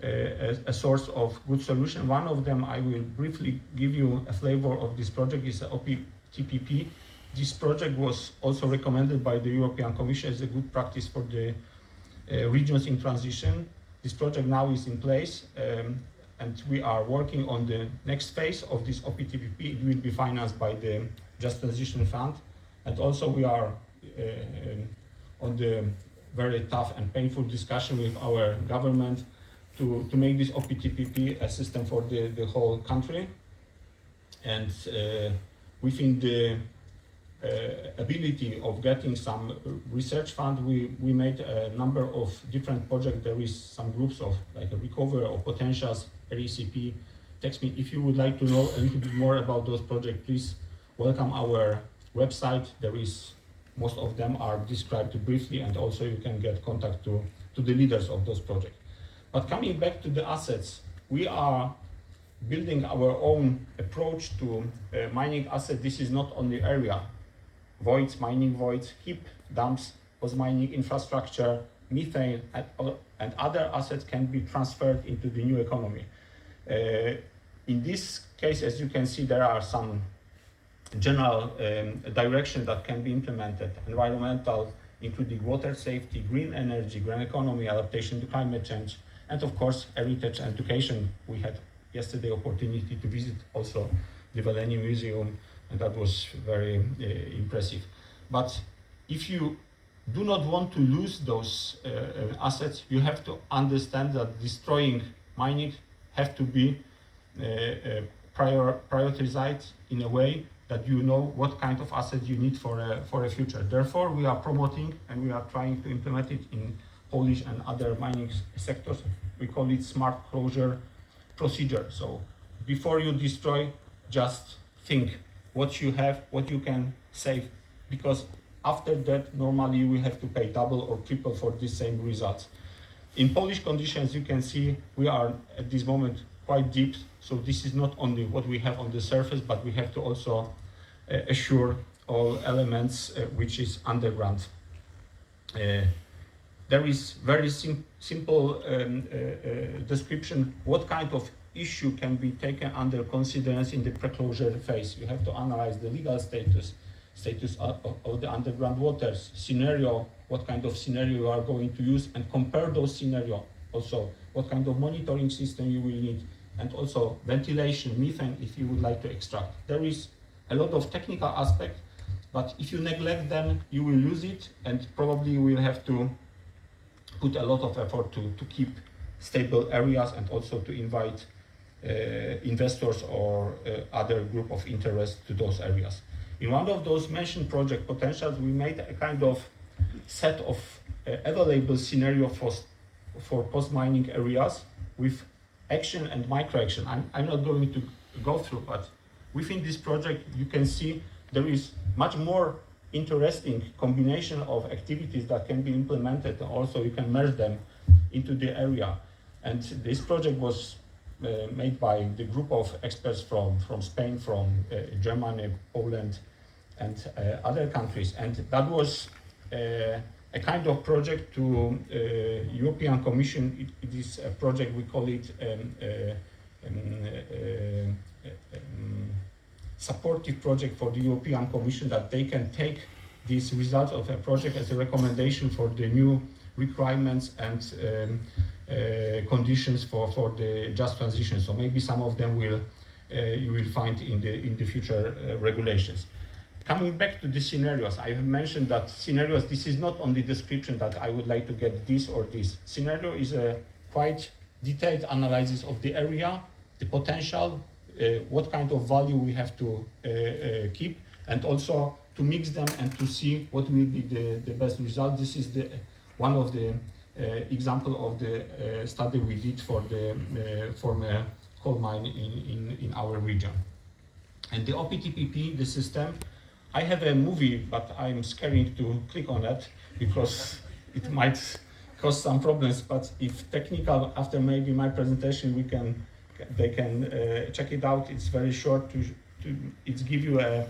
a source of good solution. One of them, I will briefly give you a flavor of this project, is OPTPP. This project was also recommended by the European Commission as a good practice for the regions in transition. This project now is in place, and we are working on the next phase of this OPTPP. It will be financed by the Just Transition Fund, and also we are on the very tough and painful discussion with our government to make this OPTPP a system for the whole country. And within the ability of getting some research fund, we made a number of different projects. There is some groups of like a recovery or potentials, RECP, text me. If you would like to know a little bit more about those projects, please welcome our website. There is, most of them are described briefly, and also you can get contact to the leaders of those projects. But coming back to the assets, we are building our own approach to mining assets. This is not only area, voids, mining voids, heap dumps, post-mining infrastructure, methane, and other assets can be transferred into the new economy. In this case, as you can see, there are some general direction that can be implemented: environmental, including water safety, green energy, green economy, adaptation to climate change, and of course, heritage and education. We had yesterday opportunity to visit also the Velenje Museum, and that was very impressive. But if you do not want to lose those assets, you have to understand that destroying mining have to be prioritized in a way that you know what kind of assets you need for a future. Therefore, we are promoting and we are trying to implement it in Polish and other mining sectors. We call it smart closure procedure. So before you destroy, just think what you have, what you can save, because after that, normally you will have to pay double or triple for the same results. In Polish conditions, you can see we are at this moment quite deep. So this is not only what we have on the surface, but we have to also assure all elements which is underground. There is very simple description what kind of issue can be taken under consideration in the pre-closure phase. You have to analyze the legal status of the underground waters, scenario, what kind of scenario you are going to use, and compare those scenarios. Also, what kind of monitoring system you will need, and also ventilation, methane, if you would like to extract. There is a lot of technical aspects, but if you neglect them, you will lose it, and probably you will have to put a lot of effort to keep stable areas, and also to invite investors or other group of interest to those areas. In one of those mentioned project potentials, we made a kind of set of available scenario for post-mining areas with action and micro-action. I'm not going to go through, but within this project, you can see there is much more interesting combination of activities that can be implemented. Also, you can merge them into the area. And this project was made by the group of experts from Spain, from Germany, Poland, and other countries. And that was a kind of project to European Commission. It is a project, we call it supportive project for the European Commission, that they can take these results of a project as a recommendation for the new requirements and conditions for the just transition. So maybe some of them will you will find in the future regulations. Coming back to the scenarios, I have mentioned that scenarios, this is not only description that I would like to get this or this. Scenario is a quite detailed analysis of the area, the potential, what kind of value we have to keep, and also to mix them and to see what will be the best result. This is one of the example of the study we did for the former coal mine in our region. And the OPTPP, the system, I have a movie, but I'm scared to click on it because it might cause some problems. But if technical, after maybe my presentation, they can check it out. It's very short. It give you a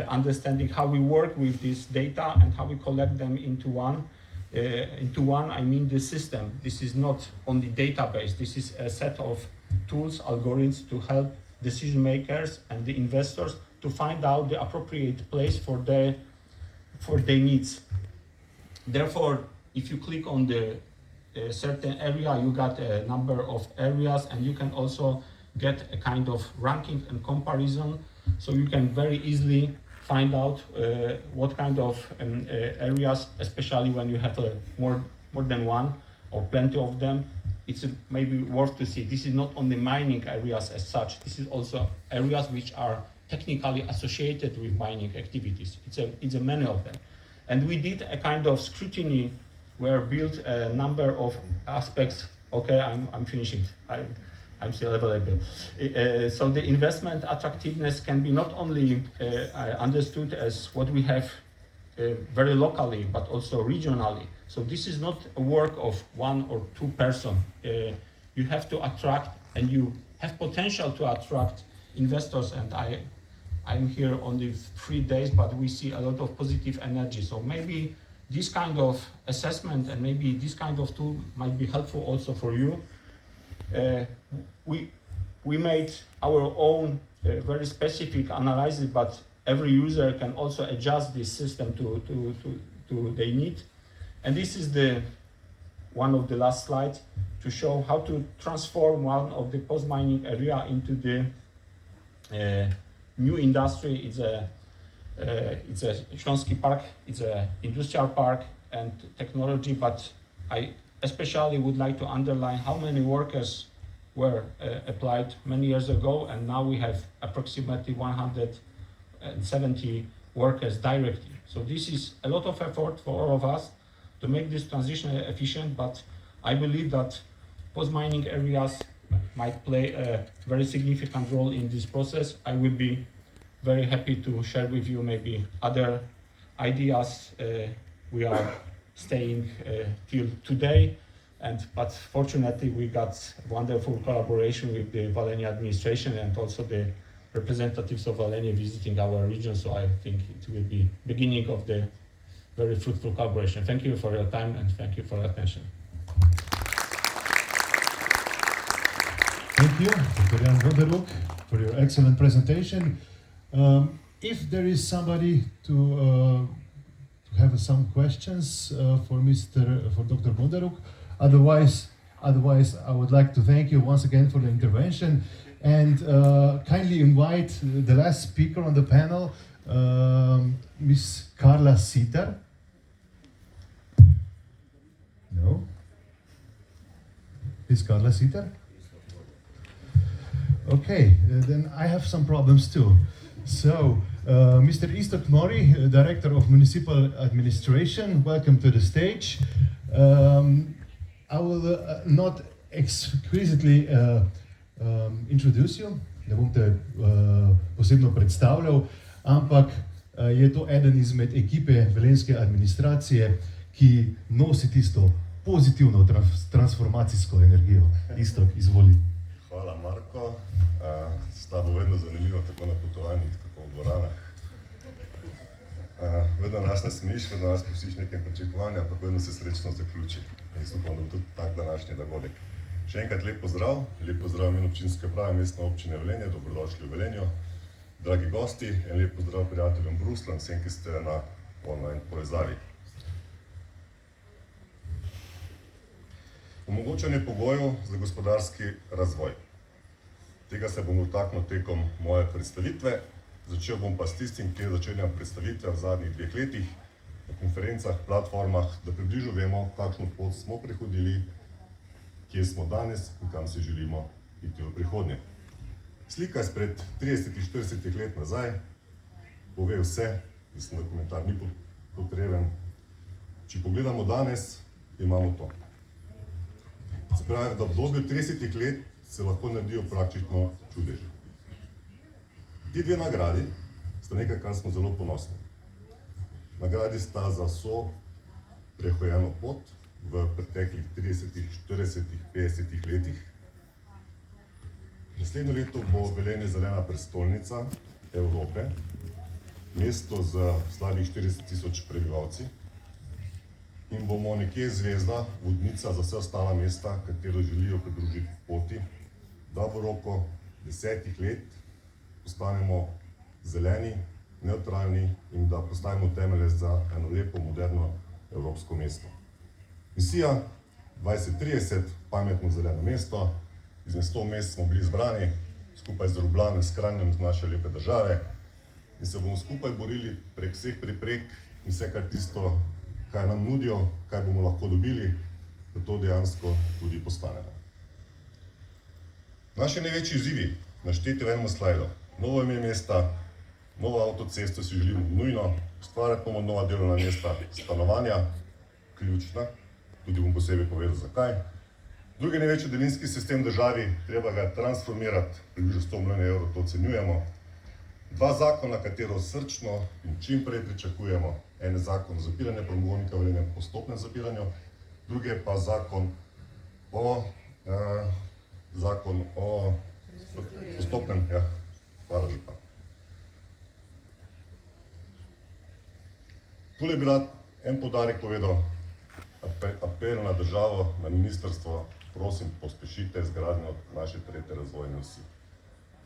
understanding how we work with this data and how we collect them into one. I mean the system. This is not only database. This is a set of tools, algorithms to help decision makers and the investors to find out the appropriate place for their needs. Therefore, if you click on the certain area, you got a number of areas, and you can also get a kind of ranking and comparison. So you can very easily find out what kind of areas, especially when you have more than one or plenty of them, it's maybe worth to see. This is not only mining areas as such, this is also areas which are technically associated with mining activities. It's a many of them. And we did a kind of scrutiny where built a number of aspects. Okay, I'm finishing. I'm still available. So the investment attractiveness can be not only understood as what we have very locally, but also regionally. So this is not a work of one or two person. You have to attract, and you have potential to attract investors. And I'm here only 3 days, but we see a lot of positive energy. So maybe this kind of assessment and maybe this kind of tool might be helpful also for you. We made our own very specific analysis, but every user can also adjust this system to their need. And this is one of the last slides to show how to transform one of the post-mining area into the new industry. It's a Śląski Park, it's an industrial park and technology, but I especially would like to underline how many workers were applied many years ago, and now we have approximately 170 workers directly. So this is a lot of effort for all of us to make this transition efficient, but I believe that post-mining areas might play a very significant role in this process. I will be very happy to share with you maybe other ideas. We are staying till today, but fortunately we got wonderful collaboration with the Velenje administration and also the representatives of Velenje visiting our region. So I think it will be beginning of the very fruitful collaboration. Thank you for your time and thank you for your attention. Thank you, Dr. Jan Bondaruk, for your excellent presentation. If there is somebody to have some questions for Dr. Bondaruk, otherwise I would like to thank you once again for the intervention and kindly invite the last speaker on the panel, Ms. Carla Sitar. No? Is Carla Sitar? Okay, then I have some problems too. So, Mr. Istok Mori, Director of Municipal Administration, welcome to the stage. I will not exquisitely introduce you, ne bom te posebno predstavljal, ampak je to eden izmed ekipe velenjske administracije, ki nosi tisto pozitivno transformacijsko energijo. Istok, izvoli. Hvala, Marko. S tabo vedno zanimivo, tako na potovanjih, tako v dvoranah. Vedno nas nasmeješ, vedno nas pustiš nekem pričakovanju, ampak vedno se srečno zaključi. In upam, da bo tudi tak današnji dogodek. Še enkrat lep pozdrav v imenu občinske uprave Mestne občine Velenje, dobrodošli v Velenju. Dragi gosti, en lep pozdrav prijateljem Bruslja in vsem, ki ste na online povezavi. Omogočanje pogojev za gospodarski razvoj. Tega se bom dotaknil tekom moje predstavitve. Začel bom pa s tistim, kjer začenjam predstavitve v zadnjih 2 letih na konferencah, platformah, da približno vemo, kakšno pot smo prehodili, kje smo danes in kam se želimo iti v prihodnje. Slika izpred 30-40 let nazaj pove vse, mislim, da komentar ni potreben. Če pogledamo danes, imamo to. Se pravi, da v obdobju 30 let se lahko naredijo praktično čudeži. Ti 2 nagradi sta nekaj, kar smo zelo ponosni. Nagradi sta za vso prehojeno pot v preteklih 30, 40, 50 letih. Naslednje leto bo Velenje zelena prestolnica Evrope, mesto z slabih 40.000 prebivalci in bomo nekje zvezda, vodnica za vse ostala mesta, katero želijo pridružiti poti, da v roku 10 let postanemo zeleni, neutralni in da postavimo temelje za eno lepo, moderno evropsko mesto. Misija 2030, pametno zeleno mesto. Izmed 100 mest smo bili izbrani, skupaj z Ljubljano, s Kranjem, z naše lepe države in se bomo skupaj borili prek vseh preprek in vse, kar tisto, kaj nam nudijo, kaj bomo lahko dobili, da to dejansko tudi postanemo. Naši največji izzivi, našteti v enem slajdu. Novo ime mesta, novo avtocesto si želimo nujno, ustvarjati bomo nova delovna mesta, stanovanja, ključna, tudi bom posebej povedal zakaj. Drugi največji daljinski sistem državi, treba ga transformirati, približno 100 milijonov evrov, to ocenjujemo. Dva zakona, katero srčno in čim prej pričakujemo. En je zakon o zapiranju premogovnika Velenja, postopnem zapiranju, drugi je pa zakon o postopnem, hvala lepa. Tule je bila en poudarek povedal, apel na državo, na ministrstvo, prosim, pospešite izgradnjo naše tretje razvojne osi.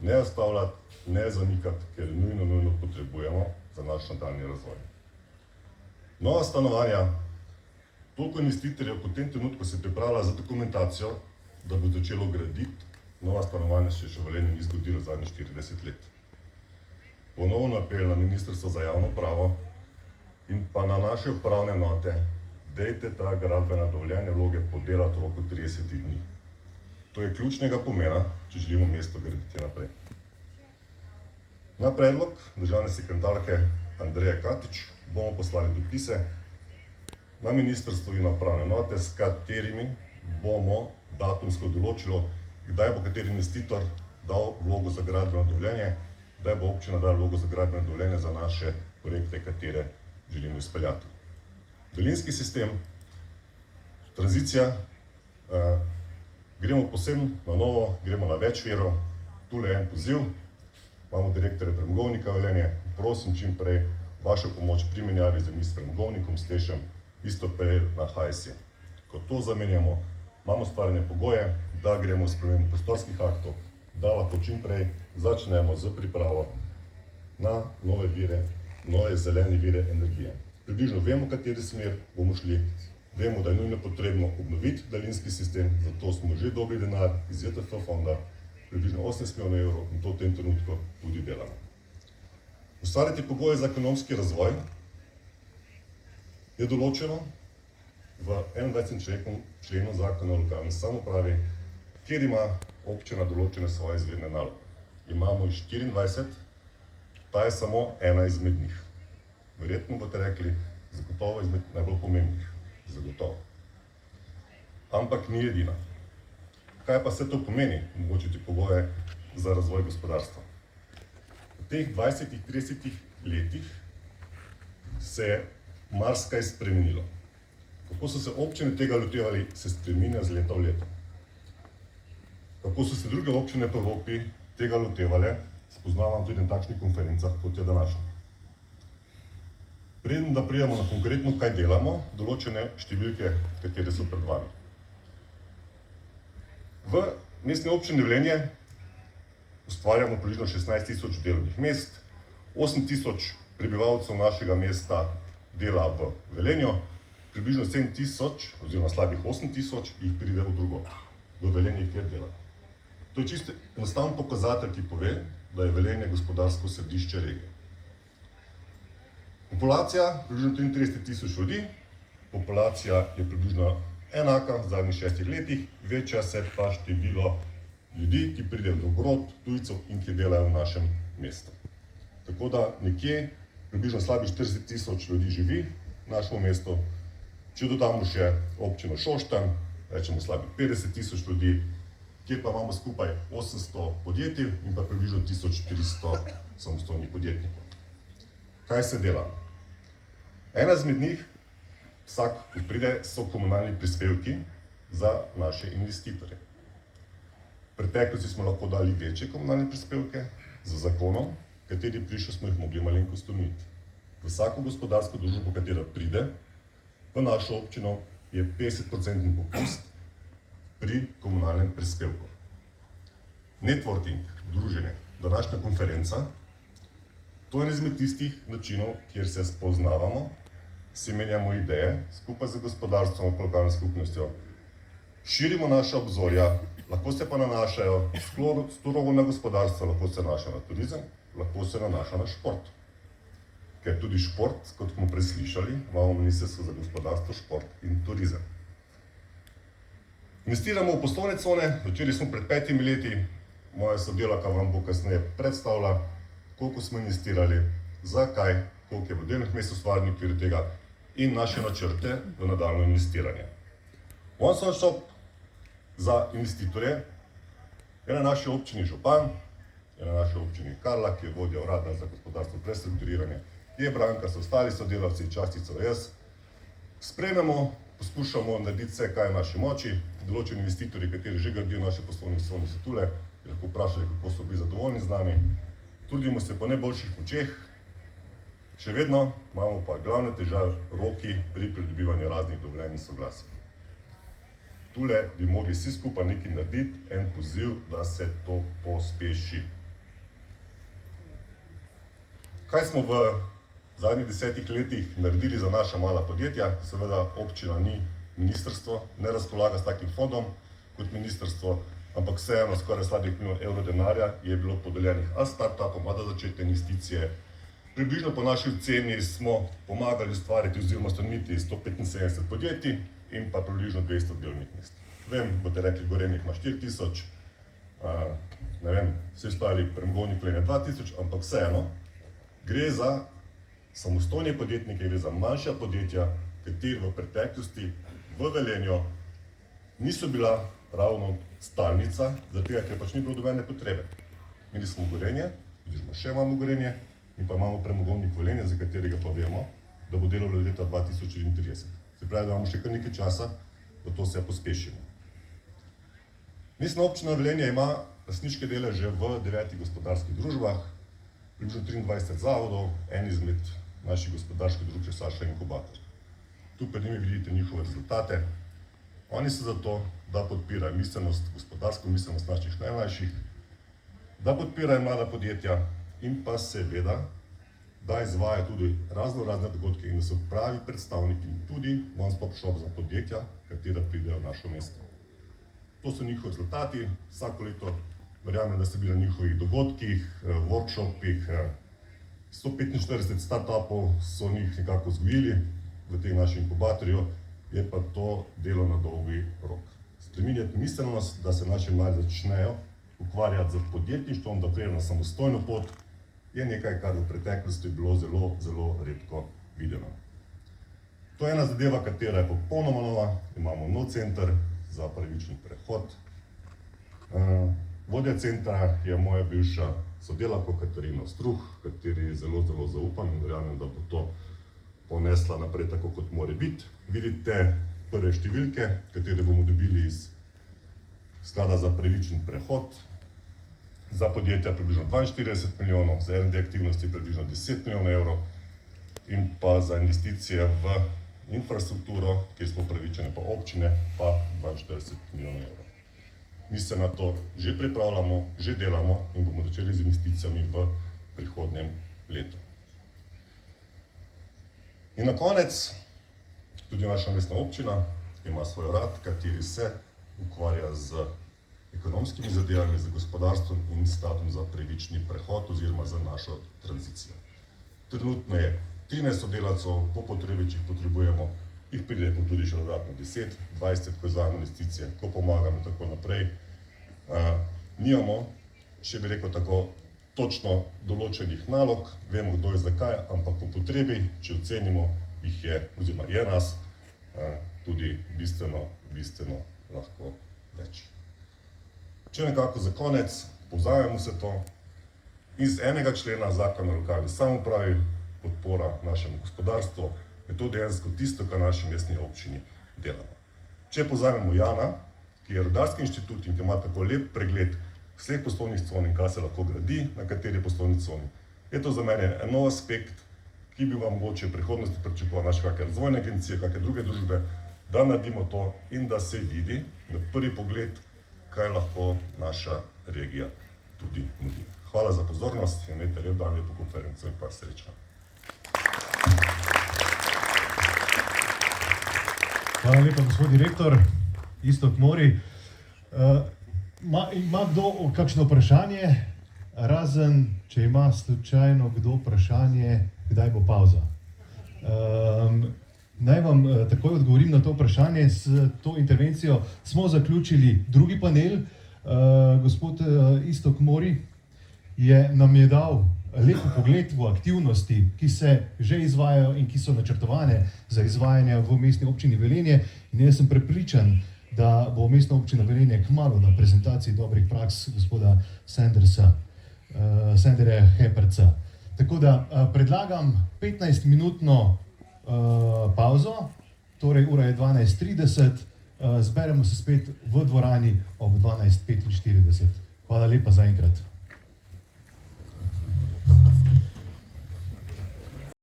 Ne ostavljati, ne zamikati, ker nujno potrebujemo za naš nadaljnji razvoj. Nova stanovanja, toliko investitorjev po tem trenutku se pripravlja za dokumentacijo, da bo začelo graditi, nova stanovanja še v Velenju ni zgodilo zadnjih 40 let. Ponovno apel na ministrstvo za javno upravo in pa na naše upravne enote, dajte ta gradbena dovoljenja vloge podelati v roku 30 dni. To je ključnega pomena, če želimo mesto graditi naprej. Na predlog državne sekretarke Andreje Katič bomo poslali dopise na ministrstvo in na upravne enote, s katerimi bomo datumsko določilo, kdaj bo kateri investitor dal vlogo za gradbeno dovoljenje, kdaj bo občina dala vlogo za gradbeno dovoljenje za naše projekte, katere želimo izpeljati. Daljinski sistem, tranzicija, gremo posebno na novo, gremo na več virov, tule je en poziv, imamo direktorja premogovnika Velenje, prosim čim prej vašo pomoč pri menjavi zemljišč s premogovnikom, s Tešem, isto prej na HSE. Ko to zamenjamo, imamo stvarne pogoje, da gremo s spremembami prostorskih aktov, da lahko čim prej začnemo z pripravo na nove vire, nove zelene vire energije. Približno vemo, v kateri smer bomo šli, vemo, da je nujno potrebno obnoviti daljinski sistem, zato smo že dobili denar iz JTF fonda, približno 18 milijonov evrov in to v tem trenutku tudi delamo. Ustvariti pogoje za ekonomski razvoj je določeno v 21. členu zakona o lokalni samoupravi, kjer ima občina določene svoje izvedne naloge. Imamo jih 24, ta je samo ena izmed njih. Verjetno boste rekli, zagotovo izmed najbolj pomembnih, zagotovo. Ampak ni edina. Kaj pa vse to pomeni, omogočiti pogoje za razvoj gospodarstva? V teh 20-30 letih se je marsikaj spremenilo. Kako so se občine tega lotevali, se spreminja z leta v leto. Kako so se druge občine po Evropi tega lotevale, spoznavam tudi na takšnih konferencah, kot je današnja. Preden da pridemo na konkretno, kaj delamo, določene številke, katere so pred vami. V mestni občini Velenje ustvarjamo približno 16.000 delovnih mest, 8.000 prebivalcev našega mesta dela v Velenju, približno 7.000 oziroma slabih 8.000 jih pride v drugo, v Velenje, kjer dela. To je čisto enostaven pokazatelj, ki pove, da je Velenje gospodarsko središče regije. Populacija, približno 33.000 ljudi, populacija je približno enaka v zadnjih 6 letih, večja se pa število ljudi, ki pridejo do Grod, tujcev in ki delajo v našem mestu. Tako da nekje približno slabih 40.000 ljudi živi v našem mestu. Če dodamo še občino Šoštanj, rečemo slabih 50.000 ljudi, kjer pa imamo skupaj 800 podjetij in pa približno 1400 samostojnih podjetnikov. kaj se dela? Ena izmed njih, vsak, ko pride, so komunalni prispevki za naše investitorje. V preteklosti smo lahko dali večje komunalne prispevke z zakonom, kateri prišel smo jih mogli malenkost omejiti. Vsako gospodarsko družbo, katera pride v našo občino, je 50% popust pri komunalnem prispevku. Networking, druženje, današnja konferenca, to je en izmed tistih načinov, kjer se spoznavamo, si menjamo ideje, skupaj z gospodarstvom, lokalno skupnostjo, širimo naša obzorja, lahko se pa nanašajo strogo na gospodarstvo, lahko se nanašajo na turizem, lahko se nanaša na šport. Ker tudi šport, kot smo preslišali, imamo Ministrstvo za gospodarstvo, šport in turizem. Investiramo v poslovne cone, začeli smo pred 5 leti, moja sodelavka vam bo kasneje predstavila, koliko smo investirali, zakaj, koliko je v delovnih mest ustvarjenih v okviru tega in naše načrte v nadaljnje investiranje. One Stop Shop za investitorje je na naši občini župan, je na naši občini Karla, ki je vodja urada za gospodarstvo prestrukturiranje, je Branka, so ostali sodelavci, častica jaz. Spremljamo, poskušamo narediti vse, kaj je v naši moči, določeni investitorji, kateri že gradijo naše poslovne cone, so tule, lahko vprašali, kako so bili zadovoljni z nami. Trudimo se po najboljših močeh, še vedno imamo pa glavne težave roki pri pridobivanju raznih dovoljenih soglasij. Tule bi mogli vsi skupaj nekaj narediti, en poziv, da se to pospeši. Kaj smo v zadnjih 10 letih naredili za naša mala podjetja? Seveda občina ni ministrstvo, ne razpolaga s takim fondom kot ministrstvo, ampak vseeno skoraj slabih milijon evrov denarja je bilo podeljenih a startupom, a da začetne investicije. Približno po naši oceni smo pomagali ustvariti oziroma ustanoviti 175 podjetij in pa približno 200 delovnih mest. Vem, boste rekli, Gorenje ima 4000, ne vem, vsi ostali premogovnik Velenje 2000, ampak vseeno, gre za samostojne podjetnike, gre za manjša podjetja, kateri v preteklosti v Velenju niso bila ravno stalnica, zato ker pač ni bilo dobene potrebe. Imeli smo Gorenje, oziroma še imamo Gorenje, in pa imamo premogovnik Velenje, za katerega pa vemo, da bo delalo do leta 2034. Se pravi, da imamo še kar nekaj časa, da to se pospešimo. Mestna občina Velenje ima lastniške deleže v 9 gospodarskih družbah, približno 23 zavodov, en izmed naših gospodarskih družb je Saša Inkubator. Tu pred njimi vidite njihove rezultate. Oni so zato, da podpirajo miselnost, gospodarsko miselnost naših najmlajših, da podpirajo mlada podjetja in pa seveda, da izvajajo tudi razne dogodke in da so pravi predstavniki tudi One Stop Shop za podjetja, katera pridejo v našo mesto. To so njihovi rezultati, vsako leto verjamem, da ste bili na njihovih dogodkih, workshopih, 145 startupov so njih nekako vzgojili v tem našem inkubatorju, je pa to delo na dolgi rok. Spreminjati miselnost, da se naši mladi začnejo ukvarjati z podjetništvom, da pridejo na samostojno pot, je nekaj, kar v preteklosti je bilo zelo redko videno. To je ena zadeva, katera je popolnoma nova, imamo nov center za pravični prehod. Vodja centra je moja bivša sodelavka Katarina Struh, kateri zelo zaupam in verjamem, da bo to ponesla naprej tako, kot mora biti. Vidite prve številke, katere bomo dobili iz sklada za pravičen prehod. Za podjetja približno 42 milijonov, za R&D aktivnosti približno 10 milijonov evrov in pa za investicije v infrastrukturo, kjer smo upravičene pa občine, pa 42 milijonov evrov. Mi se na to že pripravljamo, že delamo in bomo začeli z investicijami v prihodnjem letu. In na konec, tudi naša mestna občina ima svoj urad, kateri se ukvarja z ekonomskimi zadevami, z gospodarstvom in skladom za pravični prehod oziroma za našo tranzicijo. Trenutno je 13 sodelavcev, po potrebi, če jih potrebujemo, jih pride tudi še dodatno 10, 20, ko izvajamo investicije, ko pomagamo in tako naprej. Nimamo, še bi rekel tako, točno določenih nalog, vemo kdo je zakaj, ampak po potrebi, če ocenimo, jih je, oziroma je nas, tudi bistveno lahko več. Če nekako za konec, povzamemo se to, iz enega člena zakona o lokalni samoupravi podpora našemu gospodarstvu, je to dejansko tisto, kar naši mestni občini delamo. Če pozamemo Jana, ki je rudarski inštitut in ki ima tako lep pregled vseh poslovnih con in kaj se lahko gradi, na kateri poslovni coni, je to za mene en nov aspekt, ki bi vam mogoče v prihodnosti pričakoval naše kakšne razvojne agencije, kakšne druge družbe, da naredimo to in da se vidi na prvi pogled, kaj lahko naša regija tudi nudi. Hvala za pozornost, imejte lep dan, lepo konferenco in pa srečno. Hvala lepa, gospod direktor, Iztok Mori. Ima kdo kakšno vprašanje? Razen, če ima slučajno kdo vprašanje, kdaj bo pauza. Naj vam takoj odgovorim na to vprašanje. S to intervencijo smo zaključili drugi panel. Gospod Iztok Mori nam je dal lep pogled v aktivnosti, ki se že izvajajo in ki so načrtovane za izvajanje v mestni občini Velenje. In jaz sem prepričan, da bo mestna občina Velenje kmalu na prezentaciji dobrih praks gospoda Sanderja Heperca. Tako da predlagam 15-minutno pauzo, torej ura je 12:30, zberemo se spet v dvorani ob 12:45. Hvala lepa za enkrat.